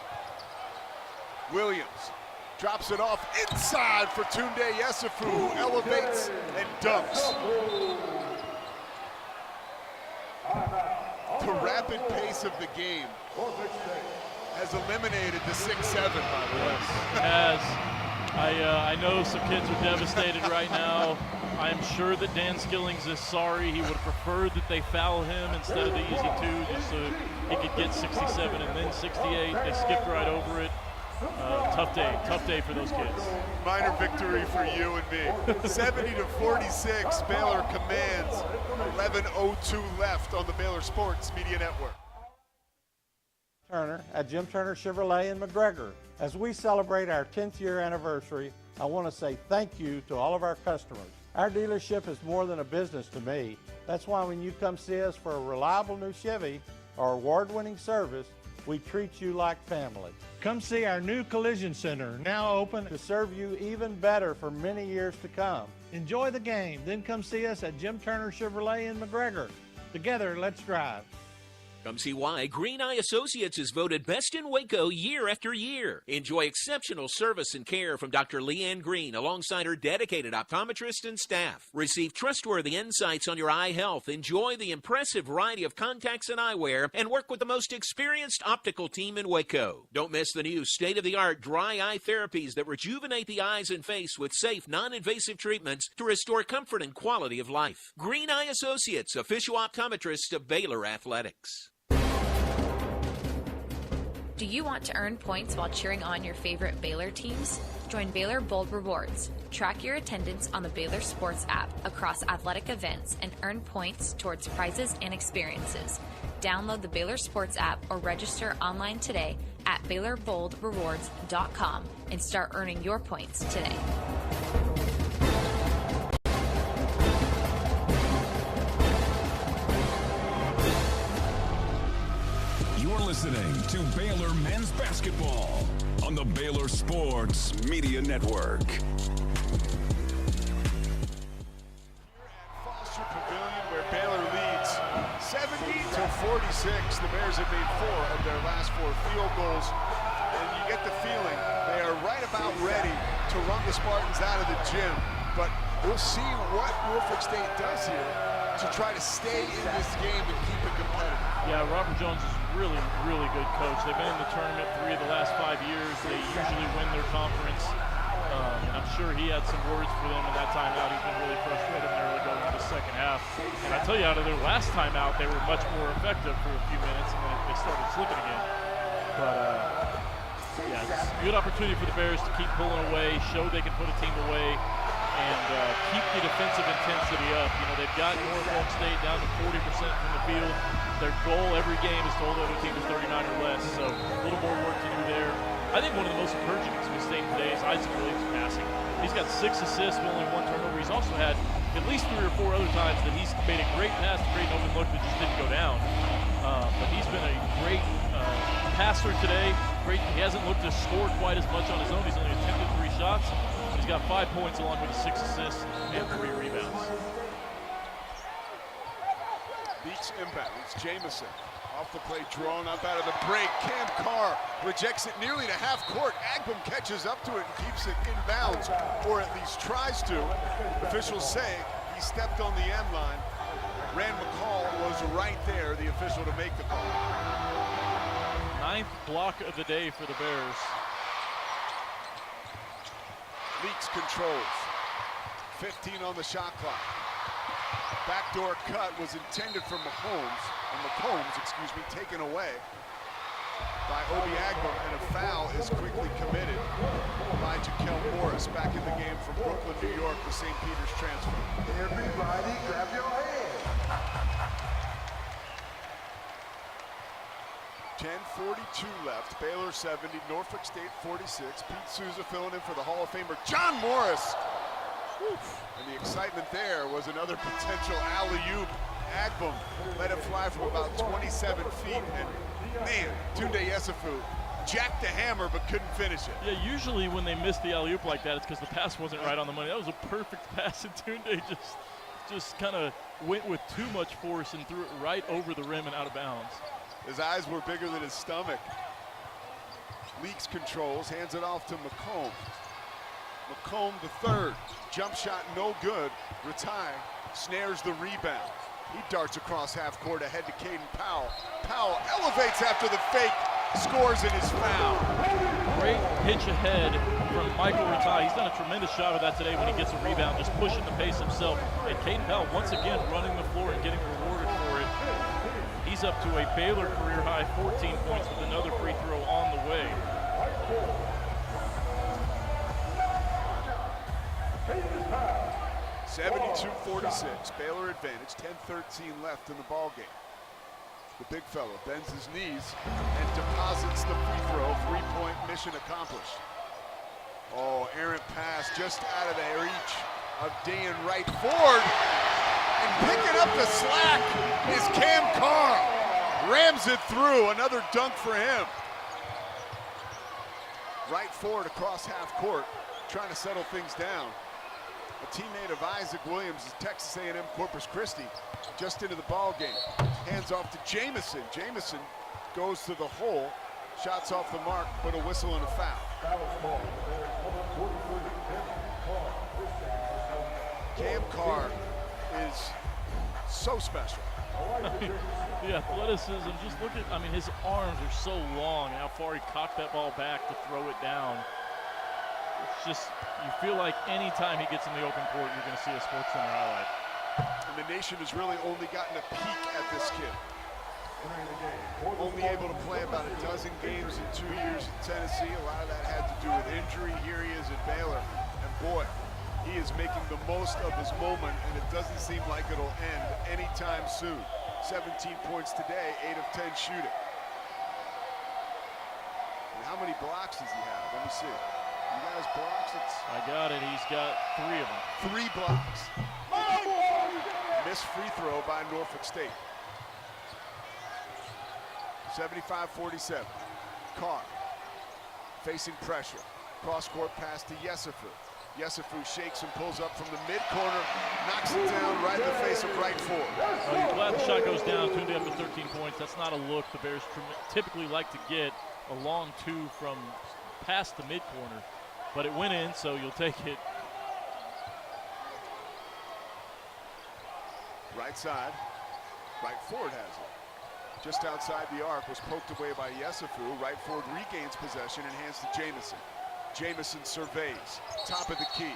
Williams drops it off inside for Tundday Yesufu, who elevates and dunks. The rapid pace of the game has eliminated the 6-7. I know some kids are devastated right now. I'm sure that Dan Skillings is sorry. He would have preferred that they foul him instead of the easy 2, just so he could get 67 and then 68. They skipped right over it. Tough day for those kids. Minor victory for you and me. 70-46, Baylor commands. 11:02 left on the Baylor Sports Media Network. Turner at Jim Turner Chevrolet in McGregor. As we celebrate our 10th year anniversary, I want to say thank you to all of our customers. Our dealership is more than a business to me. That's why when you come see us for a reliable new Chevy or award-winning service, we treat you like family. Come see our new collision center, now open to serve you even better for many years to come. Enjoy the game, then come see us at Jim Turner Chevrolet in McGregor. Together, let's drive. Come see why Green Eye Associates is voted best in Waco year after year. Enjoy exceptional service and care from Dr. Leanne Green alongside her dedicated optometrist and staff. Receive trustworthy insights on your eye health. Enjoy the impressive variety of contacts and eyewear and work with the most experienced optical team in Waco. Don't miss the new state-of-the-art dry eye therapies that rejuvenate the eyes and face with safe, non-invasive treatments to restore comfort and quality of life. Green Eye Associates, official optometrist of Baylor Athletics. Do you want to earn points while cheering on your favorite Baylor teams? Join Baylor Bold Rewards. Track your attendance on the Baylor Sports app across athletic events and earn points towards prizes and experiences. Download the Baylor Sports app or register online today at BaylorBoldRewards.com and start earning your points today. You're listening to Baylor Men's Basketball on the Baylor Sports Media Network. Here at Foster Pavilion, where Baylor leads 70-46. The Bears have made 4 of their last 4 field goals, and you get the feeling they are right about ready to run the Spartans out of the gym. But we'll see what Norfolk State does here to try to stay in this game and keep it competitive. Yeah, Robert Jones is really good coach. They've been in the tournament 3 of the last 5 years. They usually win their conference. And I'm sure he had some words for them in that timeout. He's been really frustrated when they're really going into the second half. And I tell you, out of their last timeout, they were much more effective for a few minutes, and then they started slipping again. But, yeah, it's a good opportunity for the Bears to keep pulling away, show they can put a team away, and keep the defensive intensity up. You know, they've got Norfolk State down to 40% from the field. Their goal every game is to hold the other team to 39 or less, so a little more work to do there. I think one of the most encouraging things for State today is Isaac Williams passing. He's got 6 assists with only 1 turnover. He's also had at least 3 or 4 other times that he's made a great pass, a great open look that just didn't go down. But he's been a great passer today. Great. He hasn't looked to score quite as much on his own. He's only attempted 3 shots. He's got 5 points along with 6 assists and 3 rebounds. Beats inbounds. Jamison off the play, drawn up out of the break. Cam Carr rejects it nearly to half court. Agbum catches up to it and keeps it inbounds, or at least tries to. Officials say he stepped on the end line. Rand McCall was right there, the official, to make the call. 9th block of the day for the Bears. Leaks controls. 15 on the shot clock. Backdoor cut was intended for McCombs, taken away by Obi Agbum, and a foul is quickly committed by Jaquel Morris, back in the game from Brooklyn, New York, the St. Peter's transfer. Everybody grab your hand. 10:42 left. Baylor 70, Norfolk State 46. Pete Souza filling in for the Hall of Famer John Morris. And the excitement there was another potential alley-oop. Agbum let it fly from about 27 feet. And man, Tundday Yesufu jacked the hammer but couldn't finish it. Yeah, usually when they miss the alley-oop like that, it's because the pass wasn't right on the money. That was a perfect pass, and Tundday just kind of went with too much force and threw it right over the rim and out of bounds. His eyes were bigger than his stomach. Leaks controls, hands it off to McComb. McComb the third, jump shot no good. Ratai snares the rebound. He darts across half court ahead to Caden Powell. Powell elevates after the fake, scores in his foul. Great pitch ahead from Michael Ratai. He's done a tremendous job of that today when he gets a rebound, just pushing the pace himself. And Caden Powell once again running the floor and getting rewarded for it. He's up to a Baylor career high 14 points with another free throw on the way. (72-46), Baylor advantage, 10-13 left in the ball game. The big fellow bends his knees and deposits the free throw. Three-point mission accomplished. Oh, errant pass just out of the reach of Dan Wright Ford. And picking up the slack is Cam Carr. Rams it through. Another dunk for him. Wright Ford across half court, trying to settle things down. A teammate of Isaac Williams is Texas A&M Corpus Christi, just into the ball game. Hands off to Jamison. Jamison goes to the hole. Shots off the mark, but a whistle and a foul. Cam Carr is so special. The athleticism, just look at, I mean, his arms are so long, how far he cocked that ball back to throw it down. It's just, you feel like anytime he gets in the open court, you're going to see a SportsCenter highlight. And the nation has really only gotten a peek at this kid. Only able to play about a dozen games in 2 years in Tennessee. A lot of that had to do with injury. Here he is at Baylor. And boy, he is making the most of his moment, and it doesn't seem like it'll end anytime soon. 17 points today, 8 of 10 shooting. And how many blocks does he have? Let me see. You guys blocks? I got it. He's got 3 of them. 3 blocks. Missed free throw by Norfolk State. 75-47. Carr facing pressure. Cross-court pass to Yesufu. Yesufu shakes and pulls up from the mid-corner, knocks it down right in the face of Wright Ford. Oh, you're glad the shot goes down. Tundday up to 13 points. That's not a look the Bears typically like to get. A long 2 from past the mid-corner. But it went in, so you'll take it. Right side. Wright Ford has it. Just outside the arc, was poked away by Yesufu. Wright Ford regains possession and hands to Jamison. Jamison surveys, top of the key.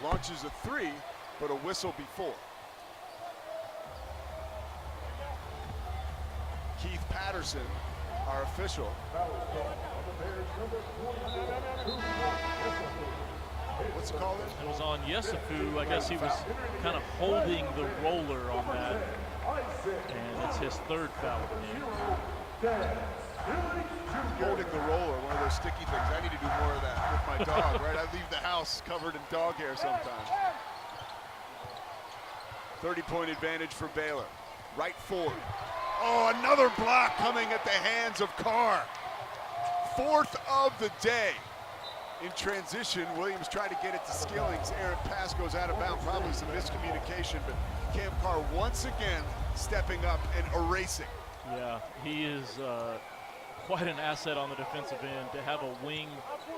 Launches a 3, but a whistle before. Keith Patterson, our official. What's it called? It was on Yesufu. I guess he was kind of holding the roller on that. And it's his 3rd foul of the game. Holding the roller, one of those sticky things. I need to do more of that with my dog, right? I leave the house covered in dog hair sometimes. 30-point advantage for Baylor. Wright Ford. Oh, another block coming at the hands of Carr. 4th of the day. In transition, Williams tried to get it to Skillings. Aaron pass goes out of bounds, probably some miscommunication, but Cam Carr once again stepping up and erasing. Yeah, he is quite an asset on the defensive end to have a wing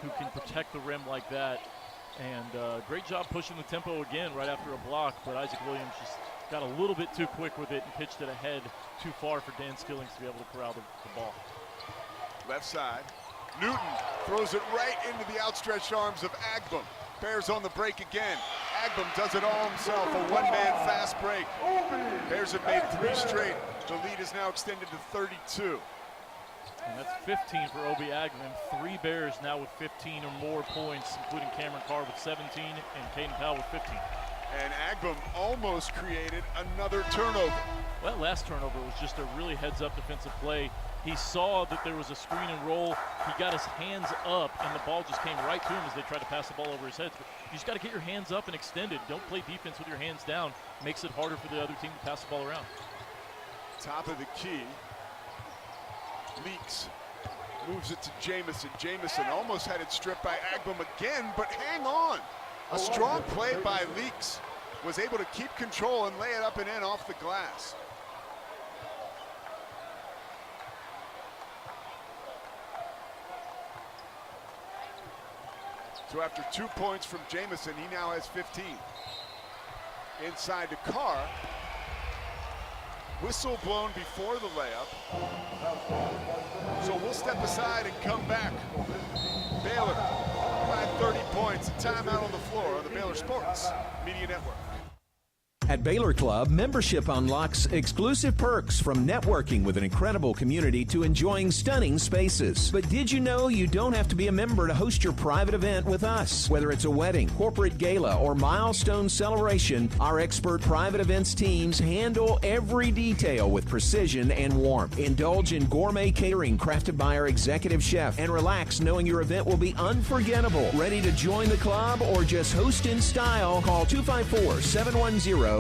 who can protect the rim like that. And great job pushing the tempo again right after a block, but Isaac Williams just got a little bit too quick with it and pitched it ahead too far for Dan Skillings to be able to corral the ball. Left side. Newton throws it right into the outstretched arms of Agbum. Bears on the break again. Agbum does it all himself, a one-man fast break. Bears have made 3 straight. The lead is now extended to 32. And that's 15 for Obi Agbum. 3 Bears now with 15 or more points, including Cameron Carr with 17 and Caden Powell with 15. And Agbum almost created another turnover. Well, that last turnover was just a really heads-up defensive play. He saw that there was a screen and roll. He got his hands up, and the ball just came right to him as they tried to pass the ball over his head. But you just got to get your hands up and extended. Don't play defense with your hands down. Makes it harder for the other team to pass the ball around. Top of the key. Leaks. Moves it to Jamison. Jamison almost had it stripped by Agbum again, but hang on. A strong play by Leaks. Was able to keep control and lay it up and in off the glass. So after 2 points from Jamison, he now has 15. Inside to Carr. Whistle blown before the layup. So we'll step aside and come back. Baylor by 30 points. A timeout on the floor on the Baylor Sports Media Network. At Baylor Club, membership unlocks exclusive perks from networking with an incredible community to enjoying stunning spaces. But did you know you don't have to be a member to host your private event with us? Whether it's a wedding, corporate gala, or milestone celebration, our expert private events teams handle every detail with precision and warmth. Indulge in gourmet catering crafted by our executive chef and relax knowing your event will be unforgettable. Ready to join the club or just host in style? Call 254-710-8080.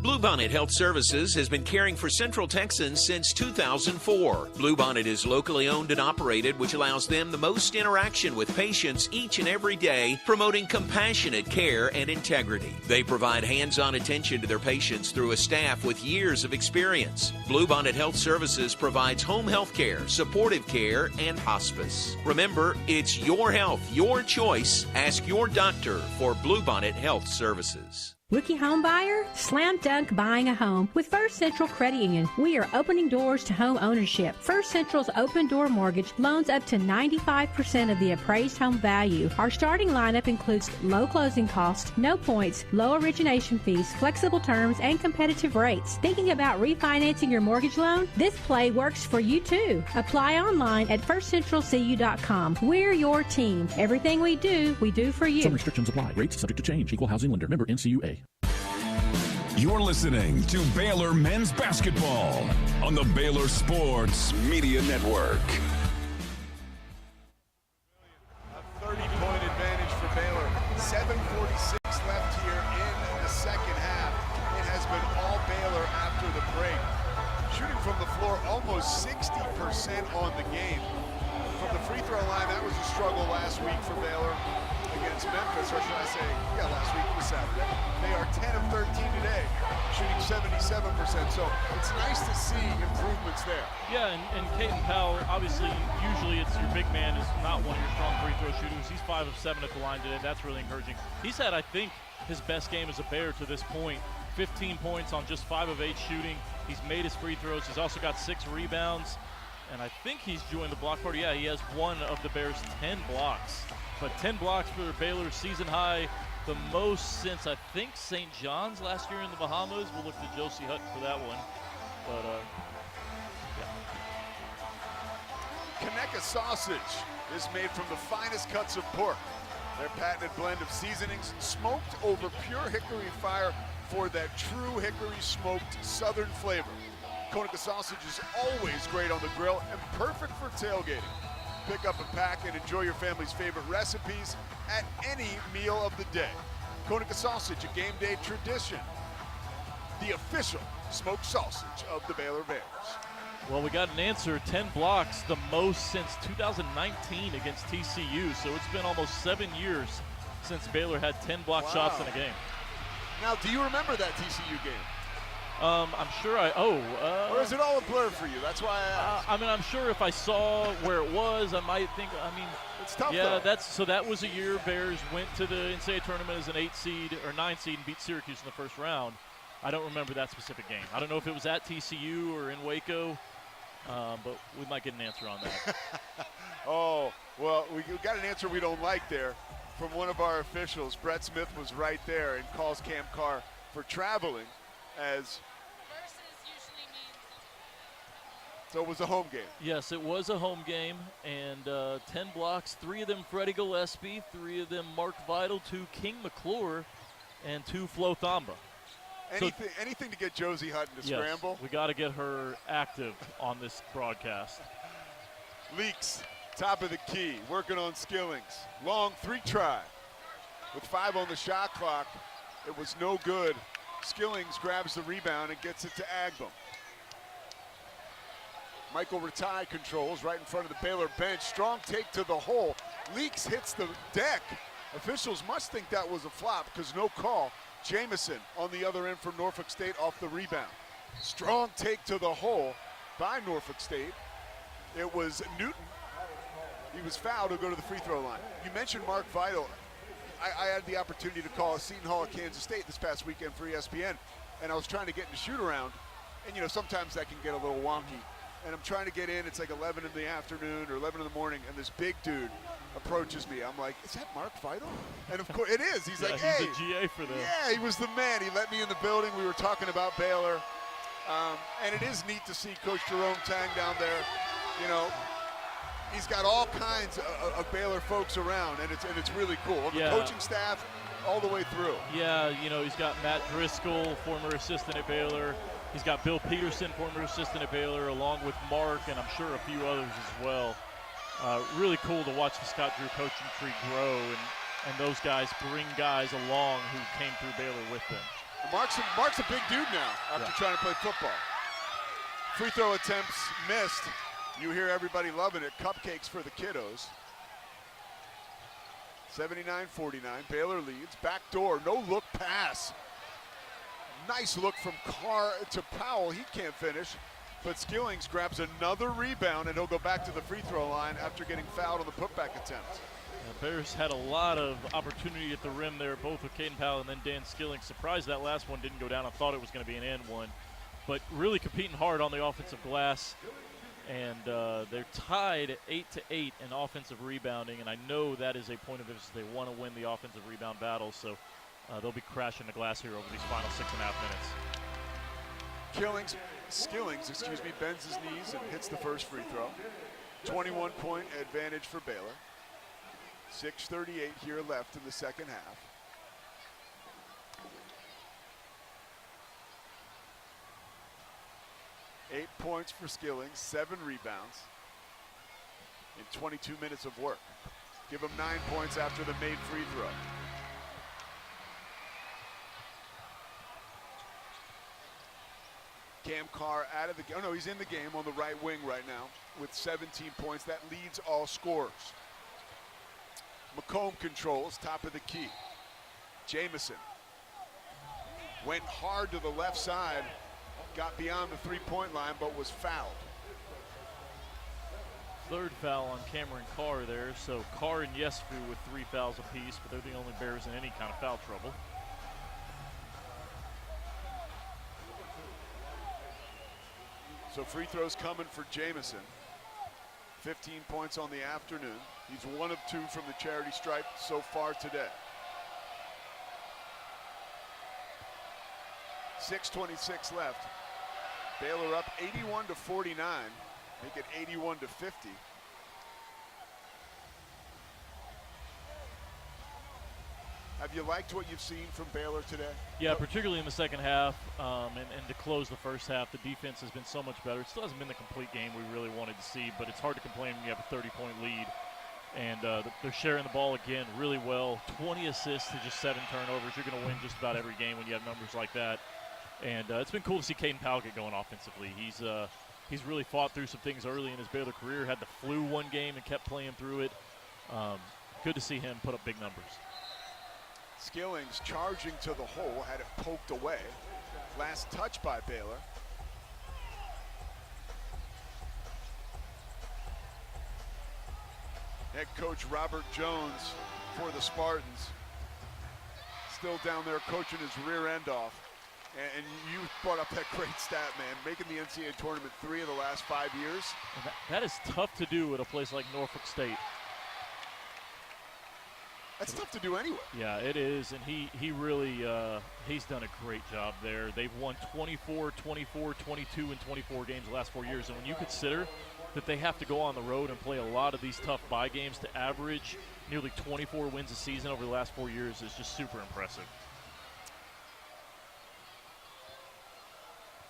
Bluebonnet Health Services has been caring for Central Texans since 2004. Bluebonnet is locally owned and operated, which allows them the most interaction with patients each and every day, promoting compassionate care and integrity. They provide hands-on attention to their patients through a staff with years of experience. Bluebonnet Health Services provides home health care, supportive care, and hospice. Remember, it's your health, your choice. Ask your doctor for Bluebonnet Health Services. Rookie home buyer? Slam dunk buying a home with First Central Credit Union. We are opening doors to home ownership. First Central's open door mortgage loans up to 95% of the appraised home value. Our starting lineup includes low closing costs, no points, low origination fees, flexible terms, and competitive rates. Thinking about refinancing your mortgage loan? This play works for you too. Apply online at firstcentralcu.com. We're your team. Everything we do for you. Some restrictions apply. Rates subject to change. Equal housing lender. Member NCUA. You're listening to Baylor Men's Basketball on the Baylor Sports Media Network. A 30-point advantage for Baylor. 7:46 left here in the second half. It has been all Baylor after the break. Shooting from the floor almost 60% on the game. From the free throw line, that was a struggle last week for Baylor against Memphis, or should I say, last week was Saturday. They are 10 of 13 today, shooting 77%. So it's nice to see improvements there. Yeah, and Caden Powell, obviously, usually it's your big man is not one of your strong free throw shooters. He's 5 of 7 at the line today. That's really encouraging. He's had, I think, his best game as a Bear to this point. 15 points on just 5 of 8 shooting. He's made his free throws. He's also got 6 rebounds. And I think he's joined the block party. Yeah, he has one of the Bears' 10 blocks. But 10 blocks for Baylor's season high, the most since, I think, St. John's last year in the Bahamas. We'll look to Josie Hutton for that one. But, Kaneka sausage is made from the finest cuts of pork. Their patented blend of seasonings, smoked over pure hickory fire for that true hickory smoked southern flavor. Kaneka sausage is always great on the grill and perfect for tailgating. Pick up a pack and enjoy your family's favorite recipes at any meal of the day. Kaneka sausage, a game day tradition. The official smoked sausage of the Baylor Bears. well, we got an answer. 10 blocks, the most since 2019 against TCU. So it's been almost 7 years since Baylor had 10 block shots in a game. Now, do you remember that TCU game? I'm sure or is it all a blur for you? That's why I asked. I mean, I'm sure if I saw where it was, I might think, it's tough, yeah, though. that was a year Bears went to the NCAA tournament as an 8 seed or 9 seed and beat Syracuse in the first round. I don't remember that specific game. I don't know if it was at TCU or in Waco, but we might get an answer on that. Oh, well, we got an answer we don't like there from one of our officials. Brett Smith was right there and calls Cam Carr for traveling as so it was a home game. Yes, it was a home game, and 10 blocks, 3 of them Freddie Gillespie, 3 of them Mark Vidal, 2 King McClure, and 2 Flo Thamba. Anything to get Josie Hutton to scramble. We got to get her active on this broadcast. Leaks, top of the key, working on Skillings. Long 3 try. With 5 on the shot clock, it was no good. Skillings grabs the rebound and gets it to Agbam. Michael Ratai controls right in front of the Baylor bench. Strong take to the hole. Leaks hits the deck. Officials must think that was a flop because no call. Jamison on the other end for Norfolk State off the rebound. Strong take to the hole by Norfolk State. It was Newton. He was fouled to go to the free throw line. You mentioned Mark Vidal. I had the opportunity to call Seton Hall at Kansas State this past weekend for ESPN, and I was trying to get in the shoot around, and sometimes that can get a little wonky. and I'm trying to get in. It's like 11 in the afternoon or 11 in the morning, and this big dude approaches me. I'm like, is that Mark Feidel? And of course it is. He's like, hey. He's the GA for them. Yeah, he was the man. He let me in the building. We were talking about Baylor. And it is neat to see Coach Jerome Tang down there. You know, he's got all kinds of Baylor folks around, and it's really cool. The coaching staff all the way through. Yeah, you know, he's got Matt Driscoll, former assistant at Baylor. He's got Bill Peterson, former assistant at Baylor, along with Mark, and I'm sure a few others as well. Really cool to watch the Scott Drew coaching tree grow, and those guys bring guys along who came through Baylor with them. Mark's a big dude now after trying to play football. Free throw attempts missed. You hear everybody loving it. Cupcakes for the kiddos. 79-49. Baylor leads. Back door. No look pass. Nice look from Carr to Powell. He can't finish. But Skillings grabs another rebound, and he'll go back to the free throw line after getting fouled on the putback attempt. Bears had a lot of opportunity at the rim there, both with Caden Powell and then Dan Skillings. Surprised that last one didn't go down. I thought it was going to be an and one. But really competing hard on the offensive glass. And they're tied 8-8 in offensive rebounding. And I know that is a point of emphasis. They want to win the offensive rebound battle. So they'll be crashing the glass here over these final 6.5 minutes. Skillings, bends his knees and hits the first free throw. 21-point advantage for Baylor. 6:38 here left in the second half. Eight points for Skillings, 7 rebounds in 22 minutes of work. Give him 9 points after the made free throw. Cam Carr out of the game. Oh no, he's in the game on the right wing right now with 17 points. That leads all scorers. McComb controls, top of the key. Jamison went hard to the left side, got beyond the three-point line, but was fouled. Third foul on Cameron Carr there, so Carr and Yesufu with 3 fouls apiece, but they're the only Bears in any kind of foul trouble. So free throws coming for Jamison. 15 points on the afternoon. He's 1 of 2 from the charity stripe so far today. 6:26 left. Baylor up 81-49. Make it 81-50. Have you liked what you've seen from Baylor today? Yeah, particularly in the second half, and to close the first half, the defense has been so much better. It still hasn't been the complete game we really wanted to see, but it's hard to complain when you have a 30-point lead. And they're sharing the ball again really well. 20 assists to just 7 turnovers. You're going to win just about every game when you have numbers like that. And it's been cool to see Caden Powell get going offensively. He's really fought through some things early in his Baylor career. Had the flu one game and kept playing through it. Good to see him put up big numbers. Skillings charging to the hole, had it poked away. Last touch by Baylor. Head coach Robert Jones for the Spartans. Still down there coaching his rear end off. And you brought up that great stat, man. Making the NCAA tournament 3 of the last 5 years. And that is tough to do at a place like Norfolk State. That's tough to do anyway. Yeah, it is, and he really he's done a great job there. They've won 24, 24, 22, and 24 games the last 4 years, and when you consider that they have to go on the road and play a lot of these tough bye games to average nearly 24 wins a season over the last 4 years is just super impressive.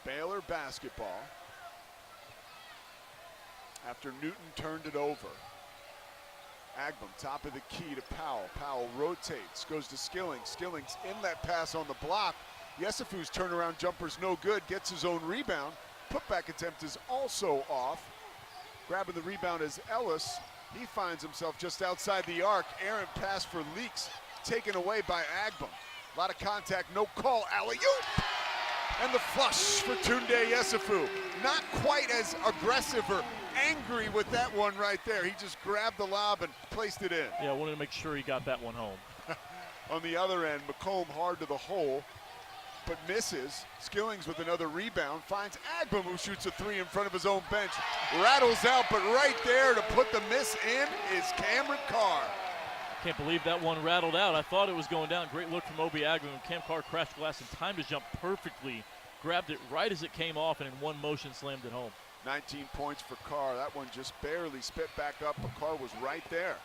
Baylor basketball after Newton turned it over. Agbam, top of the key to Powell. Powell rotates, goes to Skillings. Skillings in that pass on the block. Yesufu's turnaround jumper's no good, gets his own rebound. Putback attempt is also off. Grabbing the rebound is Ellis. He finds himself just outside the arc. Errant pass for Leaks, taken away by Agbam. A lot of contact, no call, alley-oop! And the flush for Tundday Yesufu. Not quite as aggressive or angry with that one right there. He just grabbed the lob and placed it in. Yeah, I wanted to make sure he got that one home. On the other end, McComb hard to the hole. but misses. Skillings with another rebound, finds Agbum, who shoots a three in front of his own bench. Rattles out, but right there to put the miss in is Cameron Carr. Can't believe that one rattled out. I thought it was going down. Great look from Obi Agbum. Cam Carr crashed glass in time to jump perfectly. Grabbed it right as it came off and in one motion slammed it home. 19 points for Carr. That one just barely spit back up, but Carr was right there.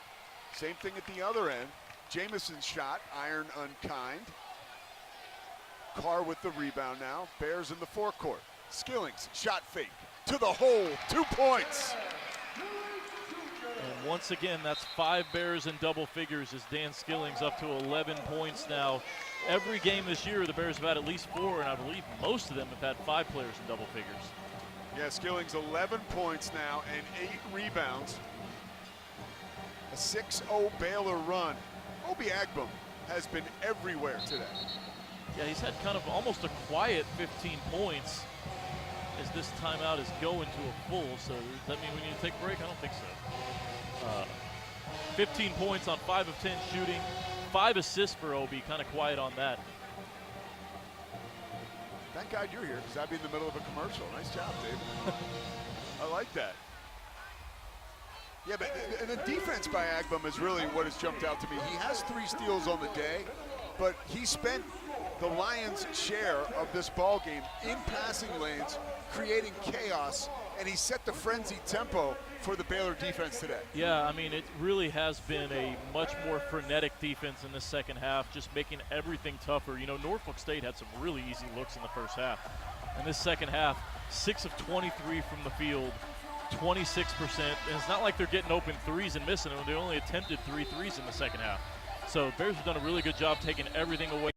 Same thing at the other end. Jamison's shot, iron unkind. Carr with the rebound now. Bears in the forecourt. Skillings, shot fake to the hole, 2 points. And once again, that's 5 Bears in double figures as Dan Skillings up to 11 points now. Every game this year, the Bears have had at least 4, and I believe most of them have had 5 players in double figures. Yeah, Skillings 11 points now and 8 rebounds. A 6-0 Baylor run. Obi Agbum has been everywhere today. Yeah, he's had kind of almost a quiet 15 points as this timeout is going to a full. So does that mean we need to take a break? I don't think so. 15 points on 5 of 10 shooting. 5 assists for Obi, kind of quiet on that. Thank God you're here, because I'd be in the middle of a commercial. Nice job, David. I like that. Yeah, but and the defense by Agbum is really what has jumped out to me. He has 3 steals on the day, but he spent the Lions' share of this ball game in passing lanes, creating chaos, and he set the frenzy tempo for the Baylor defense today. Yeah, I mean, it really has been a much more frenetic defense in the second half, just making everything tougher. You know, Norfolk State had some really easy looks in the first half. In this second half, 6 of 23 from the field, 26%. And it's not like they're getting open threes and missing them. They only attempted 3 threes in the second half. So Bears have done a really good job taking everything away,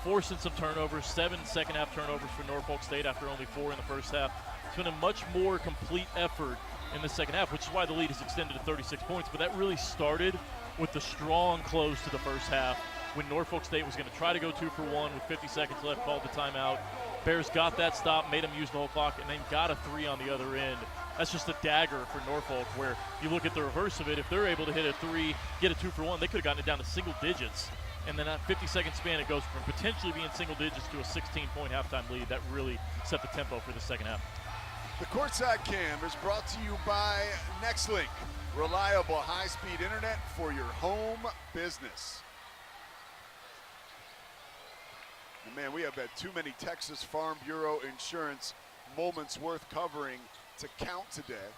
forcing some turnovers, 7 second half turnovers for Norfolk State after only 4 in the first half. It's been a much more complete effort in the second half, which is why the lead has extended to 36 points. But that really started with the strong close to the first half when Norfolk State was going to try to go 2 for 1 with 50 seconds left, called the timeout. Bears got that stop, made them use the whole clock, and then got a 3 on the other end. That's just a dagger for Norfolk, where you look at the reverse of it. If they're able to hit a 3, get a 2 for 1, they could have gotten it down to single digits. And then that 50-second span, it goes from potentially being single digits to a 16-point halftime lead. That really set the tempo for the second half. The Courtside Cam is brought to you by Nextlink, reliable high-speed internet for your home business. And man, we have had too many Texas Farm Bureau insurance moments worth covering to count today.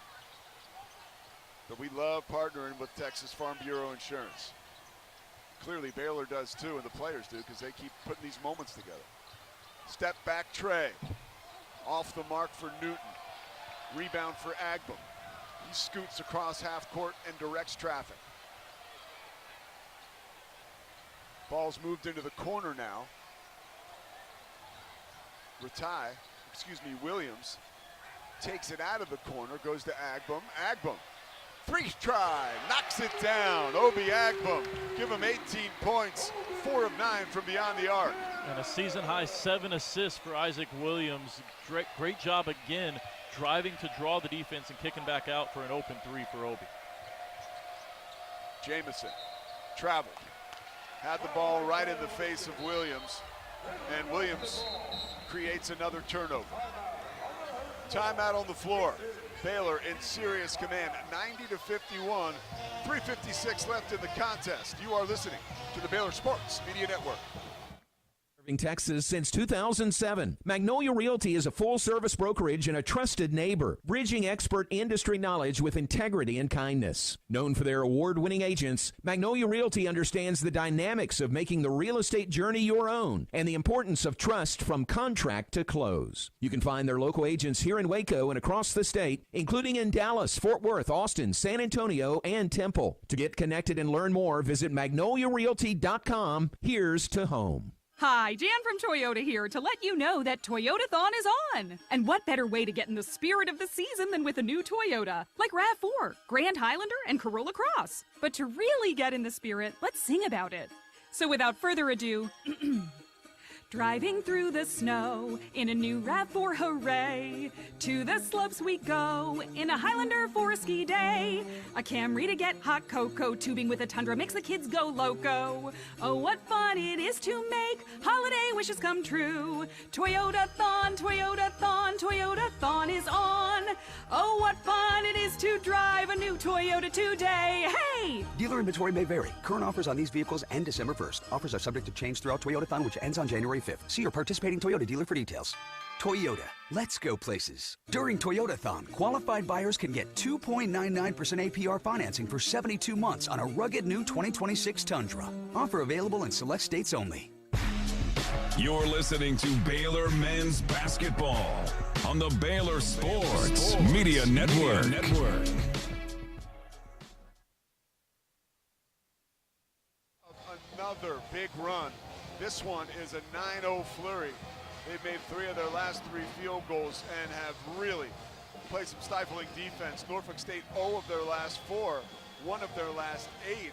But we love partnering with Texas Farm Bureau Insurance. Clearly Baylor does too, and the players do, because they keep putting these moments together. Step back Trey. Off the mark for Newton. Rebound for Agbum. He scoots across half court and directs traffic. Ball's moved into the corner now. Williams takes it out of the corner, goes to Agbum. Agbum, 3 try, knocks it down. Obi Agbum, give him 18 points, 4 of 9 from beyond the arc. And a season-high 7 assists for Isaac Williams. Great job again, driving to draw the defense and kicking back out for an open 3 for Obi. Jamison traveled, had the ball right in the face of Williams, and Williams creates another turnover. Timeout on the floor. Baylor in serious command, 90-51, 3:56 left in the contest. You are listening to the Baylor Sports Media Network. Serving Texas since 2007, Magnolia Realty is a full-service brokerage and a trusted neighbor, bridging expert industry knowledge with integrity and kindness. Known for their award-winning agents, Magnolia Realty understands the dynamics of making the real estate journey your own and the importance of trust from contract to close. You can find their local agents here in Waco and across the state, including in Dallas, Fort Worth, Austin, San Antonio, and Temple. To get connected and learn more, visit magnoliarealty.com. Here's to home. Hi, Jan from Toyota here to let you know that Toyotathon is on. And what better way to get in the spirit of the season than with a new Toyota, like RAV4, Grand Highlander, and Corolla Cross. But to really get in the spirit, let's sing about it. So without further ado, Driving through the snow in a new RAV4, hooray! To the slopes we go in a Highlander for a ski day. A Camry to get hot cocoa, tubing with a Tundra makes the kids go loco. Oh, what fun it is to make holiday wishes come true. Toyota-thon, Toyota-thon, Toyota-thon is on. Oh, what fun it is to drive a new Toyota today. Hey! Dealer inventory may vary. Current offers on these vehicles end December 1st. Offers are subject to change throughout Toyota-thon, which ends on January 5th. See your participating Toyota dealer for details. Toyota, let's go places. During Toyota-thon, qualified buyers can get 2.99% APR financing for 72 months on a rugged new 2026 Tundra. Offer available in select states only. You're listening to Baylor Men's Basketball on the Baylor Sports Media Network. Another big run. This one is a 9-0 flurry. They've made 3 of their last 3 field goals and have really played some stifling defense. Norfolk State 0 of their last 4, 1 of their last 8,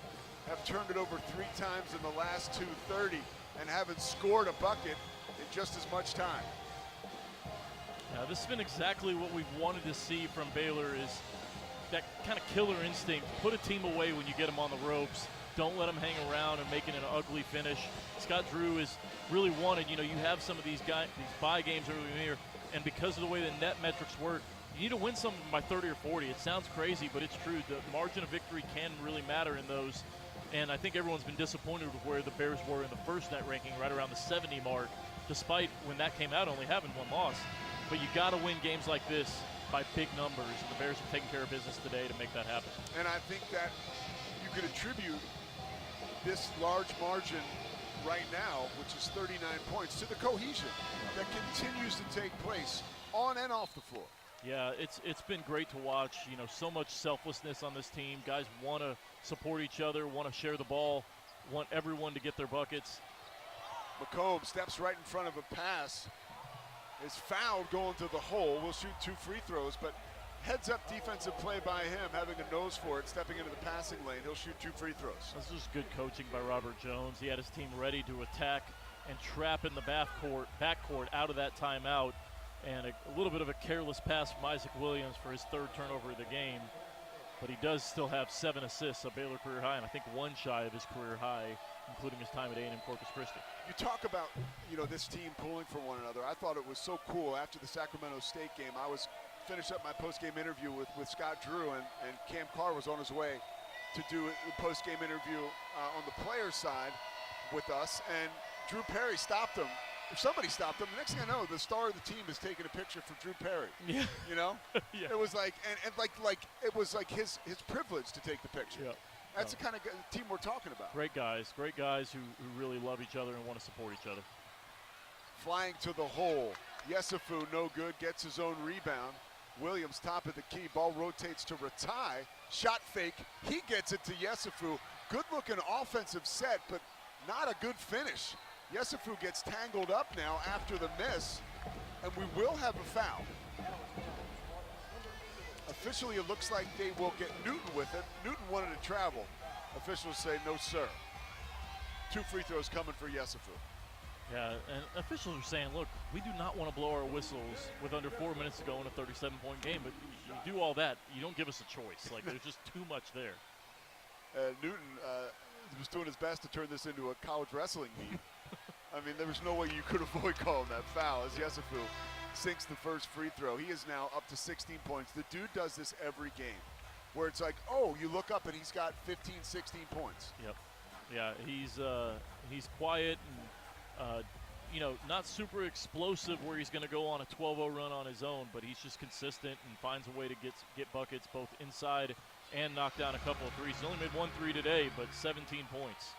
have turned it over 3 times in the last 2:30 and haven't scored a bucket in just as much time. Now, this has been exactly what we've wanted to see from Baylor, is that kind of killer instinct. Put a team away when you get them on the ropes. Don't let them hang around and make it an ugly finish. Scott Drew has really wanted, you have some of these bye games early in the year, and because of the way the net metrics work, you need to win some by 30 or 40. It sounds crazy, but it's true. The margin of victory can really matter in those, and I think everyone's been disappointed with where the Bears were in the first net ranking, right around the 70 mark, despite when that came out only having 1 loss. But you got to win games like this by big numbers, and the Bears have taken care of business today to make that happen. And I think that you could attribute this large margin right now, which is 39 points, to the cohesion that continues to take place on and off the floor. Yeah, it's been great to watch. So much selflessness on this team. Guys want to support each other, want to share the ball, want everyone to get their buckets. McComb steps right in front of a pass, is fouled going to the hole. Will shoot 2 free throws, but heads up defensive play by him, having a nose for it, stepping into the passing lane. He'll shoot 2 free throws. This is good coaching by Robert Jones. He had his team ready to attack and trap in the backcourt out of that timeout. And a little bit of a careless pass from Isaac Williams for his 3rd turnover of the game. But he does still have 7 assists, a Baylor career high, and I think 1 shy of his career high, including his time at A&M Corpus Christi. You talk about, this team pulling for one another. I thought it was so cool after the Sacramento State game. I was finished up my post-game interview with Scott Drew, and Cam Carr was on his way to do a post-game interview on the players' side with us, and Drew Perry stopped him. If somebody stopped him, the next thing I know, the star of the team is taking a picture for Drew Perry. Yeah. Yeah. It was like, and like it was like his privilege to take the picture. Yeah. That's the kind of team we're talking about. Great guys who really love each other and want to support each other. Flying to the hole. Yesufu, no good, gets his own rebound. Williams, top of the key, ball rotates to Ratai. Shot fake, he gets it to Yesufu. Good looking offensive set, but not a good finish. Yesufu gets tangled up now after the miss, and we will have a foul. Officially, it looks like they will get Newton with it. Newton wanted to travel. Officials say no, sir. 2 free throws coming for Yesufu. Yeah, and officials are saying, look, we do not want to blow our whistles with under 4 minutes to go in a 37-point game, but you do all that, you don't give us a choice. Like, there's just too much there. Newton was doing his best to turn this into a college wrestling meet. I mean, there was no way you could avoid calling that foul as Yesufu sinks the first free throw. He is now up to 16 points. The dude does this every game, where it's like, oh, you look up and he's got 15, 16 points. Yep. Yeah, he's quiet and, not super explosive where he's going to go on a 12-0 run on his own, but he's just consistent and finds a way to get buckets both inside and knock down a couple of threes. He's only made 1 3 today, but 17 points.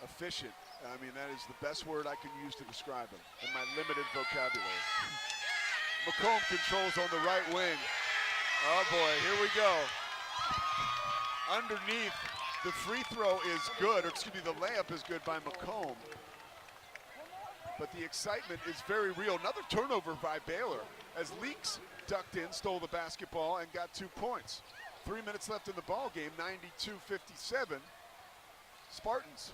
Efficient. I mean, that is the best word I can use to describe him in my limited vocabulary. McComb controls on the right wing. Oh boy, here we go. Underneath, the free throw is good, or excuse me, the layup is good by McComb. But the excitement is very real. Another turnover by Baylor as Leaks ducked in, stole the basketball, and got 2 points. 3 minutes left in the ball game, 92-57. Spartans.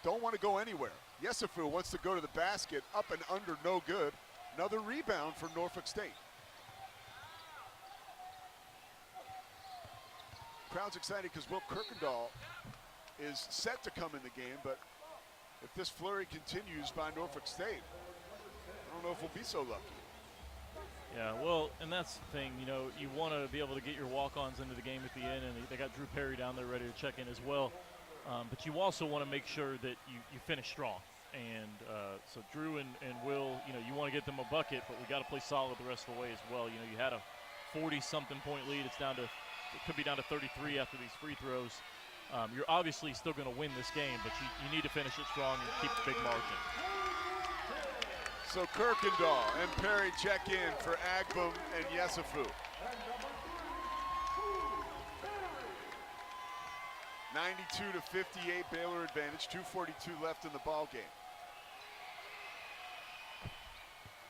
don't want to go anywhere. Yesufu wants to go to the basket, up and under, no good. Another rebound for Norfolk State. Crowd's excited because Will Kirkendall is set to come in the game, but if this flurry continues by Norfolk State, I don't know if we'll be so lucky. Yeah, well, and that's the thing, you know, you want to be able to get your walk-ons into the game at the end, and they got Drew Perry down there ready to check in as well. But you also want to make sure that you finish strong. And so Drew and Will, you know, you want to get them a bucket, but we got to play solid the rest of the way as well. You know, you had a 40-something point lead. It could be down to 33 after these free throws. You're obviously still going to win this game, but you need to finish it strong and keep the big margin. So Kirkendall and Perry check in for Agbum and Yesufu. 92-58 Baylor advantage, 2:42 left in the ball game.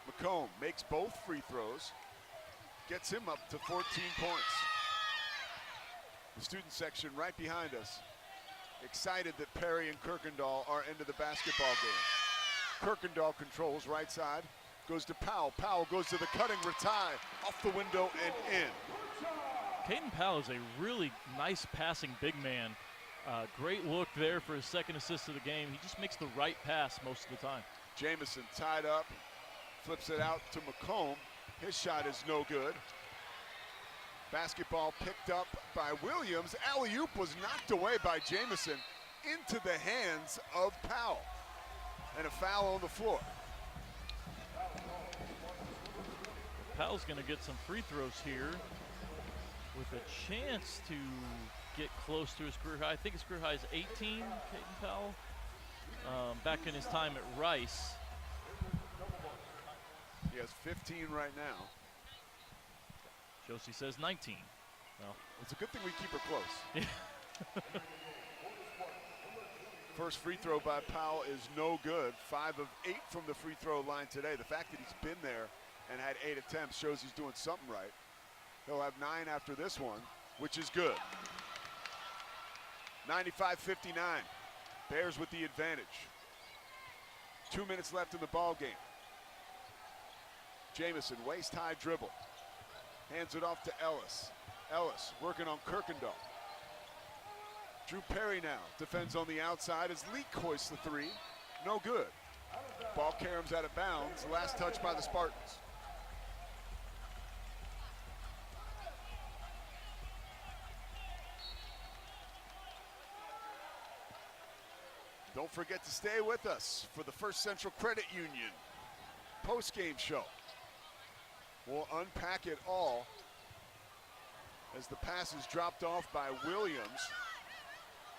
McComb makes both free throws, gets him up to 14 points. The student section right behind us, excited that Perry and Kirkendall are into the basketball game. Kirkendall controls right side, goes to Powell. Powell goes to the cutting Ratai, off the window and in. Caden Powell is a really nice passing big man. Great look there for his second assist of the game. He just makes the right pass most of the time. Jamison tied up, flips it out to McComb. His shot is no good. Basketball picked up by Williams. Alley-oop was knocked away by Jamison into the hands of Powell. And a foul on the floor. Powell's going to get some free throws here with a chance to get close to his career high. I think his career high is 18, Caden Powell. Back in his time at Rice. He has 15 right now. Josie says 19. Well, it's a good thing we keep her close. Yeah. First free throw by Powell is no good. 5 of 8 from the free throw line today. The fact that he's been there and had 8 attempts shows he's doing something right. He'll have 9 after this one, which is good. 95-59. Bears with the advantage. 2 minutes left in the ball game. Jamison, waist-high dribble. Hands it off to Ellis. Ellis working on Kirkendall. Drew Perry now defends on the outside as Leak hoists the three. No good. Ball caroms out of bounds. Last touch by the Spartans. Don't forget to stay with us for the First Central Credit Union post-game show. We'll unpack it all as the pass is dropped off by Williams.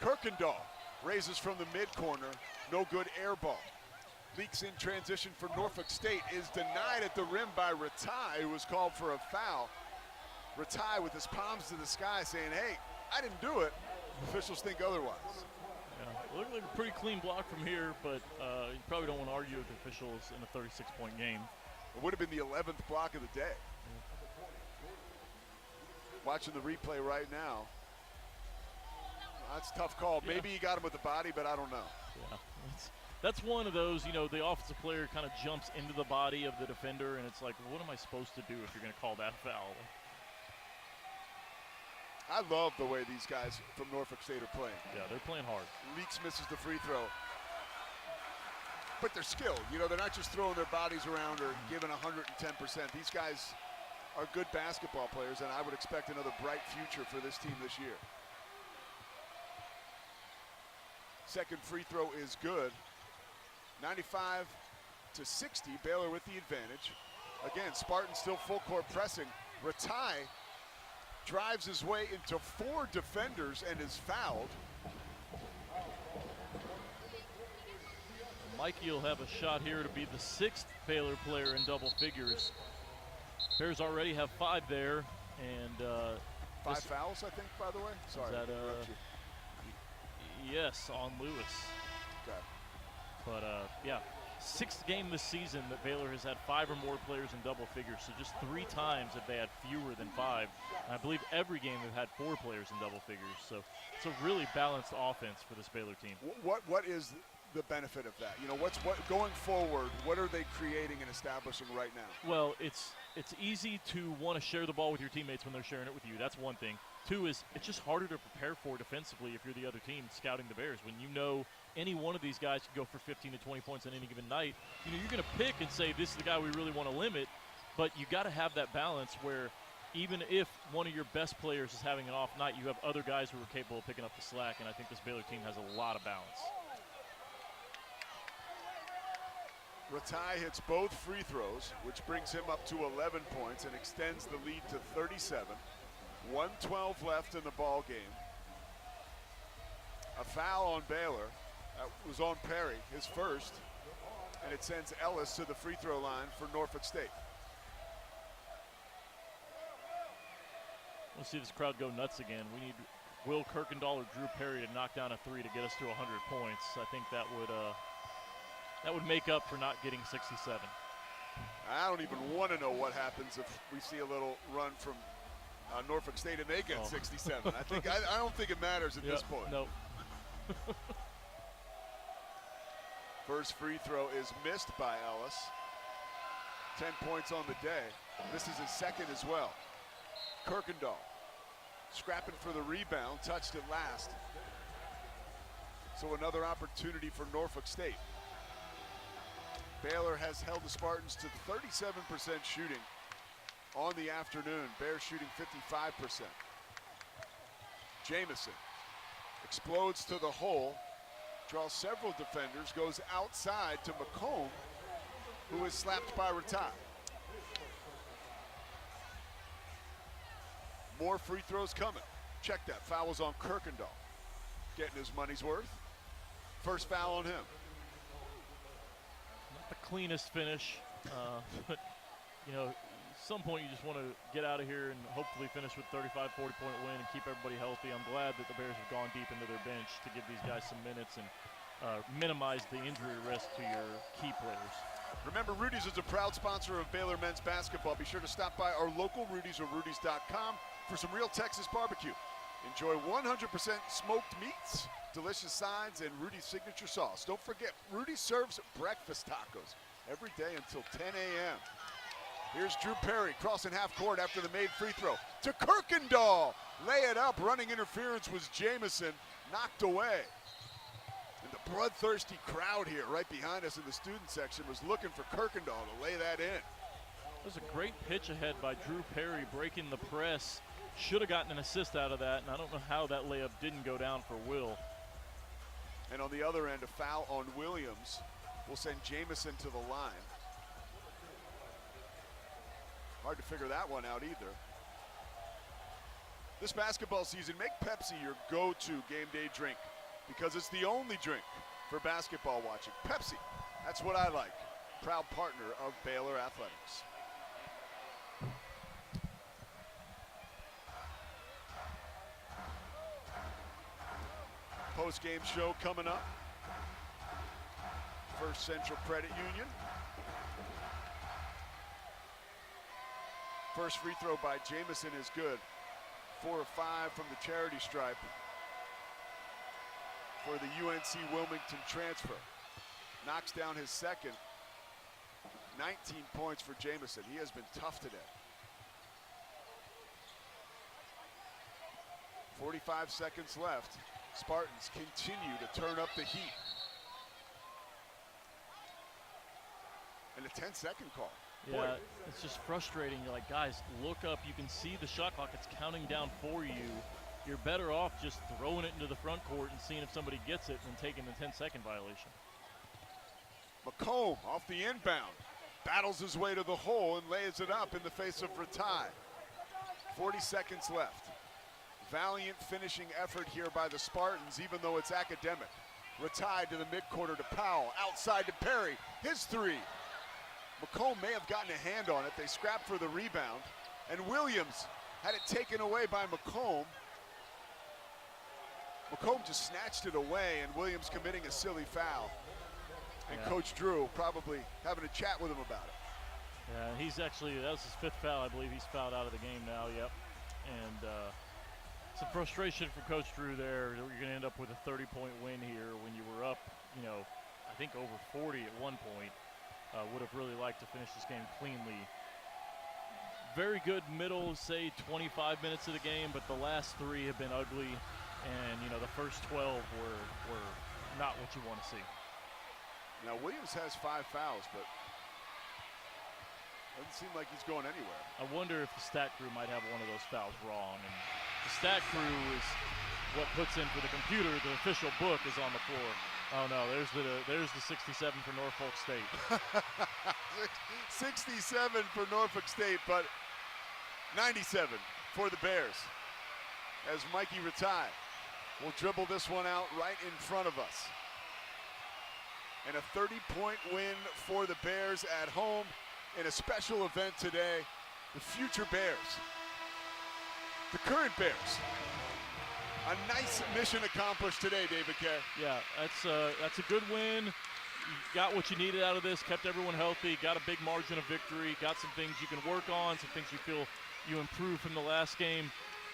Kirkendall raises from the mid-corner, no good air ball. Leaks in transition for Norfolk State, is denied at the rim by Ratai, who was called for a foul. Ratai with his palms to the sky saying, hey, I didn't do it. Officials think otherwise. Yeah, looked like a pretty clean block from here, but you probably don't want to argue with the officials in a 36-point game. It would have been the 11th block of the day. Watching the replay right now. That's a tough call. Yeah. Maybe he got him with the body, but I don't know. Yeah, that's one of those, you know, the offensive player kind of jumps into the body of the defender, and it's like, what am I supposed to do if you're going to call that foul? I love the way these guys from Norfolk State are playing. Yeah, they're playing hard. Leaks misses the free throw. But they're skilled. You know, they're not just throwing their bodies around or giving 110%. These guys are good basketball players, and I would expect another bright future for this team this year. Second free throw is good. 95-60, Baylor with the advantage. Again, Spartan still full court pressing. Ratai drives his way into 4 defenders and is fouled. Mikey will have a shot here to be the 6th Baylor player in double figures. Bears already have 5 there, and 5 fouls, I think, by the way. Sorry. Is that, yes, on Lewis. Okay. But yeah, 6th game this season that Baylor has had 5 or more players in double figures. So just 3 times have they had fewer than 5. And I believe every game they've had 4 players in double figures. So it's a really balanced offense for this Baylor team. What is the benefit of that? You know, what going forward, what are they creating and establishing right now? Well, it's easy to want to share the ball with your teammates when they're sharing it with you. That's one thing. Two is it's just harder to prepare for defensively if you're the other team scouting the Bears. When you know any one of these guys can go for 15 to 20 points on any given night, you know, you're going to pick and say, this is the guy we really want to limit. But you got to have that balance where even if one of your best players is having an off night, you have other guys who are capable of picking up the slack, and I think this Baylor team has a lot of balance. Ratai hits both free throws, which brings him up to 11 points and extends the lead to 37. 1:12 left in the ball game. A foul on Baylor. That was on Perry, his first, and it sends Ellis to the free throw line for Norfolk State. We'll see this crowd go nuts again. We need Will Kirkendall or Drew Perry to knock down a three to get us to 100 points. I think that would make up for not getting 67. I don't even want to know what happens if we see a little run from Norfolk State and they get 67. I don't think it matters at this point. Nope. First free throw is missed by Ellis. 10 points on the day. This is his second as well. Kirkendall scrapping for the rebound, touched it last. So another opportunity for Norfolk State. Baylor has held the Spartans to 37% shooting on the afternoon. Bears shooting 55%. Jamison explodes to the hole, draws several defenders, goes outside to McComb, who is slapped by Ratai. More free throws coming. Check that. Foul was on Kirkendall. Getting his money's worth. First foul on him. Not the cleanest finish, but, you know, at some point you just want to get out of here and hopefully finish with 35, 40-point win and keep everybody healthy. I'm glad that the Bears have gone deep into their bench to give these guys some minutes and minimize the injury risk to your key players. Remember, Rudy's is a proud sponsor of Baylor men's basketball. Be sure to stop by our local Rudy's or Rudy's.com for some real Texas barbecue. Enjoy 100% smoked meats, delicious sides, and Rudy's signature sauce. Don't forget, Rudy serves breakfast tacos every day until 10 a.m. Here's Drew Perry crossing half court after the made free throw to Kirkendall. Lay it up. Running interference was Jamison, knocked away. And the bloodthirsty crowd here right behind us in the student section was looking for Kirkendall to lay that in. It was a great pitch ahead by Drew Perry, breaking the press. Should have gotten an assist out of that, and I don't know how that layup didn't go down for Will. And on the other end, a foul on Williams will send Jamison to the line. Hard to figure that one out either. This basketball season, make Pepsi your go-to game day drink because it's the only drink for basketball watching. Pepsi, that's what I like. Proud partner of Baylor Athletics. Post-game show coming up. First Central Credit Union. First free throw by Jamison is good. 4 of 5 from the charity stripe for the UNC Wilmington transfer. Knocks down his second. 19 points for Jamison. He has been tough today. 45 seconds left. Spartans continue to turn up the heat. And a 10-second call. Yeah, Boy. it's just frustrating. You're like, guys, look up. You can see the shot clock. It's counting down for you. You're better off just throwing it into the front court and seeing if somebody gets it than taking the 10-second violation. McComb off the inbound. Battles his way to the hole and lays it up in the face of Ratai. 40 seconds left. Valiant finishing effort here by the Spartans, even though it's academic. Ratai to the midcourt to Powell. Outside to Perry. His three. McComb may have gotten a hand on it. They scrapped for the rebound. And Williams had it taken away by McComb. McComb just snatched it away, and Williams committing a silly foul. And Coach Drew probably having a chat with him about it. Yeah, he's actually, that was his 5th foul. I believe he's fouled out of the game now, yep. And some frustration from Coach Drew there. You're going to end up with a 30-point win here when you were up, you know, I think over 40 at one point. Would have really liked to finish this game cleanly. Very good middle, say 25 minutes of the game, but the last 3 have been ugly, and the first 12 were not what you want to see. Now Williams has 5 fouls, but doesn't seem like he's going anywhere. I wonder if the stat crew might have one of those fouls wrong, and the stat crew is what puts in for the computer. The official book is on the floor. Oh no, there's the 67 for Norfolk State. 67 for Norfolk State, but 97 for the Bears. As Mikey Ratai will dribble this one out right in front of us. And a 30-point win for the Bears at home in a special event today. The future Bears, the current Bears. A nice mission accomplished today, David Kerr. Yeah, that's a good win. You got what you needed out of this, kept everyone healthy, got a big margin of victory, got some things you can work on, some things you feel you improved from the last game.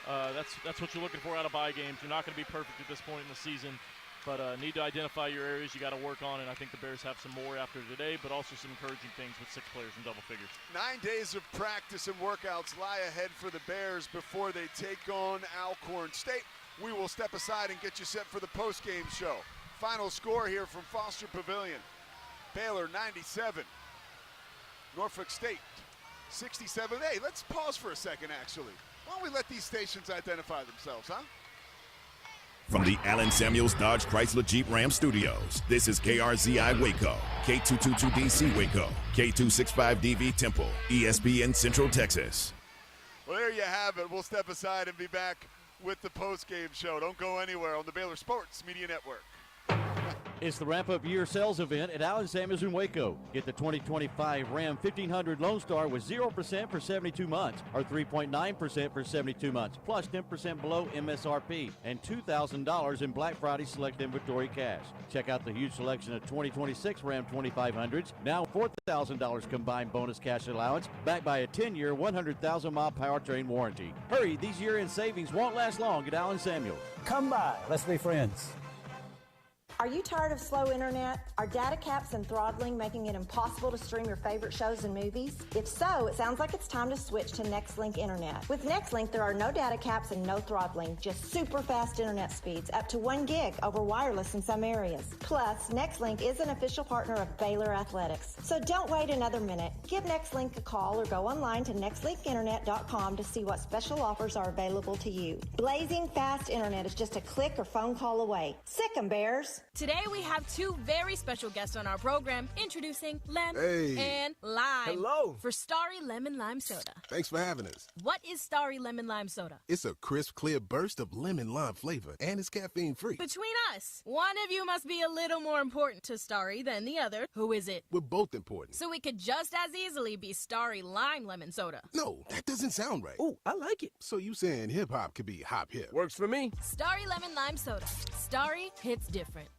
That's what you're looking for out of bye games. You're not going to be perfect at this point in the season, but need to identify your areas you got to work on, and I think the Bears have some more after today, but also some encouraging things with 6 players in double figures. 9 days of practice and workouts lie ahead for the Bears before they take on Alcorn State. We will step aside and get you set for the post-game show. Final score here from Foster Pavilion. Baylor 97, Norfolk State 67. Hey, let's pause for a second, actually. Why don't we let these stations identify themselves, huh? From the Allen Samuels Dodge Chrysler Jeep Ram Studios, this is KRZI Waco, K222DC Waco, K265DV Temple, ESPN Central Texas. Well, there you have it. We'll step aside and be back with the post-game show. Don't go anywhere on the Baylor Sports Media Network. It's the wrap-up year sales event at Allen Samuels in Waco. Get the 2025 Ram 1500 Lone Star with 0% for 72 months or 3.9% for 72 months, plus 10% below MSRP and $2,000 in Black Friday select inventory cash. Check out the huge selection of 2026 Ram 2500s, now $4,000 combined bonus cash allowance, backed by a 10-year, 100,000-mile powertrain warranty. Hurry, these year-end savings won't last long at Allen Samuels. Come by. Let's be friends. Are you tired of slow internet? Are data caps and throttling making it impossible to stream your favorite shows and movies? If so, it sounds like it's time to switch to Nextlink Internet. With Nextlink, there are no data caps and no throttling, just super fast internet speeds, up to 1 gig over wireless in some areas. Plus, Nextlink is an official partner of Baylor Athletics. So don't wait another minute. Give Nextlink a call or go online to nextlinkinternet.com to see what special offers are available to you. Blazing fast internet is just a click or phone call away. Sick 'em, Bears. Today we have 2 very special guests on our program, introducing Lem and Lime. Hello. For Starry Lemon Lime Soda. Thanks for having us. What is Starry Lemon Lime Soda? It's a crisp, clear burst of lemon lime flavor, and it's caffeine-free. Between us, one of you must be a little more important to Starry than the other. Who is it? We're both important. So it could just as easily be Starry Lime Lemon Soda. No, that doesn't sound right. Oh, I like it. So you saying hip-hop could be hop-hip? Works for me. Starry Lemon Lime Soda. Starry hits different.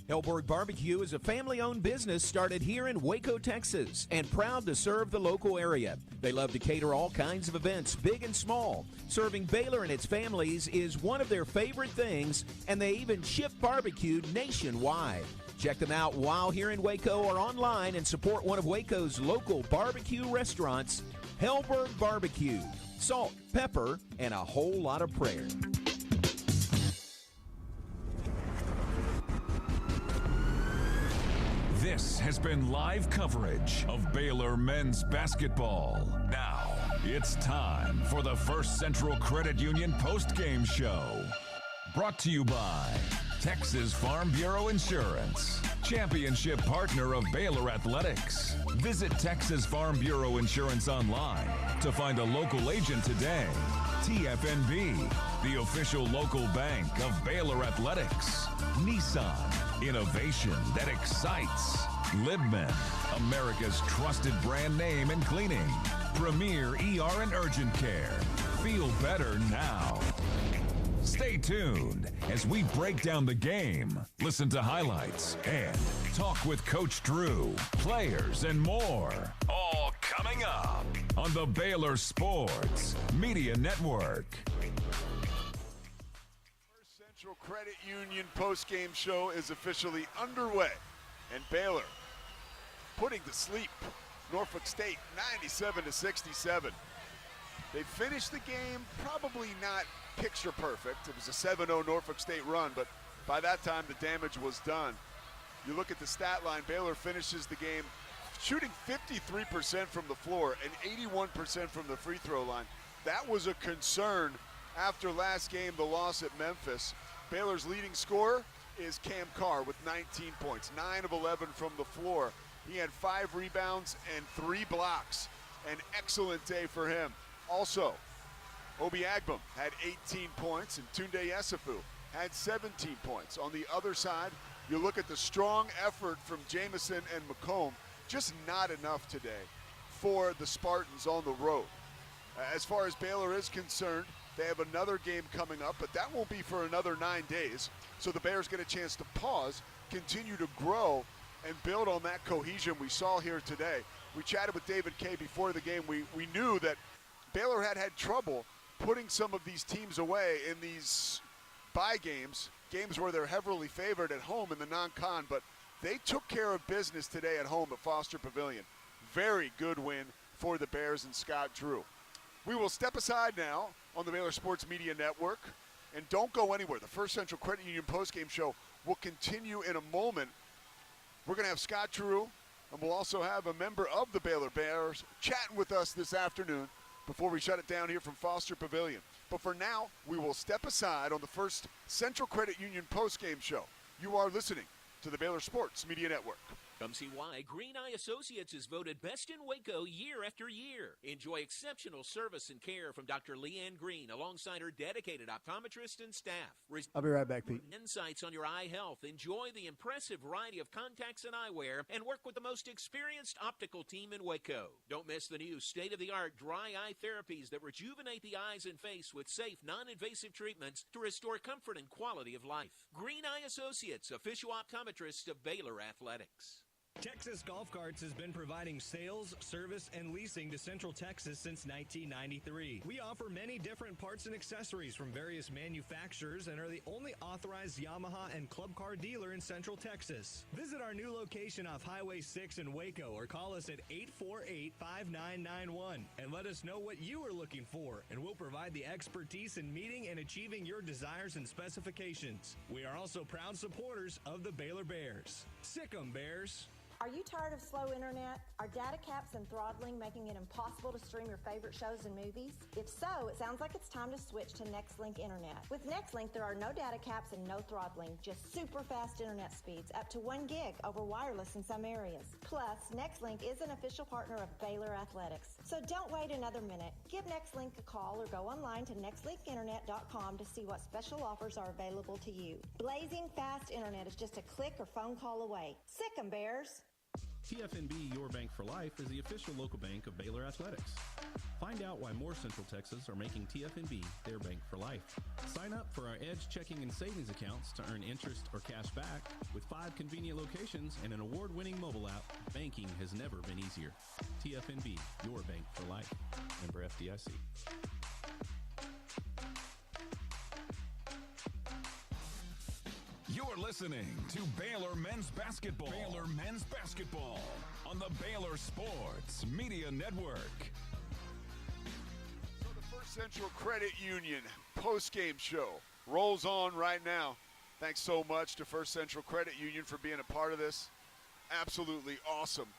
Hellberg Barbecue is a family-owned business started here in Waco, Texas, and proud to serve the local area. They love to cater all kinds of events, big and small. Serving Baylor and its families is one of their favorite things, and they even ship barbecue nationwide. Check them out while here in Waco or online and support one of Waco's local barbecue restaurants, Hellberg Barbecue. Salt, pepper, and a whole lot of prayer. This has been live coverage of Baylor men's basketball. Now, it's time for the First Central Credit Union post-game show. Brought to you by Texas Farm Bureau Insurance, championship partner of Baylor Athletics. Visit Texas Farm Bureau Insurance online to find a local agent today. TFNB, the official local bank of Baylor Athletics. Nissan, innovation that excites. Libman, America's trusted brand name in cleaning. Premier ER and Urgent Care. Feel better now. Stay tuned as we break down the game, listen to highlights, and talk with Coach Drew, players, and more. All coming up on the Baylor Sports Media Network. Central Credit Union postgame show is officially underway, and Baylor putting to sleep Norfolk State 97-67. They finished the game probably not picture perfect. It was a 7-0 Norfolk State run, but by that time the damage was done. You look at the stat line, Baylor finishes the game shooting 53% from the floor and 81% from the free throw line. That was a concern after last game, the loss at Memphis. Baylor's leading scorer is Cam Carr with 19 points, 9 of 11 from the floor. He had 5 rebounds and 3 blocks. An excellent day for him. Also, Obi Agbem had 18 points, and Tundday Yesufu had 17 points. On the other side, you look at the strong effort from Jamison and McComb, just not enough today for the Spartans on the road. As far as Baylor is concerned, they have another game coming up, but that won't be for another 9 days. So the Bears get a chance to pause, continue to grow, and build on that cohesion we saw here today. We chatted with David Kay before the game. We knew that Baylor had trouble putting some of these teams away in these bye games where they're heavily favored at home in the non-con, but they took care of business today at home at Foster Pavilion. Very good win for the Bears and Scott Drew. We will step aside now on the Baylor Sports Media Network, and don't go anywhere. The First Central Credit Union postgame show will continue in a moment. We're going to have Scott Drew, and we'll also have a member of the Baylor Bears chatting with us this afternoon before we shut it down here from Foster Pavilion. But for now, we will step aside on the First Central Credit Union postgame show. You are listening to the Baylor Sports Media Network. Come see why Green Eye Associates is voted best in Waco year after year. Enjoy exceptional service and care from Dr. Leanne Green alongside her dedicated optometrist and staff. I'll be right back, Pete. Insights on your eye health. Enjoy the impressive variety of contacts and eyewear and work with the most experienced optical team in Waco. Don't miss the new state-of-the-art dry eye therapies that rejuvenate the eyes and face with safe, non-invasive treatments to restore comfort and quality of life. Green Eye Associates, official optometrist of Baylor Athletics. Texas Golf Carts has been providing sales, service, and leasing to Central Texas since 1993. We offer many different parts and accessories from various manufacturers and are the only authorized Yamaha and Club Car dealer in Central Texas. Visit our new location off Highway 6 in Waco or call us at 848-5991 and let us know what you are looking for, and we'll provide the expertise in meeting and achieving your desires and specifications. We are also proud supporters of the Baylor Bears. Sick 'em, Bears! Are you tired of slow internet? Are data caps and throttling making it impossible to stream your favorite shows and movies? If so, it sounds like it's time to switch to NextLink Internet. With NextLink, there are no data caps and no throttling, just super fast internet speeds, up to 1 gig over wireless in some areas. Plus, NextLink is an official partner of Baylor Athletics. So don't wait another minute. Give NextLink a call or go online to nextlinkinternet.com to see what special offers are available to you. Blazing fast internet is just a click or phone call away. Sick 'em, Bears! TFNB Your Bank for Life is the official local bank of Baylor Athletics. Find out why more Central Texas are making TFNB their bank for life. Sign up for our Edge checking and savings accounts to earn interest or cash back. With 5 convenient locations and an award-winning mobile app, banking has never been easier. TFNB Your Bank for Life. Member FDIC. You're listening to Baylor Men's Basketball. Baylor Men's Basketball on the Baylor Sports Media Network. So the First Central Credit Union postgame show rolls on right now. Thanks so much to First Central Credit Union for being a part of this. Absolutely awesome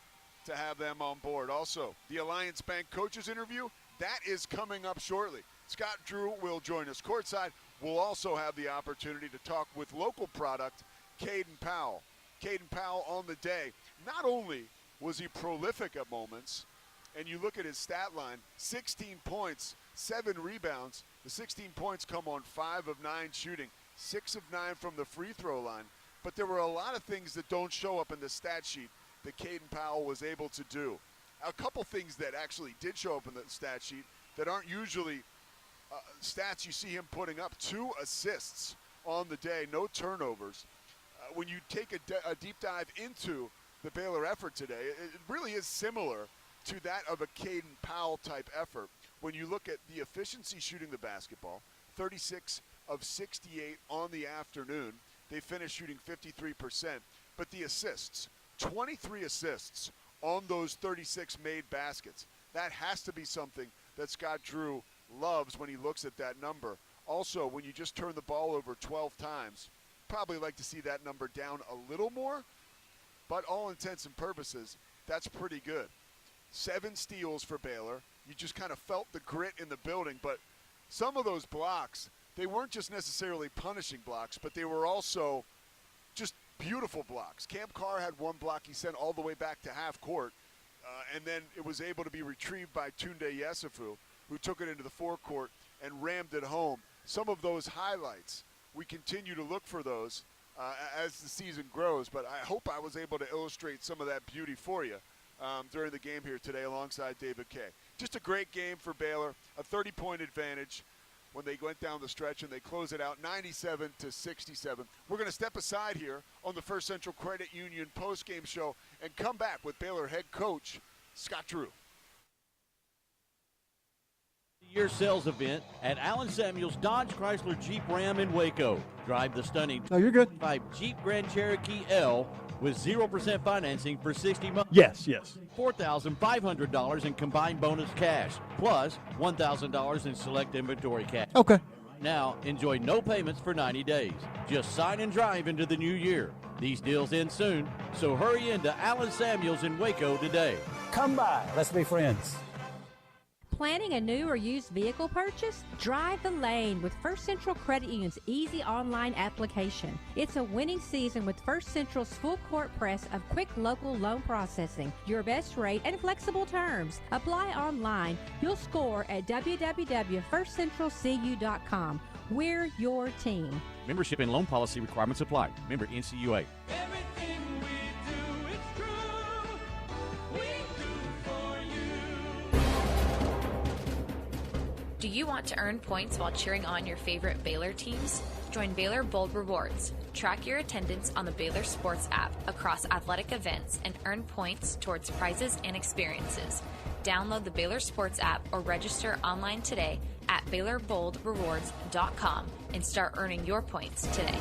to have them on board. Also, the Alliance Bank coaches interview, that is coming up shortly. Scott Drew will join us courtside. We'll also have the opportunity to talk with local product, Caden Powell. Caden Powell on the day. Not only was he prolific at moments, and you look at his stat line, 16 points, 7 rebounds. The 16 points come on 5 of 9 shooting, 6 of 9 from the free throw line. But there were a lot of things that don't show up in the stat sheet that Caden Powell was able to do. A couple things that actually did show up in the stat sheet that aren't usually stats you see him putting up. 2 assists on the day, no turnovers. When you take a deep dive into the Baylor effort today, it really is similar to that of a Caden Powell type effort. When you look at the efficiency shooting the basketball, 36 of 68 on the afternoon. They finished shooting 53%. But the assists, 23 assists on those 36 made baskets. That has to be something that Scott Drew loves when he looks at that number. Also, when you just turn the ball over 12 times, probably like to see that number down a little more, but all intents and purposes, that's pretty good. 7 steals for Baylor. You just kind of felt the grit in the building, but some of those blocks, they weren't just necessarily punishing blocks, but they were also just beautiful blocks. Cam Carr had one block he sent all the way back to half court, and then it was able to be retrieved by Tundday Yesufu, who took it into the forecourt and rammed it home. Some of those highlights, we continue to look for those as the season grows, but I hope I was able to illustrate some of that beauty for you during the game here today alongside David Kay. Just a great game for Baylor, a 30-point advantage when they went down the stretch, and they close it out 97-67. We're going to step aside here on the First Central Credit Union postgame show and come back with Baylor head coach Scott Drew. Year sales event at Allen Samuels Dodge Chrysler Jeep Ram in Waco. Drive the stunning you're good. Jeep Grand Cherokee L with 0% financing for 60 months. Yes. $4,500 in combined bonus cash, plus $1,000 in select inventory cash. Okay. Now, enjoy no payments for 90 days. Just sign and drive into the new year. These deals end soon, so hurry into Allen Samuels in Waco today. Come by. Let's be friends. Planning a new or used vehicle purchase? Drive the lane with First Central Credit Union's easy online application. It's a winning season with First Central's full court press of quick local loan processing, your best rate, and flexible terms. Apply online. You'll score at www.firstcentralcu.com. We're your team. Membership and loan policy requirements apply. Member NCUA. Do you want to earn points while cheering on your favorite Baylor teams? Join Baylor Bold Rewards. Track your attendance on the Baylor Sports app across athletic events and earn points towards prizes and experiences. Download the Baylor Sports app or register online today at BaylorBoldRewards.com and start earning your points today.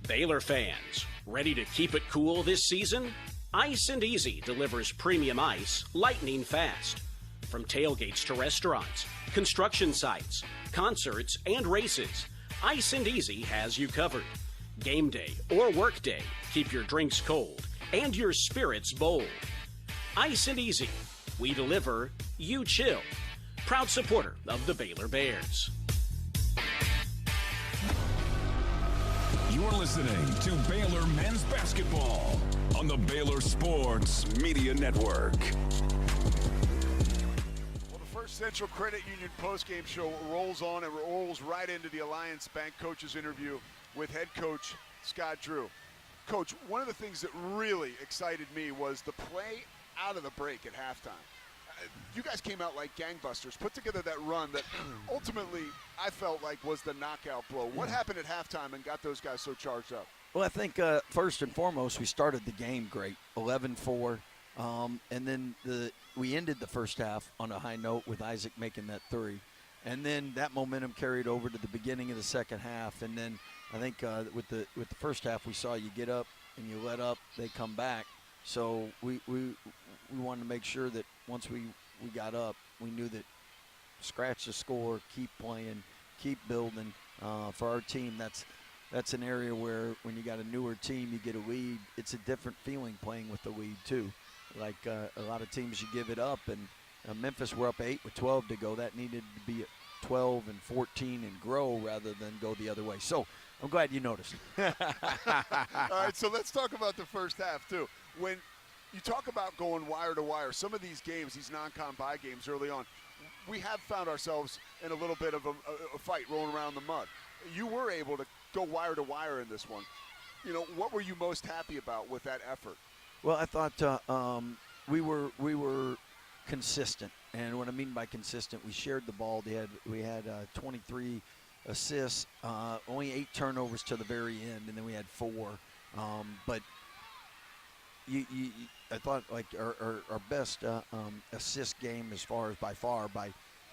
Baylor fans, ready to keep it cool this season? Ice and Easy delivers premium ice lightning fast. From tailgates to restaurants, construction sites, concerts, and races, Ice and Easy has you covered. Game day or work day, keep your drinks cold and your spirits bold. Ice and Easy, we deliver, you chill. Proud supporter of the Baylor Bears. You're listening to Baylor Men's Basketball on the Baylor Sports Media Network. Well, the First Central Credit Union postgame show rolls on and rolls right into the Alliance Bank coach's interview with head coach Scott Drew. Coach, one of the things that really excited me was the play out of the break at halftime. You guys came out like gangbusters, put together that run that ultimately I felt like was the knockout blow. What happened at halftime and got those guys so charged up? Well, I think first and foremost, we started the game great, 11-4, and then we ended the first half on a high note with Isaac making that three. And then that momentum carried over to the beginning of the second half. And then I think with the first half, we saw you get up and you let up, they come back. So we wanted to make sure that once we got up, we knew that scratch the score, keep playing, keep building. For our team, that's an area where when you got a newer team, you get a lead. It's a different feeling playing with the lead too. Like a lot of teams, you give it up, and Memphis were up 8 with 12 to go. That needed to be 12 and 14 and grow rather than go the other way. So I'm glad you noticed. All right, so let's talk about the first half too. When you talk about going wire to wire, some of these games, these non-con bye games early on, we have found ourselves in a little bit of a fight rolling around the mud. You were able to go wire to wire in this one. You know, what were you most happy about with that effort? Well, I thought we were consistent, and what I mean by consistent, we shared the ball. We had 23 assists, only 8 turnovers to the very end, and then we had 4. But I thought like our best assist game as far as by far by.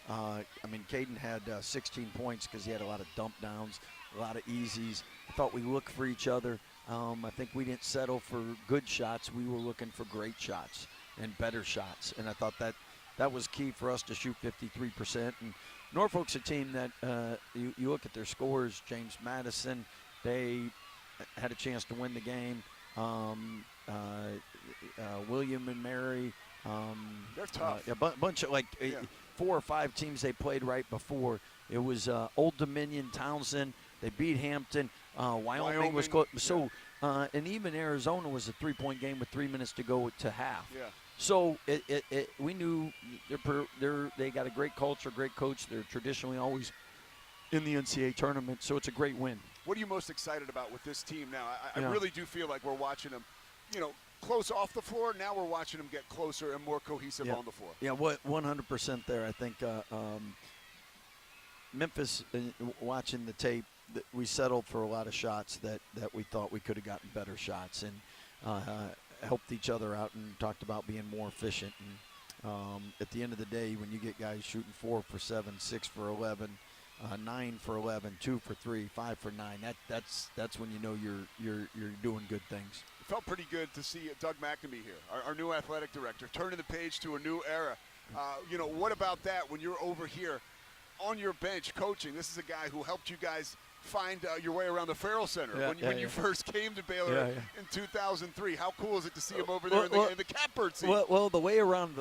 Caden had 16 points because he had a lot of dump downs, a lot of easies. I thought we looked for each other. I think we didn't settle for good shots. We were looking for great shots and better shots. And I thought that was key for us to shoot 53%. And Norfolk's a team that you look at their scores. James Madison, they had a chance to win the game. William and Mary. They're tough. A bunch of 4 or 5 teams they played right before. It was Old Dominion, Townsend. They beat Hampton. Wyoming was close. So, and even Arizona was a 3-point game with 3 minutes to go to half. Yeah. So we knew they got a great culture, great coach. They're traditionally always in the NCAA tournament, so it's a great win. What are you most excited about with this team now? I Yeah. really do feel like we're watching them, close off the floor. Now we're watching them get closer and more cohesive on the floor. Yeah, 100% there. I think Memphis, watching the tape, we settled for a lot of shots that we thought we could have gotten better shots and helped each other out and talked about being more efficient. And at the end of the day, when you get guys shooting 4 for 7, 6 for 11, 9 for 11, 2 for 3, 5 for 9, that's when you know you're doing good things. It felt pretty good to see Doug McNamee here, our new athletic director, turning the page to a new era. What about that when you're over here on your bench coaching? This is a guy who helped you guys find your way around the Farrell Center when you first came to Baylor in 2003. How cool is it to see him over there in the catbird seat? Well, the way around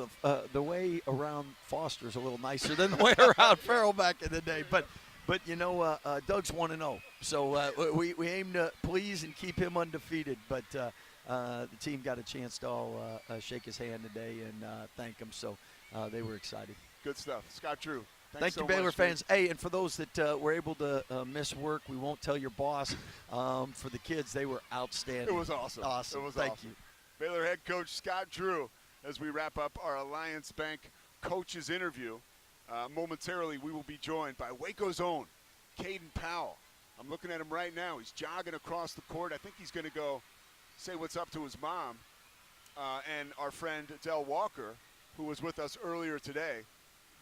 Foster is a little nicer than the way around Farrell back in the day. But Doug's 1-0, so we aim to please and keep him undefeated. But the team got a chance to all shake his hand today and thank him. So they were excited. Good stuff, Scott Drew. Thank you, Baylor fans. Hey, and for those that were able to miss work, we won't tell your boss. For the kids, they were outstanding. It was awesome. Awesome. It was Thank awesome. you. Baylor head coach Scott Drew, as we wrap up our Alliance Bank coaches interview. Momentarily, we will be joined by Waco's own Caden Powell. I'm looking at him right now. He's jogging across the court. I think he's going to go say what's up to his mom and our friend Del Walker, who was with us earlier today.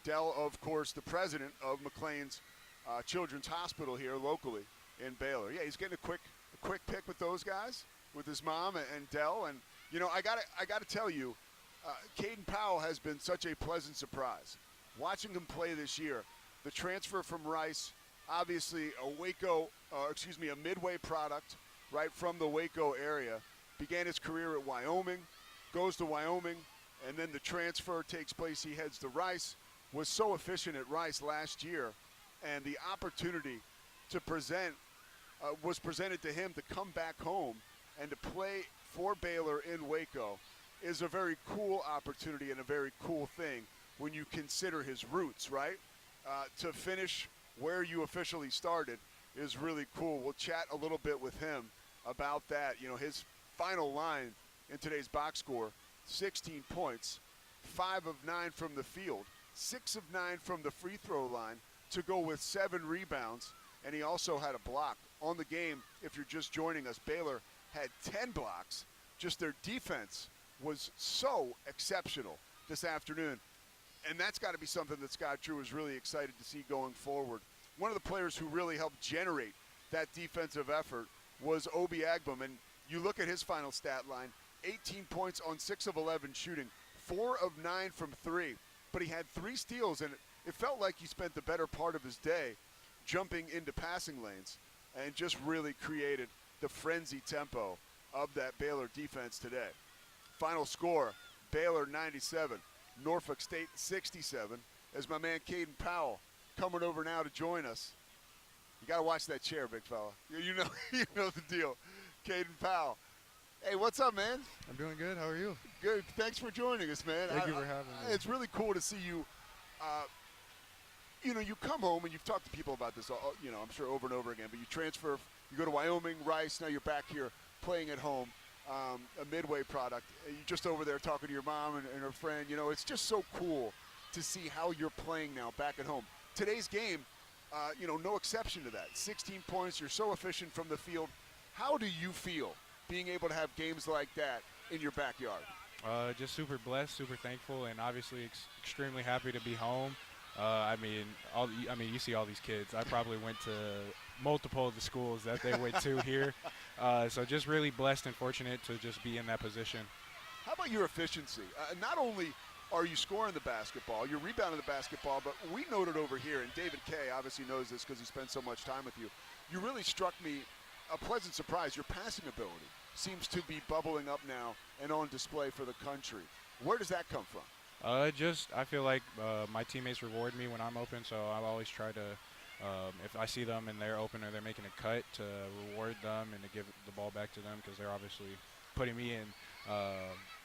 Del, of course, the president of McLean's Children's Hospital here locally in Baylor. Yeah, he's getting a quick pick with those guys, with his mom and Del. And I gotta tell you, Caden Powell has been such a pleasant surprise. Watching him play this year, the transfer from Rice, obviously a Midway product, right from the Waco area, began his career at Wyoming, goes to Wyoming, and then the transfer takes place. He heads to Rice. Was so efficient at Rice last year, and the opportunity to was presented to him to come back home and to play for Baylor in Waco is a very cool opportunity and a very cool thing when you consider his roots, right? To finish where you officially started is really cool. We'll chat a little bit with him about that. His final line in today's box score, 16 points, 5 of 9 from the field, 6 of 9 from the free throw line to go with 7 rebounds, and he also had a block. On the game, if you're just joining us, Baylor had 10 blocks. Just their defense was so exceptional this afternoon, and that's got to be something that Scott Drew is really excited to see going forward. One of the players who really helped generate that defensive effort was Obi Agbum, and you look at his final stat line, 18 points on 6 of 11 shooting, 4 of 9 from 3. But he had 3 steals, and it felt like he spent the better part of his day jumping into passing lanes and just really created the frenzy tempo of that Baylor defense today. Final score, Baylor 97, Norfolk State 67, as my man Caden Powell coming over now to join us. You got to watch that chair, big fella. You know the deal. Caden Powell. Hey, what's up, man? I'm doing good. How are you? Good. Thanks for joining us, man. Thank you for having me. It's really cool to see you. You come home, and you've talked to people about this, I'm sure over and over again, but you transfer, you go to Wyoming, Rice, now you're back here playing at home, a Midway product. You're just over there talking to your mom and her friend. It's just so cool to see how you're playing now back at home. Today's game, no exception to that. 16 points, you're so efficient from the field. How do you feel being able to have games like that in your backyard? Just super blessed, super thankful, and obviously extremely happy to be home. You see all these kids. I probably went to multiple of the schools that they went to here. So just really blessed and fortunate to just be in that position. How about your efficiency? Not only are you scoring the basketball, you're rebounding the basketball, but we noted over here, and David Kay obviously knows this because he spent so much time with you, you really struck me a pleasant surprise. Your passing ability seems to be bubbling up now and on display for the country. Where does that come from? I feel like my teammates reward me when I'm open, so I'll always try to, if I see them and they're open or they're making a cut, to reward them and to give the ball back to them because they're obviously putting me in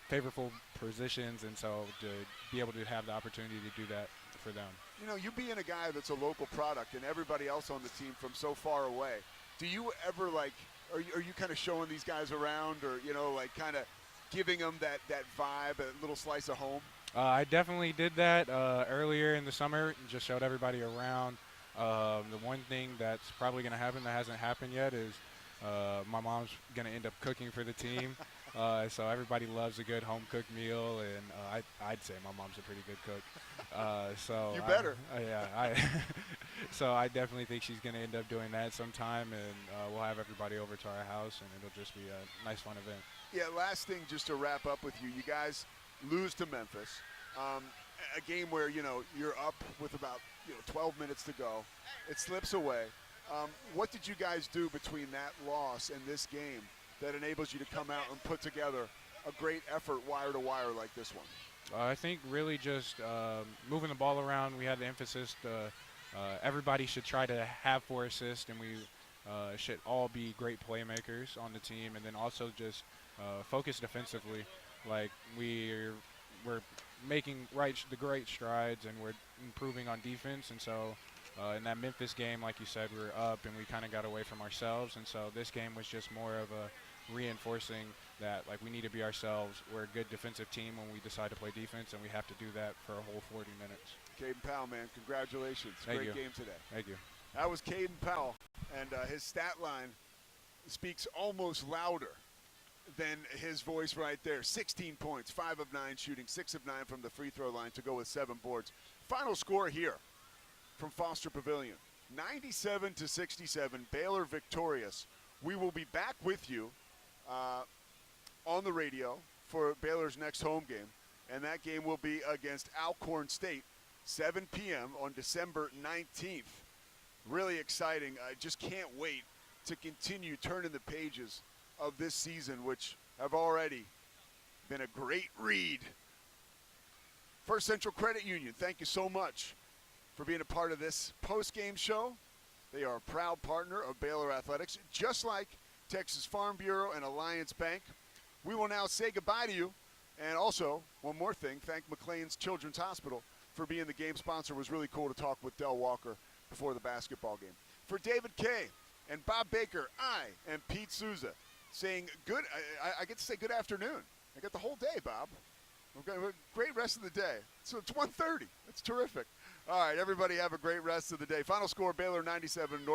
favorable positions, and so to be able to have the opportunity to do that for them. You know, you being a guy that's a local product and everybody else on the team from so far away, do you ever, like, are you kind of showing these guys around or, you know, like kind of giving them that vibe, a little slice of home? I definitely did that earlier in the summer, and just showed everybody around. The one thing that's probably going to happen that hasn't happened yet is my mom's going to end up cooking for the team. So everybody loves a good home-cooked meal, and I'd say my mom's a pretty good cook. So you better. So I definitely think she's going to end up doing that sometime, and we'll have everybody over to our house, and it'll just be a nice, fun event. Yeah, last thing just to wrap up with you. You guys lose to Memphis, a game where, you know, you're up with about 12 minutes to go. It slips away. What did you guys do between that loss and this game that enables you to come out and put together a great effort wire to wire like this one? I think really just moving the ball around. We had the emphasis everybody should try to have 4 assists, and we should all be great playmakers on the team, and then also just focus defensively. Like we're making the great strides, and we're improving on defense, and so in that Memphis game, like you said, we were up and we kind of got away from ourselves, and so this game was just more of a reinforcing that, like, we need to be ourselves. We're a good defensive team when we decide to play defense, and we have to do that for a whole 40 minutes. Caden Powell, man, congratulations. Thank Great you. game today. Thank you. That was Caden Powell, and his stat line speaks almost louder than his voice right there. 16 points, 5 of 9 shooting, 6 of 9 from the free throw line to go with 7 boards. Final score here from Foster Pavilion, 97-67, Baylor victorious. We will be back with you on the radio for Baylor's next home game, and that game will be against Alcorn State, 7 p.m. on December 19th. Really exciting. I just can't wait to continue turning the pages of this season, which have already been a great read. First Central Credit Union, thank you so much for being a part of this post-game show. They are a proud partner of Baylor Athletics, just like Texas Farm Bureau and Alliance Bank. We will now say goodbye to you. And also, one more thing, thank McLean's Children's Hospital for being the game sponsor. It was really cool to talk with Del Walker before the basketball game. For David Kay and Bob Baker, I am Pete Souza saying I get to say good afternoon. I got the whole day, Bob. We've got a great rest of the day. So it's 1:30. That's terrific. All right, everybody have a great rest of the day. Final score, Baylor 97, Norfolk